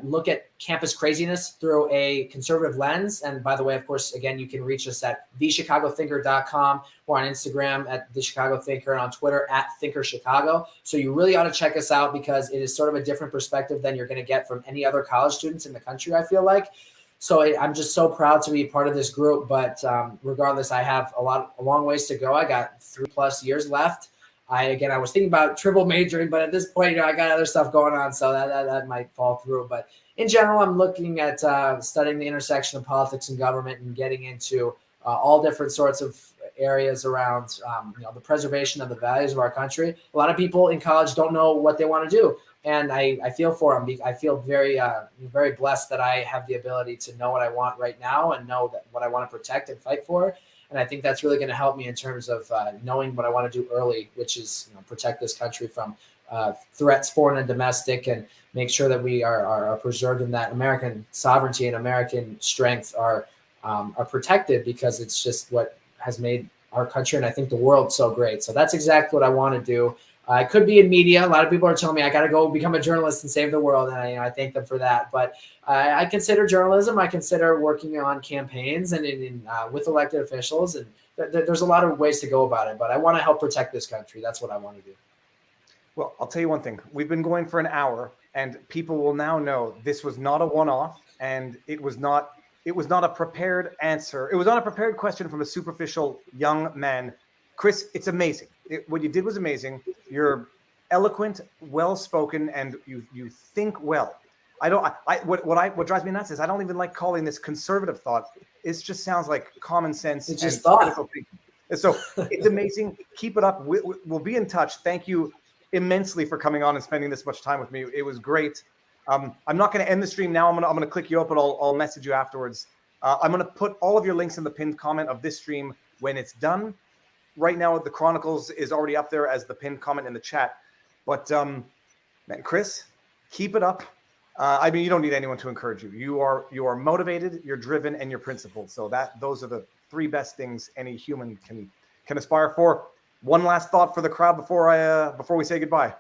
look at campus craziness through a conservative lens. And by the way, of course, again, you can reach us at thechicagothinker.com. We're on Instagram at The Chicago Thinker and on Twitter at Thinker Chicago. So you really ought to check us out, because it is sort of a different perspective than you're going to get from any other college students in the country, I feel like. So I'm just so proud to be part of this group. But regardless, I have a long ways to go. I got 3+ years left. I was thinking about triple majoring, but at this point, I got other stuff going on, so that might fall through. But in general, I'm looking at studying the intersection of politics and government and getting into all different sorts of areas around the preservation of the values of our country. A lot of people in college don't know what they want to do, and I feel for them. I feel very blessed that I have the ability to know what I want right now and know that what I want to protect and fight for. And I think that's really going to help me in terms of knowing what I want to do early, which is protect this country from threats, foreign and domestic, and make sure that we are preserved in that American sovereignty and American strength are protected, because it's just what has made our country and I think the world so great. So that's exactly what I want to do. I could be in media. A lot of people are telling me I got to go become a journalist and save the world, and I thank them for that. But I consider journalism. I consider working on campaigns and with elected officials, and there's a lot of ways to go about it. But I want to help protect this country. That's what I want to do. Well, I'll tell you one thing. We've been going for an hour, and people will now know this was not a one-off, and it was not a prepared answer. It was not a prepared question from a superficial young man. Chris, it's amazing. What you did was amazing. You're eloquent, well-spoken, and you think well. What drives me nuts is I don't even like calling this conservative thought. It just sounds like common sense. It's just thought. So it's amazing. Keep it up. We'll be in touch. Thank you immensely for coming on and spending this much time with me. It was great. I'm not going to end the stream now. I'm going to click you up, but I'll message you afterwards. I'm going to put all of your links in the pinned comment of this stream when it's done. Right now, the Chronicles is already up there as the pinned comment in the chat. But man, Chris, keep it up. I mean, you don't need anyone to encourage you. You are motivated, you're driven, and you're principled. So those are the three best things any human can aspire for. One last thought for the crowd before we say goodbye.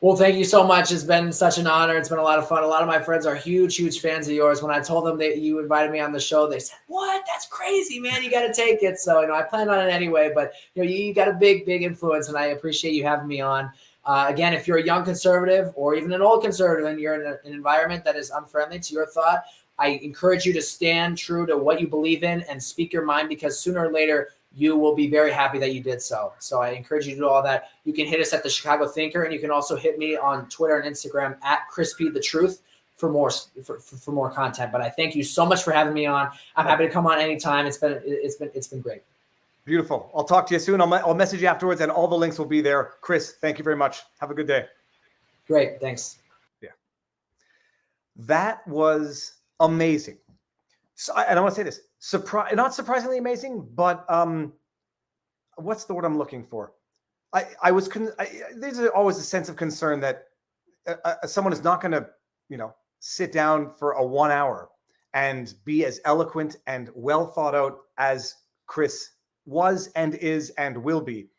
Well, thank you so much. It's been such an honor. It's been a lot of fun. A lot of my friends are huge fans of yours. When I told them that you invited me on the show, they said, "What? That's crazy, man. You got to take it." So, I planned on it anyway, but you got a big influence, and I appreciate you having me on. Again, if you're a young conservative or even an old conservative and you're in an environment that is unfriendly to your thought, I encourage you to stand true to what you believe in and speak your mind, because sooner or later, you will be very happy that you did so. So I encourage you to do all that. You can hit us at the Chicago Thinker, and you can also hit me on Twitter and Instagram at Crispy the Truth for more content. But I thank you so much for having me on. I'm happy to come on anytime. It's been great. Beautiful. I'll talk to you soon. I'll message you afterwards, and all the links will be there. Chris, thank you very much. Have a good day. Great. Thanks. Yeah. That was amazing. So, and I want to say this. Not surprisingly amazing, but what's the word I'm looking for? There's always a sense of concern that someone is not going to, sit down for a 1 hour and be as eloquent and well thought out as Chris was and is and will be.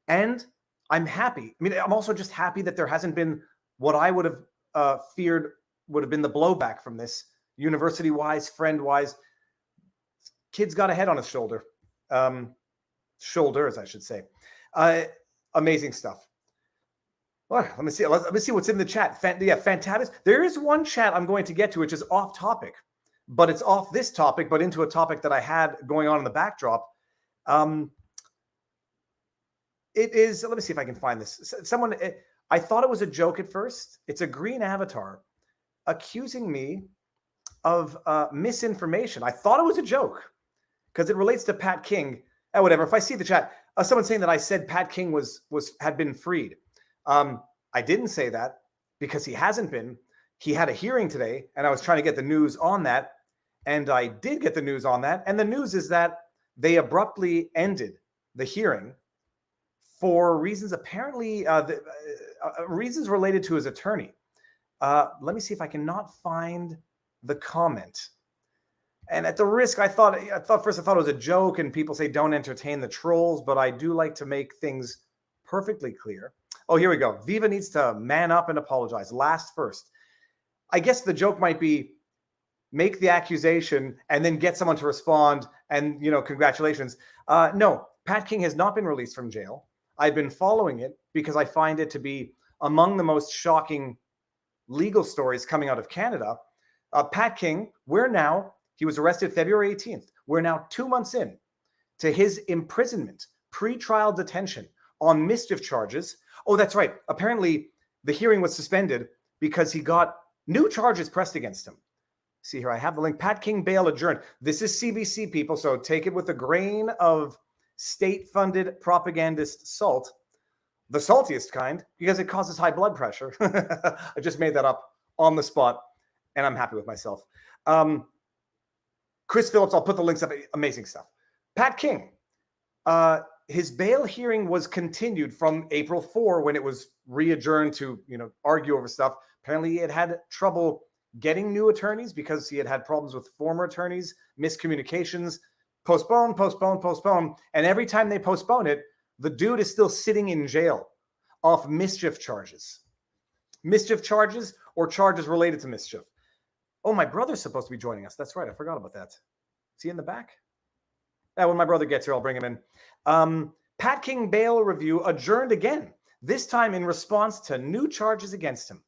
And I'm happy. I mean, I'm also just happy that there hasn't been what I would have feared would have been the blowback from this, university-wise, friend-wise. Kid's got a head on his shoulder. Shoulders, I should say. Amazing stuff. All right, let me see what's in the chat. Fantastic. There is one chat I'm going to get to, which is off topic, but it's off this topic, but into a topic that I had going on in the backdrop. It is, let me see if I can find this. I thought it was a joke at first. It's a green avatar accusing me of misinformation. I thought it was a joke because it relates to Pat King. Whatever. If I see the chat, someone saying that I said Pat King had been freed. I didn't say that because he hasn't been. He had a hearing today, and I was trying to get the news on that, and I did get the news on that. And the news is that they abruptly ended the hearing for reasons apparently reasons related to his attorney. Let me see if I cannot find the comment. And at the risk, I thought it was a joke, and people say don't entertain the trolls, but I do like to make things perfectly clear. Oh, here we go. Viva needs to man up and apologize. Last first. I guess the joke might be make the accusation and then get someone to respond and, congratulations. No, Pat King has not been released from jail. I've been following it because I find it to be among the most shocking legal stories coming out of Canada. Pat King, he was arrested February 18th. We're now 2 months in to his imprisonment, pre-trial detention on mischief charges. Oh, that's right. Apparently, the hearing was suspended because he got new charges pressed against him. See here, I have the link. Pat King bail adjourned. This is CBC, people, so take it with a grain of state-funded propagandist salt. The saltiest kind, because it causes high blood pressure. I just made that up on the spot, and I'm happy with myself. Chris Phillips, I'll put the links up. Amazing stuff. Pat King, his bail hearing was continued from April 4 when it was re-adjourned to, argue over stuff. Apparently he had trouble getting new attorneys because he had problems with former attorneys, miscommunications, postpone. And every time they postpone it, the dude is still sitting in jail off mischief charges. Mischief charges or charges related to mischief. Oh, my brother's supposed to be joining us. That's right. I forgot about that. Is he in the back? Yeah, when my brother gets here, I'll bring him in. Pat King bail review adjourned again, this time in response to new charges against him.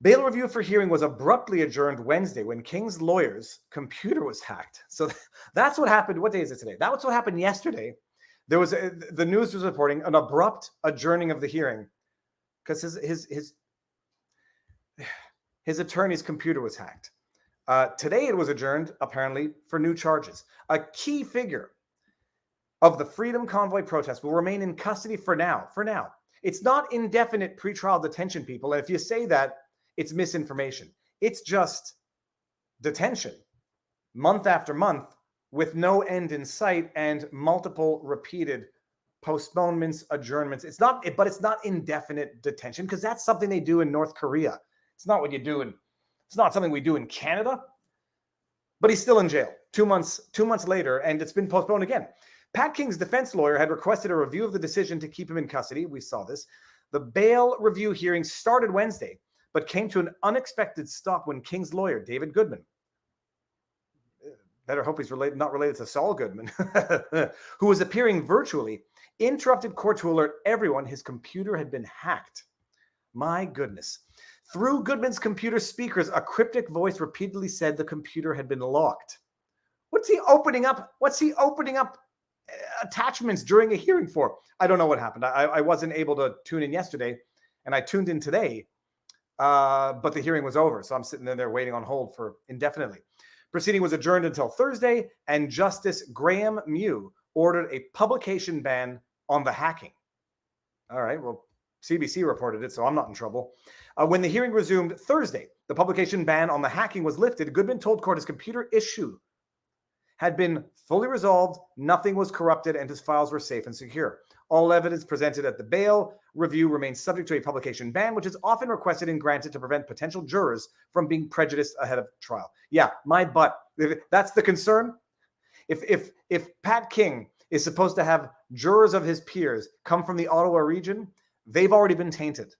Bail review for hearing was abruptly adjourned Wednesday when King's lawyer's computer was hacked. So that's what happened. What day is it today? That's what happened yesterday. There was the news was reporting an abrupt adjourning of the hearing because his attorney's computer was hacked. Today it was adjourned, apparently, for new charges. A key figure of the Freedom Convoy protest will remain in custody for now. It's not indefinite pretrial detention, people. And if you say that, it's misinformation. It's just detention, month after month, with no end in sight and multiple repeated postponements, adjournments. It's not indefinite detention because that's something they do in North Korea. It's not what you do it's not something we do in Canada. But he's still in jail 2 months later, and it's been postponed again. Pat King's defense lawyer had requested a review of the decision to keep him in custody. We saw this. The bail review hearing started Wednesday, but came to an unexpected stop when King's lawyer, David Goodman, better hope he's not related to Saul Goodman, who was appearing virtually, interrupted court to alert everyone his computer had been hacked. My goodness. Through Goodman's computer speakers, a cryptic voice repeatedly said the computer had been locked. What's he opening up attachments during a hearing for? I don't know what happened. I wasn't able to tune in yesterday, and I tuned in today, but the hearing was over, so I'm sitting there waiting on hold for indefinitely. Proceeding was adjourned until Thursday, and Justice Graham Mew ordered a publication ban on the hacking. All right, well, CBC reported it, so I'm not in trouble. When the hearing resumed Thursday, the publication ban on the hacking was lifted. Goodman told court his computer issue had been fully resolved, nothing was corrupted, and his files were safe and secure. All evidence presented at the bail review remains subject to a publication ban, which is often requested and granted to prevent potential jurors from being prejudiced ahead of trial. Yeah, my butt. That's the concern. If Pat King is supposed to have jurors of his peers come from the Ottawa region, they've already been tainted.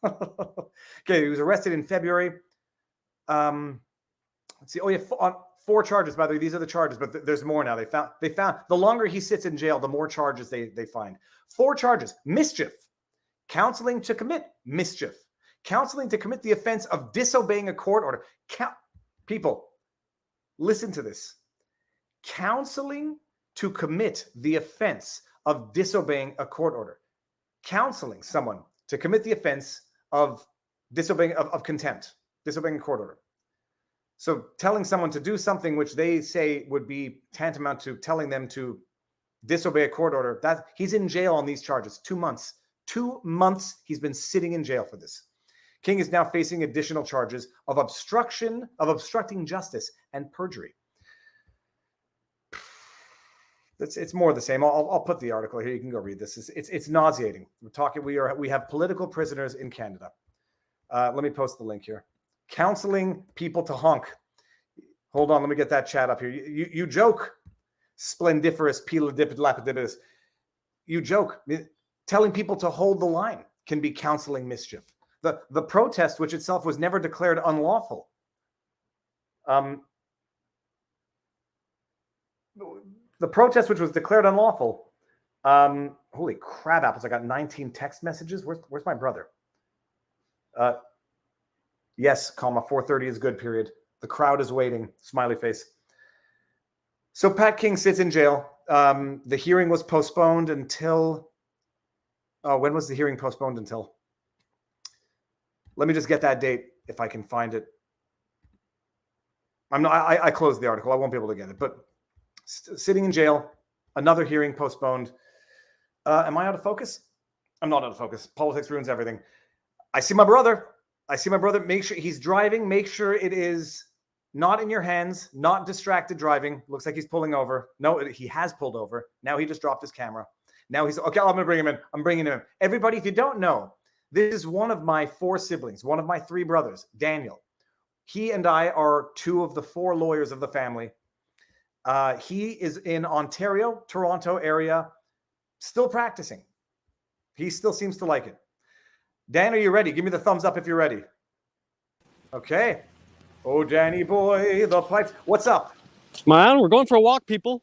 Okay, he was arrested in February. Let's see. Oh yeah, on 4 charges. By the way, these are the charges, but there's more now. They found the longer he sits in jail, the more charges they find. 4 charges: mischief, counseling to commit mischief, counseling to commit the offense of disobeying a court order. People, listen to this: counseling to commit the offense of disobeying a court order. Counseling someone to commit the offense of disobeying of contempt, disobeying a court order. So telling someone to do something which they say would be tantamount to telling them to disobey a court order, that he's in jail on these charges. 2 months. 2 months he's been sitting in jail for this. King is now facing additional charges of obstructing justice and perjury. It's more of the same. I'll put the article here. You can go read this. It's nauseating. We have political prisoners in Canada. Let me post the link here. Counseling people to honk. Hold on, let me get that chat up here. You joke, splendiferous, pelodipid, lapidibus. You joke. Telling people to hold the line can be counseling mischief. The protest, which itself was never declared unlawful. The protest, which was declared unlawful. Holy crab apples! I got 19 text messages. Where's my brother? Yes, 4:30 is good, period. The crowd is waiting, smiley face. So Pat King sits in jail. The hearing was postponed until, when was the hearing postponed until? Let me just get that date if I can find it. I closed the article. I won't be able to get it, but sitting in jail, another hearing postponed. Am I out of focus? I'm not out of focus. Politics ruins everything. I see my brother. Make sure he's driving. Make sure it is not in your hands, not distracted driving. Looks like he's pulling over. No, he has pulled over. Now he just dropped his camera. Now he's okay. I'm going to bring him in. I'm bringing him in. Everybody, if you don't know, this is one of my 4 siblings, one of my 3 brothers, Daniel. He and I are 2 of the 4 lawyers of the family. He is in Ontario, Toronto area, still practicing. He still seems to like it. Dan, are you ready? Give me the thumbs up if you're ready. Okay. Oh, Danny boy, the pipes. What's up? Man, we're going for a walk, people.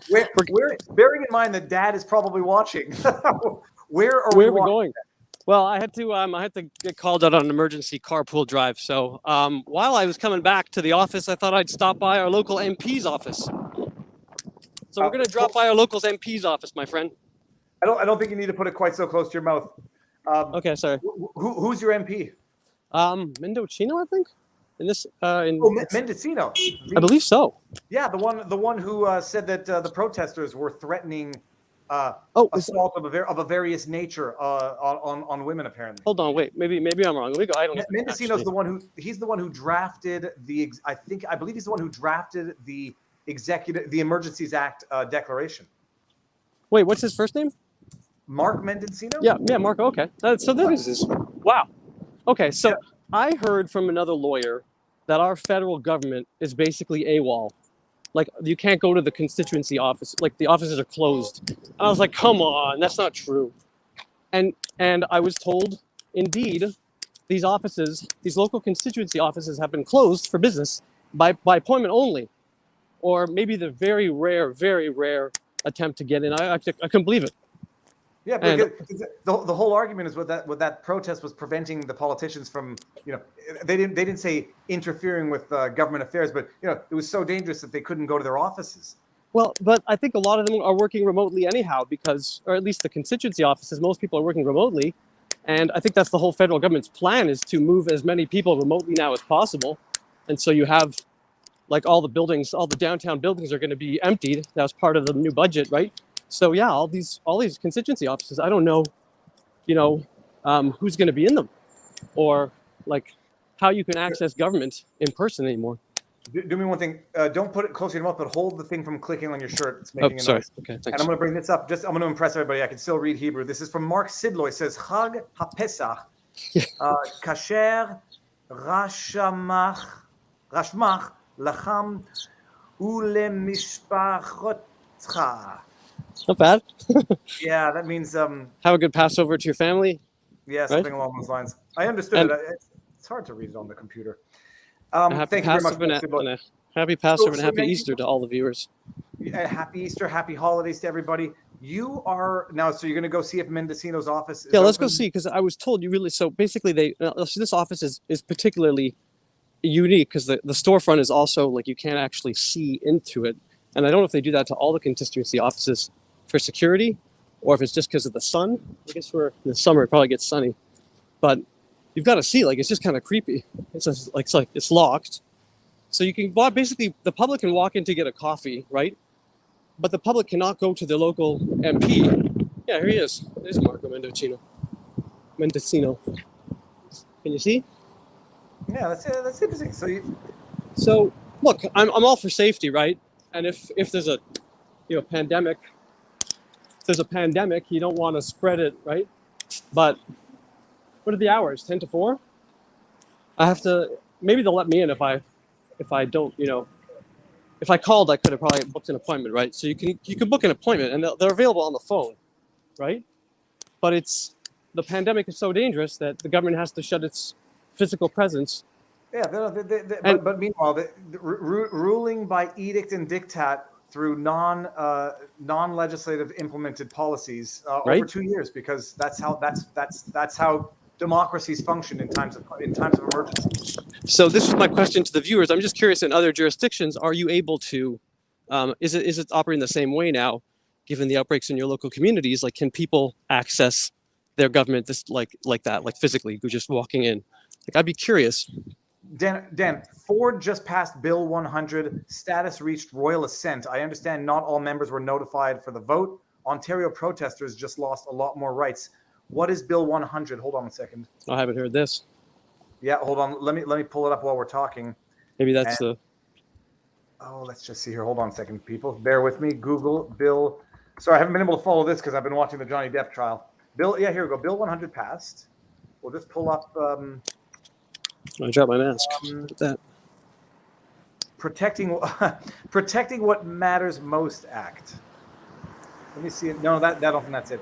We're bearing in mind that Dad is probably watching. Where are we we going? Well, I had to get called out on an emergency carpool drive. So while I was coming back to the office, I thought I'd stop by our local MP's office. So we're going to drop by our local MP's office, my friend. I don't think you need to put it quite so close to your mouth. Okay, sorry. Who's your MP? Mendocino, I think. Mendocino. I believe so. Yeah, the one who said that the protesters were threatening assault of a various nature on women. Apparently. Hold on, wait. Maybe I'm wrong. Let me go. I don't know. Mendocino's the one who drafted I believe he's the one who drafted the Emergencies Act declaration. Wait, what's his first name? Mark Mendocino. Yeah, Mark. Okay, so this is wow. Okay, so. Yeah. I heard from another lawyer that our federal government is basically AWOL. Like, you can't go to the constituency office. Like, the offices are closed. And I was like, come on, that's not true. And I was told, indeed, these local constituency offices have been closed for business by appointment only. Or maybe the very rare attempt to get in. I couldn't believe it. Yeah, because the whole argument is what that protest was preventing the politicians from, they didn't say interfering with government affairs, but it was so dangerous that they couldn't go to their offices. Well, but I think a lot of them are working remotely anyhow, or at least the constituency offices, most people are working remotely, and I think that's the whole federal government's plan, is to move as many people remotely now as possible, and so you have like all the downtown buildings are going to be emptied. That was part of the new budget, right? So yeah, all these constituency offices, I don't know, who's going to be in them, or like how you can access government in person anymore. Do me one thing. Don't put it close to your mouth, but hold the thing from clicking on your shirt. It's making a sorry. noise. Okay, thanks. And I'm going to bring this up. I'm going to impress everybody. I can still read Hebrew. This is from Mark Sidloy. It says, Chag HaPesach, Kasher Rashmach Lacham Ulemishpachotcha. Not bad. Yeah, that means have a good Passover to your family. Yeah, something along those lines. I understood it. It's hard to read it on the computer. Thank you very much. Happy Passover and happy Easter to all the viewers. Happy Easter, happy holidays to everybody. You are now, so you're going to go see if Mendocino's office is let's open? go see, because I was told so basically this office is particularly unique because the storefront is also like you can't actually see into it. And I don't know if they do that to all the constituency offices for security, or if it's just because of the sun. I guess in the summer it probably gets sunny, but you've got to see, like, it's just kind of creepy. It's just like it's locked, so you can basically the public can walk in to get a coffee, right? But the public cannot go to the local MP. Yeah, here he is. There's Marco Mendocino. Can you see? Yeah, that's interesting. So look, I'm all for safety, right? And if there's a pandemic. There's a pandemic, you don't want to spread it, right? But what are the hours? 10 to 4? I have to, maybe they'll let me in if I don't, if I called, I could have probably booked an appointment, right? So you can book an appointment and they're available on the phone, right? But the pandemic is so dangerous that the government has to shut its physical presence. Yeah, but meanwhile, ruling by edict and diktat through non-legislative implemented policies right? over 2 years, because that's how democracies function in times of emergency. So this is my question to the viewers. I'm just curious, in other jurisdictions, are you able to? Is it operating the same way now, given the outbreaks in your local communities? Like, can people access their government like that, like physically, just walking in? Like, I'd be curious. Dan, Ford just passed Bill 100. Status reached royal assent. I understand not all members were notified for the vote. Ontario protesters just lost a lot more rights. What is Bill 100? Hold on a second. I haven't heard this. Yeah, hold on. Let me pull it up while we're talking. Maybe that's the. Oh, let's just see here. Hold on a second, people. Bear with me. Google Bill. Sorry, I haven't been able to follow this because I've been watching the Johnny Depp trial. Bill, yeah, here we go. Bill 100 passed. We'll just pull up I dropped my mask. Look at that. protecting what matters most Act. Let me see it. No, that I don't think that's it.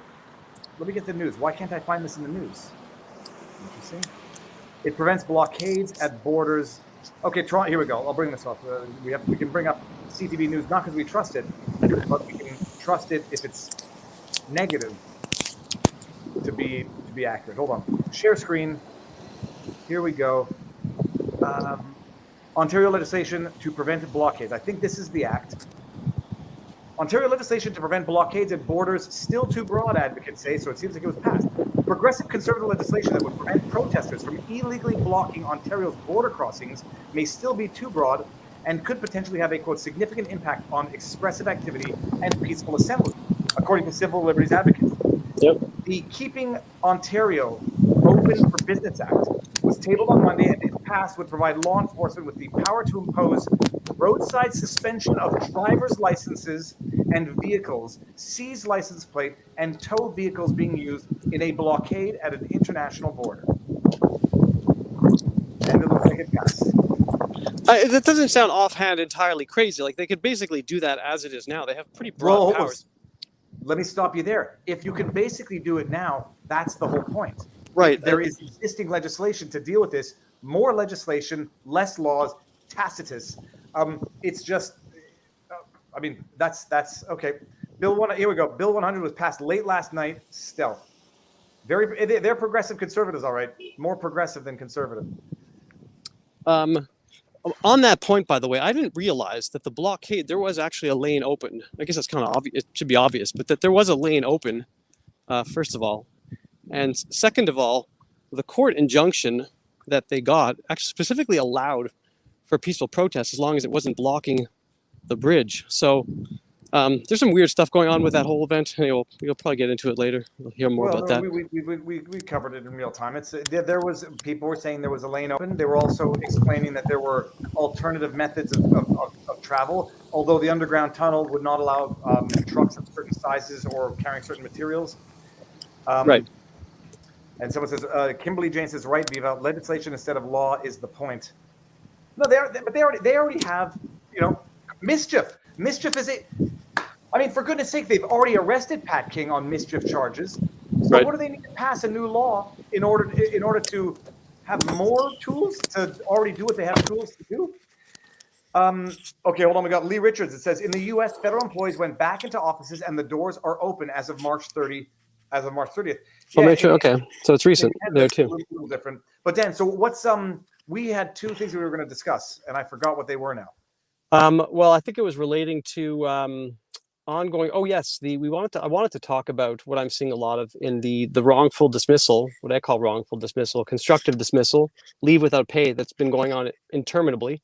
Let me get the news. Why can't I find this in the news? Interesting. It prevents blockades at borders. Okay, Toronto. Here we go. I'll bring this up. We can bring up CTV News not because we trust it, but we can trust it if it's negative to be accurate. Hold on. Share screen. Here we go. Ontario legislation to prevent blockades. I think this is the act. Ontario legislation to prevent blockades at borders still too broad, advocates say, so it seems like it was passed. Progressive conservative legislation that would prevent protesters from illegally blocking Ontario's border crossings may still be too broad and could potentially have a, quote, significant impact on expressive activity and peaceful assembly, according to civil liberties advocates. Yep. The Keeping Ontario Open for Business Act was tabled on Monday, and if passed, would provide law enforcement with the power to impose roadside suspension of driver's licenses and vehicles, seize license plate, and tow vehicles being used in a blockade at an international border. And it looks like it passed. That doesn't sound offhand entirely crazy. Like they could basically do that as it is now. They have pretty broad powers. Let me stop you there. If you can basically do it now, that's the whole point. Right. There is existing legislation to deal with this. More legislation, less laws, Tacitus. It's just, I mean, that's okay. Here we go. Bill 100 was passed late last night. Stealth. They're progressive conservatives, all right. More progressive than conservative. On that point, by the way, I didn't realize that the blockade, there was actually a lane open. I guess that's kind of obvious. It should be obvious, but that there was a lane open, first of all. And second of all, the court injunction that they got actually specifically allowed for peaceful protests as long as it wasn't blocking the bridge. So there's some weird stuff going on with that whole event. We'll probably get into it later. We'll hear more about that. We covered it in real time. There was people were saying there was a lane open. They were also explaining that there were alternative methods of travel. Although the underground tunnel would not allow trucks of certain sizes or carrying certain materials. Right. And someone says, Kimberly Jane says, right, Viva, legislation instead of law is the point. No, but they already have, mischief. Mischief is I mean, for goodness sake, they've already arrested Pat King on mischief charges. So right. What do they need to pass a new law in order to have more tools to already do what they have tools to do? Okay, hold on. We got Lee Richards. It says in the U.S., federal employees went back into offices and the doors are open as of March 30th. Okay, so it's recent there too. A little different. But Dan, so what's we had two things we were going to discuss, and I forgot what they were now. Well, I think it was relating to ongoing. Oh yes, I wanted to talk about what I'm seeing a lot of in the wrongful dismissal, what I call wrongful dismissal, constructive dismissal, leave without pay that's been going on interminably.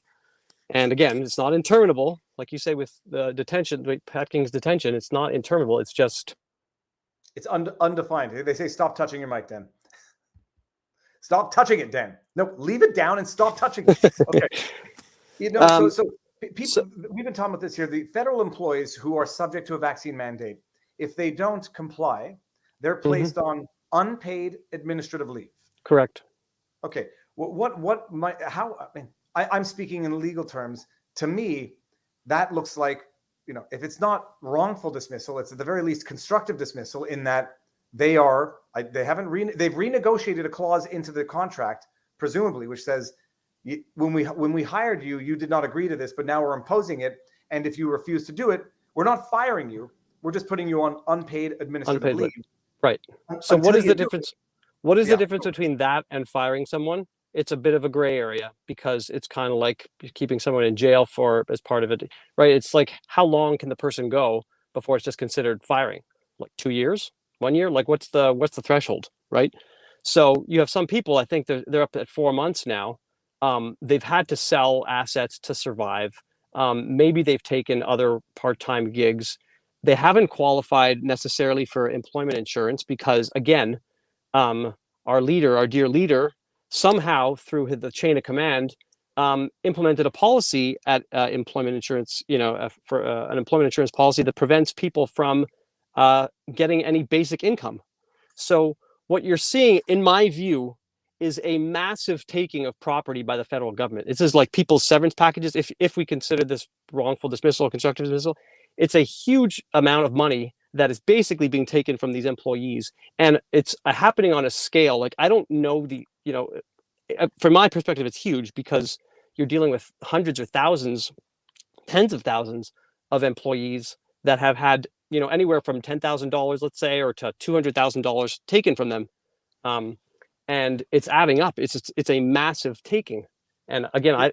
And again, it's not interminable, like you say with the detention, Pat King's detention. It's not interminable. It's just. It's undefined. They say stop touching your mic, Dan. Stop touching it, Dan. No, leave it down and stop touching it. Okay. So people, we've been talking about this here. The federal employees who are subject to a vaccine mandate, if they don't comply, they're placed on unpaid administrative leave. Correct. Okay. I'm speaking in legal terms. To me, that looks like, if it's not wrongful dismissal, it's at the very least constructive dismissal in that they've renegotiated a clause into the contract, presumably, which says when we hired you, you did not agree to this, but now we're imposing it. And if you refuse to do it, we're not firing you. We're just putting you on unpaid administrative leave. Right. So what is the difference? What is the difference between that and firing someone? It's a bit of a gray area because it's kind of like keeping someone in jail as part of it, right? It's like, how long can the person go before it's just considered firing? Like 2 years, 1 year? Like what's the threshold, right? So you have some people, I think they're up at 4 months now. They've had to sell assets to survive. Maybe they've taken other part-time gigs. They haven't qualified necessarily for employment insurance because again, our dear leader, somehow through the chain of command, implemented a policy at employment insurance, for an employment insurance policy that prevents people from getting any basic income. So what you're seeing, in my view, is a massive taking of property by the federal government. This is like people's severance packages. If we consider this wrongful dismissal or constructive dismissal, it's a huge amount of money that is basically being taken from these employees, and it's happening on a scale. Like, I don't know from my perspective, it's huge because you're dealing with hundreds or thousands, tens of thousands of employees that have had, anywhere from $10,000, let's say, or to $200,000 taken from them. And it's adding up. It's a massive taking. And again, I'm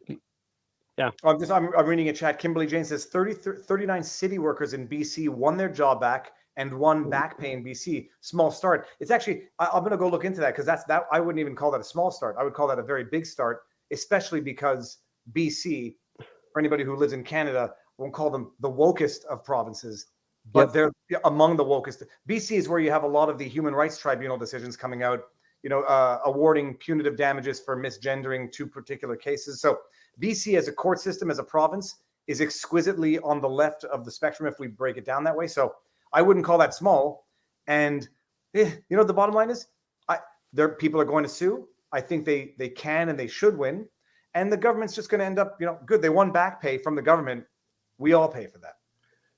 reading a chat. Kimberly Jane says 39 city workers in BC won their job back and won back pay in BC. Small start. It's actually, I'm going to go look into that, because I wouldn't even call that a small start. I would call that a very big start, especially because BC, for anybody who lives in Canada, won't call them the wokest of provinces, but they're among the wokest. BC is where you have a lot of the human rights tribunal decisions coming out, awarding punitive damages for misgendering 2 particular cases. So BC as a court system, as a province, is exquisitely on the left of the spectrum if we break it down that way. So I wouldn't call that small. And the bottom line is, people are going to sue. I think they can and they should win. And the government's just going to end up, good. They won back pay from the government. We all pay for that,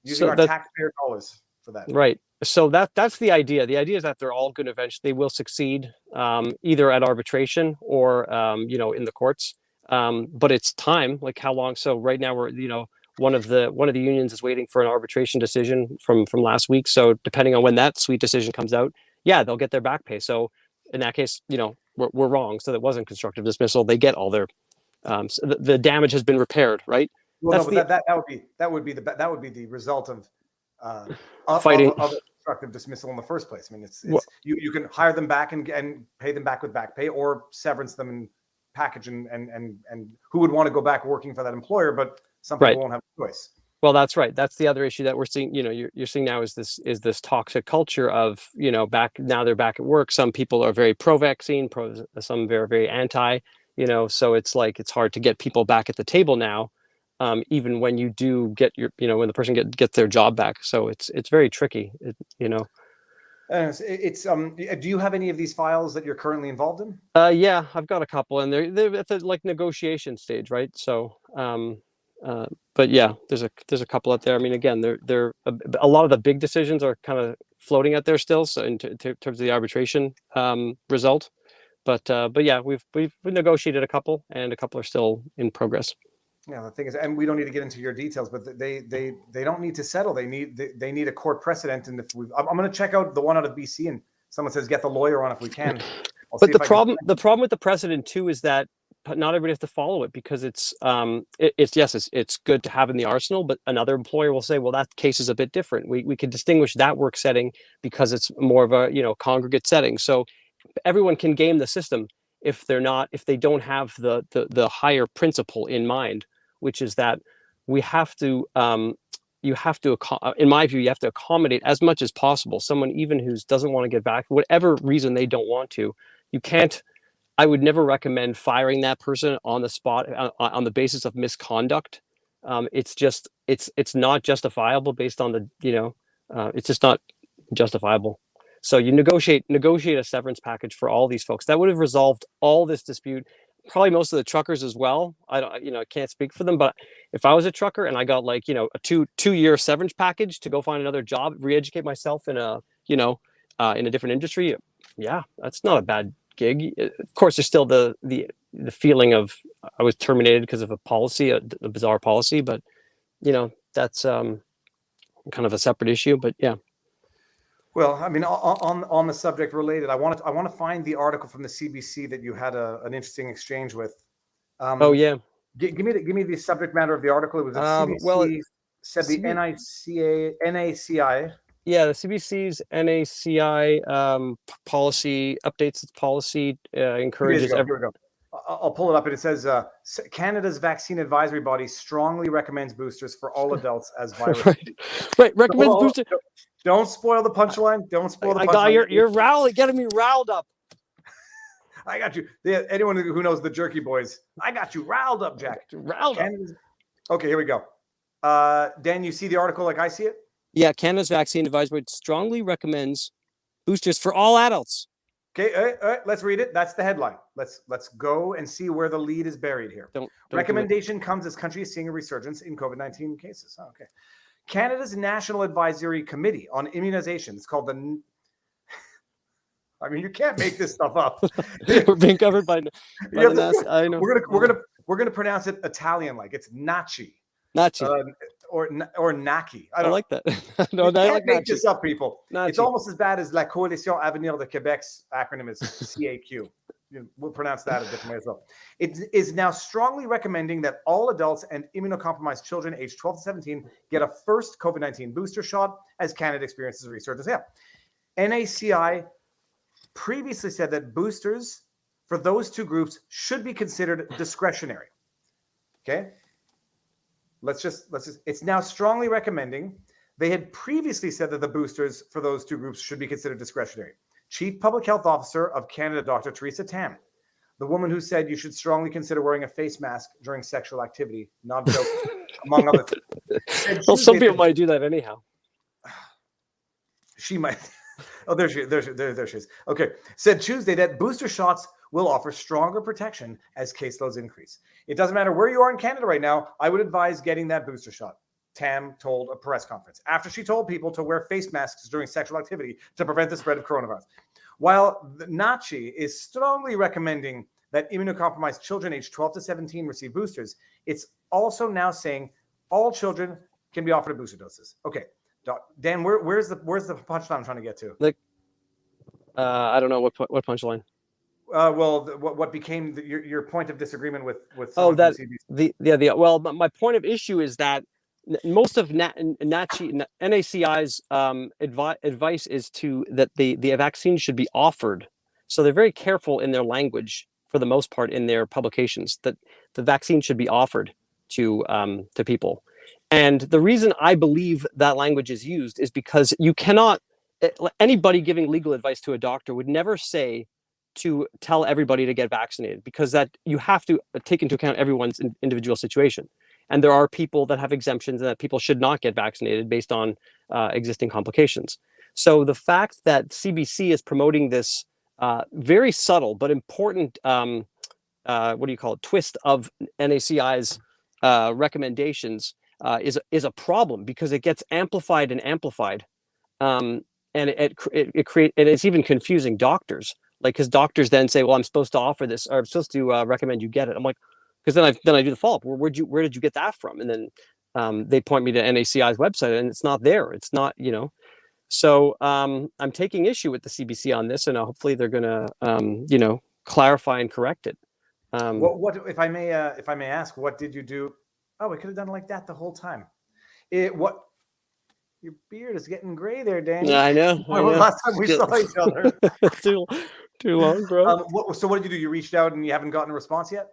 using our taxpayer dollars for that. Right. So that's the idea. The idea is that they're all going to eventually, they will succeed, either at arbitration or, in the courts. But it's time. Like, how long? So right now we're, one of the unions is waiting for an arbitration decision from last week. So depending on when that sweet decision comes out, they'll get their back pay. So in that case, we're wrong. So that wasn't constructive dismissal. They get all their, so the damage has been repaired, right? Well, that would be the result of fighting of constructive dismissal in the first place. I mean, you can hire them back and pay them back with back pay, or severance them and package and who would want to go back working for that employer, but some people won't have a choice. Well, that's right. That's the other issue that we're seeing. You're seeing now is this toxic culture of they're back at work. Some people are very pro-vaccine, some very, very anti. So it's like it's hard to get people back at the table now, even when you do get when the person gets their job back. So it's very tricky. It's do you have any of these files that you're currently involved in? Yeah, I've got a couple, and they're at the negotiation stage, right? So but yeah, there's a couple out there. I mean, again, they're a lot of the big decisions are kind of floating out there still, so in terms of the arbitration result. But yeah, we've negotiated a couple, and a couple are still in progress. Yeah, the thing is, and we don't need to get into your details, but they don't need to settle. They need a court precedent. And I'm going to check out the one out of BC, and someone says get the lawyer on if we can. But the problem with the precedent too is that not everybody has to follow it, because it's good to have in the arsenal, but another employer will say, well, that case is a bit different. We can distinguish that work setting because it's more of a congregate setting. So everyone can game the system if they don't have the higher principle in mind, which is that we have to in my view, you have to accommodate as much as possible someone even who doesn't want to get back, whatever reason they don't want to. You can't. I would never recommend firing that person on the spot on the basis of misconduct. It's not justifiable based on it's just not justifiable. So you negotiate a severance package for all these folks. That would have resolved all this dispute. Probably most of the truckers as well. I can't speak for them, but if I was a trucker and I got a 2-year severance package to go find another job, re-educate myself in a different industry, yeah, that's not a bad gig. Of course, there's still the feeling of I was terminated because of a policy, a bizarre policy, but that's kind of a separate issue. But yeah. Well, I mean, on the subject related, I want to find the article from the CBC that you had an interesting exchange with. Oh yeah. Give me the subject matter of the article. It was CBC said the NACI. Yeah, the CBC's NACI policy updates its policy, encourages. Here we go. I'll pull it up, and it says Canada's vaccine advisory body strongly recommends boosters for all adults as virus. Right. Recommends boosters. Don't spoil the punchline. Don't spoil the punchline. You're getting me riled up. I got you. Anyone who knows the Jerky Boys, I got you riled up, Jack. Riled up. Okay, here we go. Dan, you see the article like I see it? Yeah, Canada's vaccine advisory strongly recommends boosters for all adults. Okay, let's read it. That's the headline. Let's go and see where the lead is buried here. Don't Recommendation comes as country is seeing a resurgence in COVID-19 cases. Oh, okay. Canada's National Advisory Committee on Immunization. It's called the. I mean, you can't make this stuff up. We're being covered by the NASA. I know. We're gonna pronounce it Italian like it's Nachi. Nachi. Or Naki. I like that. No, you I can't like make Nachi. this up, people. Nachi. It's almost as bad as La Coalition Avenir de Québec's acronym is CAQ. We'll pronounce that a different way as well. It is now strongly recommending that all adults and immunocompromised children aged 12 to 17 get a first COVID-19 booster shot as Canada experiences a resurgence. Yeah. NACI previously said that boosters for those two groups should be considered discretionary. Okay. Let's just, it's now strongly recommending. They had previously said that the boosters for those two groups should be considered discretionary. Chief Public Health Officer of Canada, Dr. Theresa Tam, the woman who said you should strongly consider wearing a face mask during sexual activity, not joking, among other things. Well, some people might do that anyhow. She might. Oh, there she is. Okay. Said Tuesday that booster shots will offer stronger protection as caseloads increase. It doesn't matter where you are in Canada right now. I would advise getting that booster shot, Tam told a press conference after she told people to wear face masks during sexual activity to prevent the spread of coronavirus. While the NACI is strongly recommending that immunocompromised children aged 12 to 17 receive boosters, it's also now saying all children can be offered booster doses. Okay. Dan, where's the punchline I'm trying to get to? Like, I don't know what punchline. Well, what became your point of disagreement with? Oh, that well, my point of issue is that most of NACI's advice is that the vaccine should be offered. So they're very careful in their language for the most part in their publications that the vaccine should be offered to people. And the reason I believe that language is used is because you cannot, anybody giving legal advice to a doctor would never say to tell everybody to get vaccinated, because that you have to take into account everyone's individual situation. And there are people that have exemptions and that people should not get vaccinated based on existing complications. So the fact that CBC is promoting this very subtle but important, twist of NACI's recommendations is a problem, because it gets amplified, and it's even confusing doctors. Like, because doctors then say, well, I'm supposed to offer this, or I'm supposed to recommend you get it. I'm like, because then I do the follow-up. Well, where did you get that from? And then they point me to NACI's website, and it's not there. It's not, So I'm taking issue with the CBC on this, and hopefully they're going to, clarify and correct it. What if I may ask, what did you do? Oh, we could have done it like that the whole time. Your beard is getting gray there, Dan. Yeah, I know. Last time we saw each other. too long, bro. So what did you do? You reached out and you haven't gotten a response yet?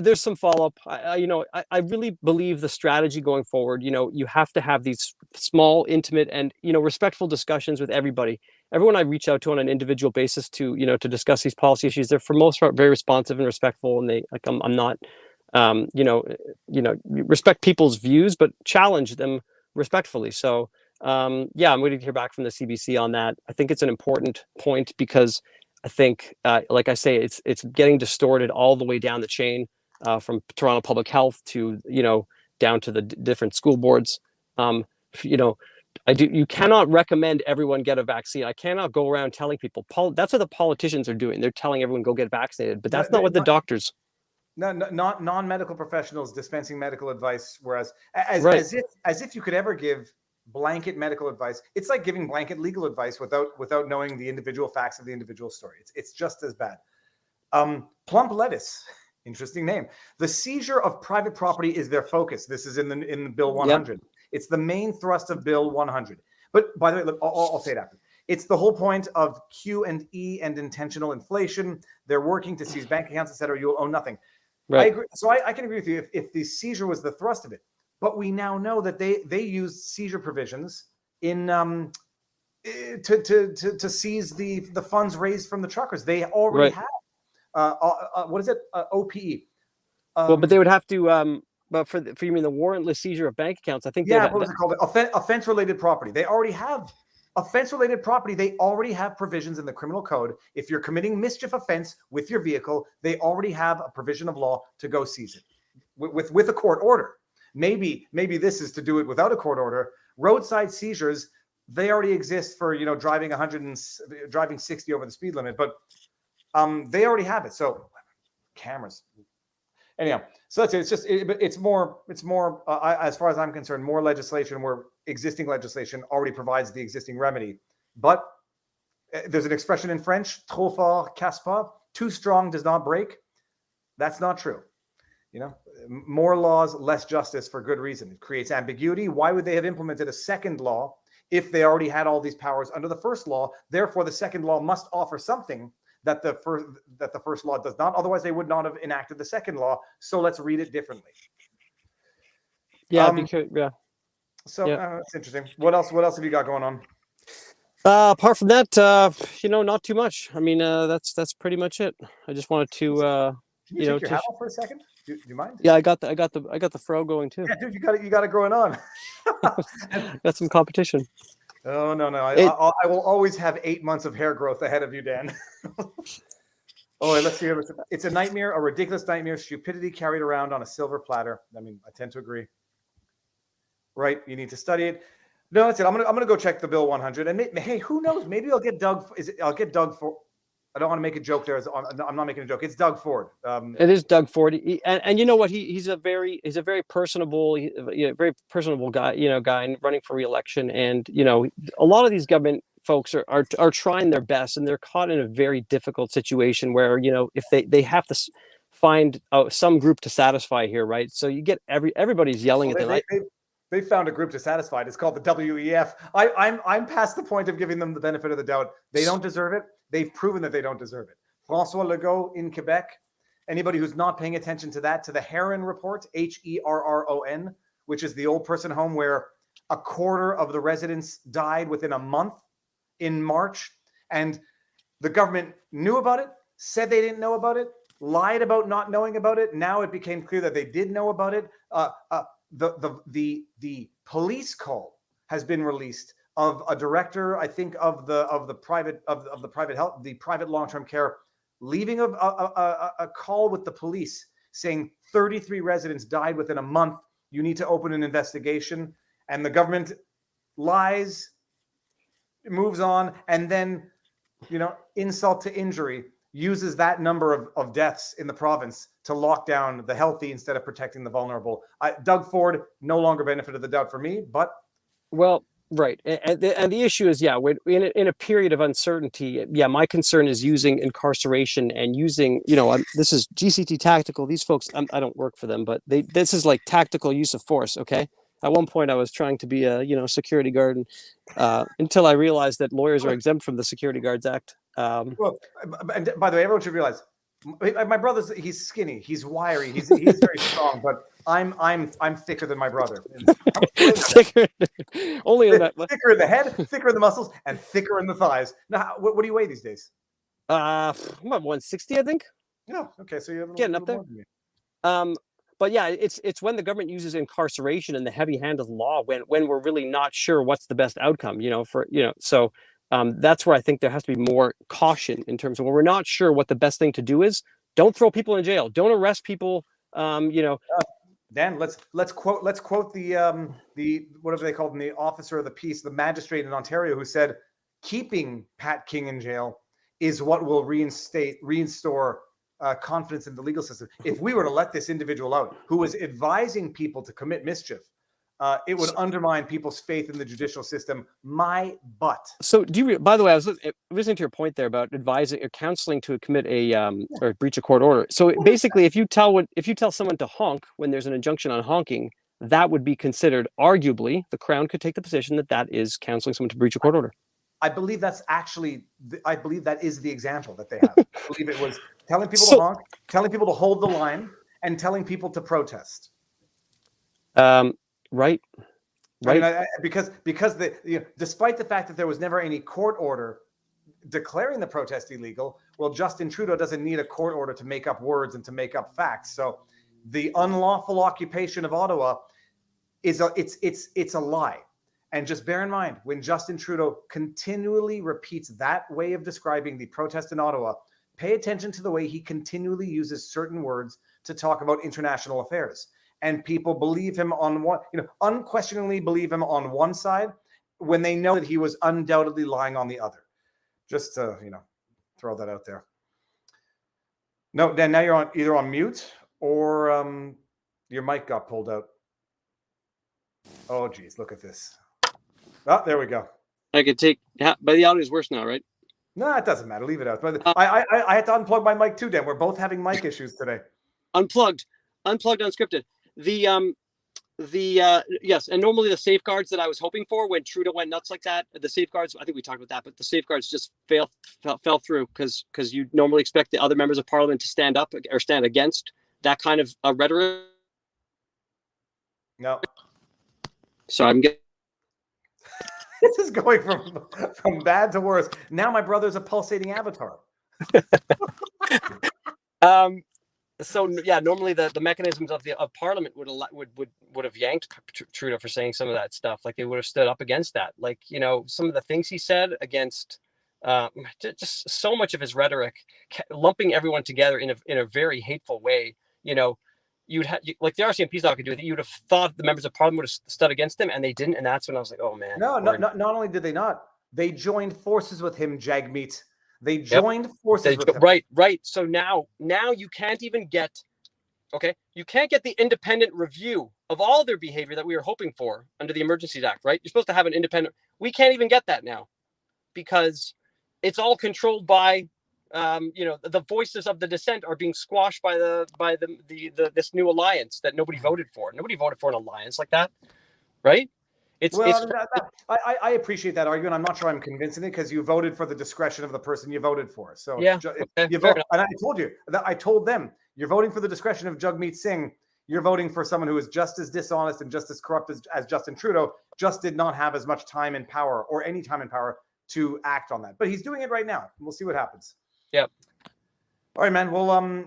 There's some follow-up. I really believe the strategy going forward, you have to have these small, intimate, and, respectful discussions with everybody. Everyone I reach out to on an individual basis to discuss these policy issues, they're for most part very responsive and respectful. And I'm not, respect people's views, but challenge them respectfully. So, I'm waiting to hear back from the CBC on that. I think it's an important point, because I think, like I say, it's getting distorted all the way down the chain, from Toronto Public Health to, down to the different school boards. You cannot recommend everyone get a vaccine. I cannot go around telling people. That's what the politicians are doing. They're telling everyone go get vaccinated, but that's not what the doctors. No, not non-medical professionals dispensing medical advice. Whereas, as if you could ever give blanket medical advice, it's like giving blanket legal advice without knowing the individual facts of the individual story. It's just as bad. Plump lettuce, interesting name. The seizure of private property is their focus. This is in Bill 100. Yep. It's the main thrust of Bill 100. But by the way, look, I'll say it after. It's the whole point of QE and intentional inflation. They're working to seize bank accounts, etc. You'll own nothing. Right. I agree. So I can agree with you if the seizure was the thrust of it. But we now know that they used seizure provisions in to seize the funds raised from the truckers. They already have. what is it? OPE. Well, but they would have to. But for you mean the warrantless seizure of bank accounts? I think. Yeah, what was it called? Offense-related property. They already have offense-related property. They already have provisions in the criminal code. If you're committing mischief offense with your vehicle, they already have a provision of law to go seize it with a court order. Maybe this is to do it without a court order. Roadside seizures, they already exist for driving 60 over the speed limit, but they already have it. So cameras. Anyhow, so that's it. It's just it's more as far as I'm concerned, more legislation where existing legislation already provides the existing remedy. But there's an expression in French, trop fort casse pas, too strong does not break. That's not true. More laws, less justice for good reason. It creates ambiguity. Why would they have implemented a second law if they already had all these powers under the first law? Therefore, the second law must offer something that the first law does not. Otherwise, they would not have enacted the second law. So let's read it differently. Yeah, So it's interesting. What else have you got going on? Apart from that, not too much. I mean, that's pretty much it. I just wanted to, Can you take your hat off for a second? Do you mind? Yeah, I got the fro going too. Yeah, dude, you got it going on. Got some competition. Oh no! I will always have 8 months of hair growth ahead of you, Dan. Let's see. It's a nightmare, a ridiculous nightmare. Stupidity carried around on a silver platter. I mean, I tend to agree. Right? You need to study it. No, that's it. I'm gonna go check the Bill 100. And hey, who knows? Maybe I'll get Doug. I'll get Doug for. I don't want to make a joke there. I'm not making a joke. It's Doug Ford. It is Doug Ford, and you know what? He's a very personable, very personable guy. Guy running for re-election, and a lot of these government folks are trying their best, and they're caught in a very difficult situation where if they have to find some group to satisfy here, right? So you get everybody's yelling at them. They found a group to satisfy. It's called the WEF. I'm past the point of giving them the benefit of the doubt. They don't deserve it. They've proven that they don't deserve it. François Legault in Quebec. Anybody who's not paying attention to that, to the Heron report, HERRON, which is the old person home where a quarter of the residents died within a month in March, and the government knew about it, said they didn't know about it, lied about not knowing about it. Now it became clear that they did know about it. The police call has been released of a director, I think, of the private health, the private long-term care, leaving a call with the police saying 33 residents died within a month. You need to open an investigation, and the government lies, moves on, and then insult to injury, uses that number of deaths in the province to lock down the healthy instead of protecting the vulnerable. Doug Ford, no longer benefit of the doubt for me, but right, and the issue is, in a period of uncertainty, my concern is using incarceration and using, this is GCT tactical. These folks, I don't work for them, but this is like tactical use of force. Okay, at one point I was trying to be a security guard, until I realized that lawyers are exempt from the Security Guards Act. Well, and by the way, everyone should realize my brother's, he's skinny, he's wiry, he's very strong, but I'm thicker than my brother. Thicker, only in that. Thicker in the head, thicker in the muscles, and thicker in the thighs. Now, what do you weigh these days? I'm about 160, I think. Yeah. Okay, so you're getting up there. But yeah, it's when the government uses incarceration and the heavy hand of the law when we're really not sure what's the best outcome. So. That's where I think there has to be more caution in terms of when we're not sure what the best thing to do is. Don't throw people in jail. Don't arrest people. Dan, let's quote the whatever they called him, the officer of the peace, the magistrate in Ontario, who said keeping Pat King in jail is what will restore confidence in the legal system. If we were to let this individual out, who was advising people to commit mischief, it would undermine people's faith in the judicial system. My butt. So by the way, I was listening to your point there about advising or counseling to commit or breach a court order. So basically, if you tell someone to honk when there's an injunction on honking, that would be considered, arguably, the Crown could take the position that is counseling someone to breach a court order. I believe that is the example that they have. I believe it was telling people to honk, telling people to hold the line, and telling people to protest. Right. I mean, because despite the fact that there was never any court order, declaring the protest illegal. Well, Justin Trudeau doesn't need a court order to make up words and to make up facts. So the unlawful occupation of Ottawa is it's a lie. And just bear in mind, when Justin Trudeau continually repeats that way of describing the protest in Ottawa, pay attention to the way he continually uses certain words to talk about international affairs. And people believe him on one, unquestioningly believe him on one side when they know that he was undoubtedly lying on the other. Just to, throw that out there. No, Dan, now you're either on mute or your mic got pulled out. Oh, geez, look at this. Oh, there we go. I could take, but the audio is worse now, right? No, it doesn't matter. Leave it out. But I had to unplug my mic too, Dan. We're both having mic issues today. Unplugged, unscripted. Yes, and normally the safeguards that I was hoping for when Trudeau went nuts like that, the safeguards, I think we talked about that, but the safeguards just fell through because you normally expect the other members of parliament to stand up or stand against that kind of rhetoric. No. So I'm getting. This is going from bad to worse. Now my brother's a pulsating avatar. So yeah, normally the mechanisms of Parliament would have yanked Trudeau for saying some of that stuff. Like they would have stood up against that. Like some of the things he said against just so much of his rhetoric, lumping everyone together in a very hateful way. You'd have like the RCMP's not going to do it. You'd have thought the members of Parliament would have stood against him, and they didn't. And that's when I was like, oh man. No, not only did they not, they joined forces with him, Jagmeet. They joined forces with him. Right. So now you can't even get, you can't get the independent review of all their behavior that we were hoping for under the Emergencies Act, right? You're supposed to have an independent. We can't even get that now because it's all controlled by, the voices of the dissent are being squashed by this new alliance that nobody voted for. Nobody voted for an alliance like that, right? I appreciate that argument. I'm not sure I'm convincing it because you voted for the discretion of the person you voted for. So yeah, you vote, and I told them you're voting for the discretion of Jagmeet Singh. You're voting for someone who is just as dishonest and just as corrupt as Justin Trudeau. Just did not have as much time and power or any time and power to act on that. But he's doing it right now. We'll see what happens. Yep. All right, man. We'll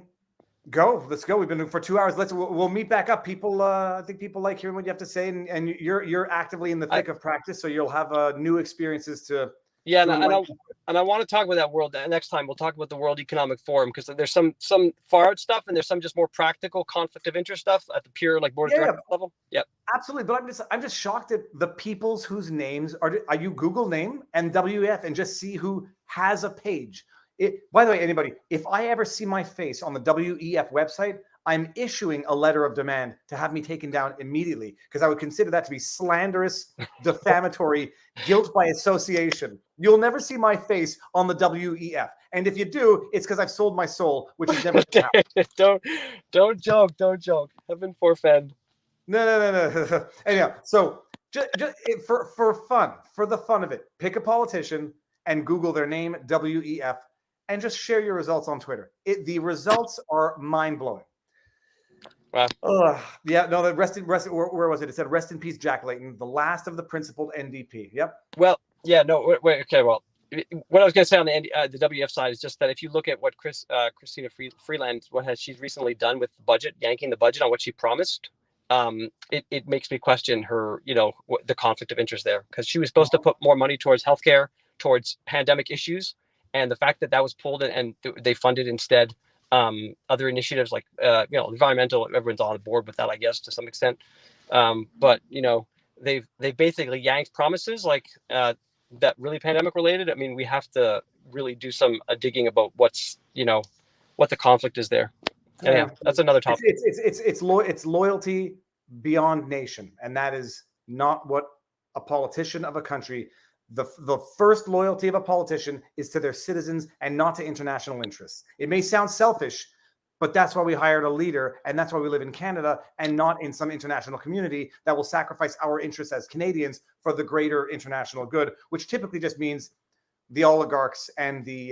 go. Let's go. We've been for 2 hours. We'll meet back up. People, I think people like hearing what you have to say, and you're actively in the thick of practice, so you'll have new experiences to. Yeah, and I want to talk about that world next time. We'll talk about the World Economic Forum because there's some far out stuff and there's some just more practical conflict of interest stuff at the pure board of directors level. Yep, absolutely. But I'm just shocked at the peoples whose names are you Google name and WEF and just see who has a page. By the way, anybody, if I ever see my face on the WEF website, I'm issuing a letter of demand to have me taken down immediately because I would consider that to be slanderous, defamatory, guilt by association. You'll never see my face on the WEF. And if you do, it's because I've sold my soul, which is never Don't joke. Heaven forfend. No. Anyhow, so just for fun, for the fun of it, pick a politician and Google their name, WEF, and just share your results on Twitter. The results are mind-blowing. Wow. Yeah, no, the rest. Where was it? It said, "Rest in peace, Jack Layton, the last of the principled NDP." Yep. Well, yeah, no, wait. Okay, well, what I was going to say on the WF side is just that if you look at what Christina Freeland, she's recently done with the budget, yanking the budget on what she promised, it makes me question her, the conflict of interest there because she was supposed to put more money towards healthcare, towards pandemic issues, and the fact that was pulled and they funded instead. Other initiatives like environmental, everyone's on board with that, I guess, to some extent. But they've basically yanked promises like that really pandemic related. I mean, we have to really do some digging about what the conflict is there. Yeah, that's another topic. It's loyalty beyond nation, and that is not what a politician of a country. The first loyalty of a politician is to their citizens and not to international interests. It may sound selfish, but that's why we hired a leader, and that's why we live in Canada and not in some international community that will sacrifice our interests as Canadians for the greater international good, which typically just means the oligarchs and the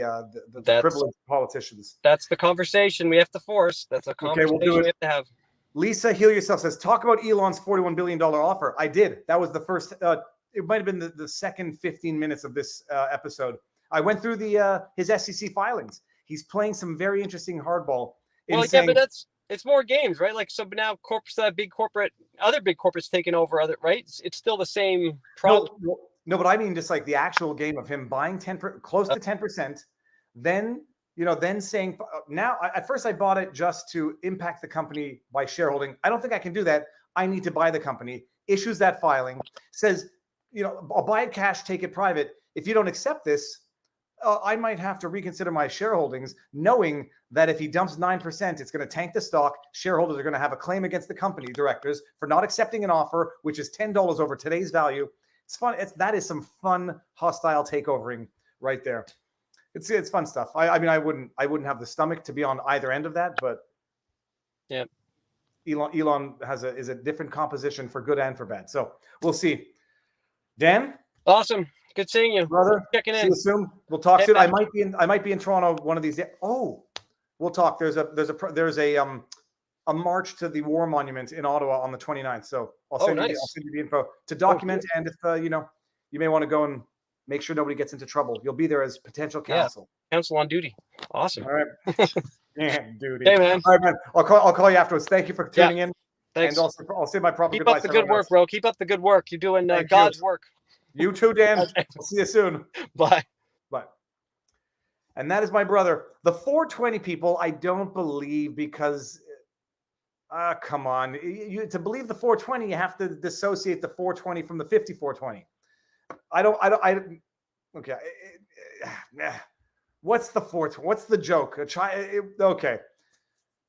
privileged politicians. That's the conversation we have to force. That's a conversation we have to have. Lisa Heal Yourself says, talk about Elon's $41 billion offer. I did. That was the first... it might have been the second 15 minutes of this episode. I went through the his SEC filings. He's playing some very interesting hardball. Well, yeah, but it's more games, right? Like, so now other big corporates taking over other, right? It's still the same problem. No, but I mean just like the actual game of him buying close to 10%, then then saying now. At first, I bought it just to impact the company by shareholding. I don't think I can do that. I need to buy the company. Issues that filing, says, I'll buy it cash, take it private. If you don't accept this, I might have to reconsider my shareholdings, knowing that if he dumps 9%, it's going to tank the stock. Shareholders are going to have a claim against the company directors for not accepting an offer, which is $10 over today's value. It's fun. That is some fun hostile takeovering right there. It's fun stuff. I mean, I wouldn't have the stomach to be on either end of that, but yeah, Elon is a different composition for good and for bad. So we'll see. Dan, awesome. Good seeing you, brother. Checking in. See you soon. We'll talk soon. I might be in Toronto one of these days. Oh, we'll talk. There's a march to the War Monument in Ottawa on the 29th. So I'll send you the info to document. And if you may want to go and make sure nobody gets into trouble. You'll be there as potential counsel. Yeah. Counsel on duty. Awesome. All right. Damn duty. Hey, man. All right, man. I'll call you afterwards. Thank you for tuning in. Thanks. And also, I'll say my proper Keep goodbye. up the good work, bro. Keep up the good work. You're doing God's work. You too, Dan. We'll see you soon. Bye. Bye. And that is my brother. The 420 people, I don't believe, because come on. To believe the 420, you have to dissociate the 420 from the 5420. Okay. What's the 420? What's the joke? Okay.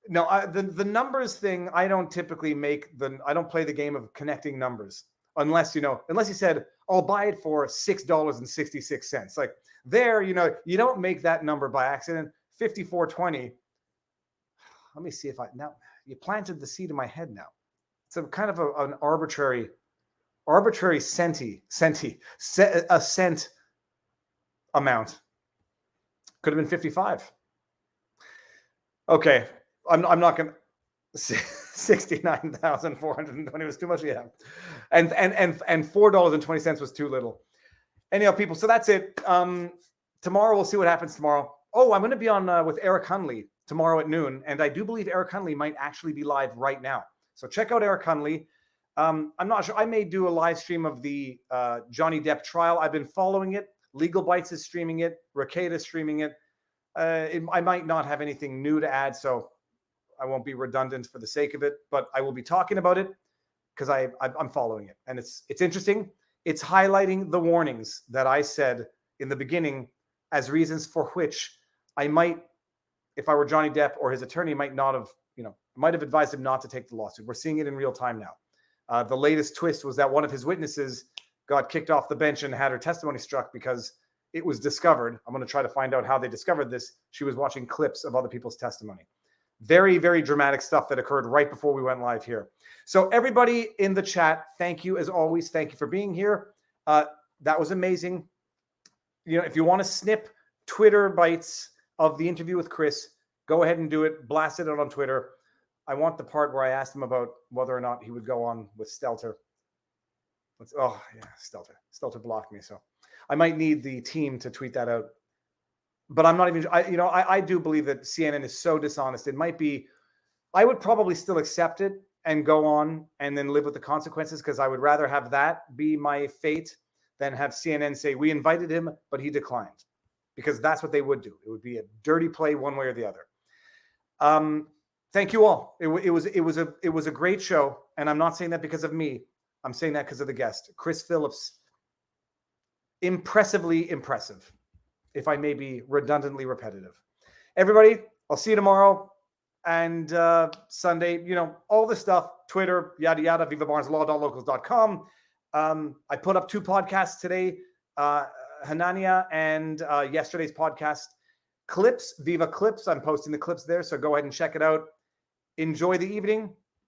No, the numbers thing, I don't typically I don't play the game of connecting numbers unless you said, I'll buy it for $6.66. Like there, you don't make that number by accident. 5420. Let me see if now you planted the seed in my head now. It's a kind of an arbitrary a cent amount. Could have been 55. Okay. I'm not going to 69,420 was too much. Yeah. And $4.20 was too little. Anyhow, people. So that's it. Tomorrow we'll see what happens tomorrow. Oh, I'm going to be on with Eric Hunley tomorrow at noon. And I do believe Eric Hunley might actually be live right now. So check out Eric Hunley. I'm not sure. I may do a live stream of the Johnny Depp trial. I've been following it. Legal Bites is streaming it. Ricada is streaming it. I might not have anything new to add, so I won't be redundant for the sake of it, but I will be talking about it because I'm following it. And it's interesting. It's highlighting the warnings that I said in the beginning as reasons for which I might, if I were Johnny Depp or his attorney, might have advised him not to take the lawsuit. We're seeing it in real time now. The latest twist was that one of his witnesses got kicked off the bench and had her testimony struck because it was discovered. I'm going to try to find out how they discovered this. She was watching clips of other people's testimony. Very, very dramatic stuff that occurred right before we went live here. So everybody in the chat, thank you as always. Thank you for being here. That was amazing. If you want to snip Twitter bites of the interview with Chris, go ahead and do it. Blast it out on Twitter. I want the part where I asked him about whether or not he would go on with Stelter. Stelter. Stelter blocked me, so I might need the team to tweet that out. But I'm not even. I do believe that CNN is so dishonest. It might be. I would probably still accept it and go on and then live with the consequences because I would rather have that be my fate than have CNN say we invited him but he declined, because that's what they would do. It would be a dirty play one way or the other. Thank you all. It was a great show, and I'm not saying that because of me. I'm saying that because of the guest, Chris Phillips. Impressively impressive, if I may be redundantly repetitive. Everybody, I'll see you tomorrow and Sunday. All the stuff, Twitter, yada yada, vivabarneslaw.locals.com. I put up 2 podcasts today, Hanania and yesterday's podcast, Clips, Viva Clips. I'm posting the clips there, so go ahead and check it out. Enjoy the evening.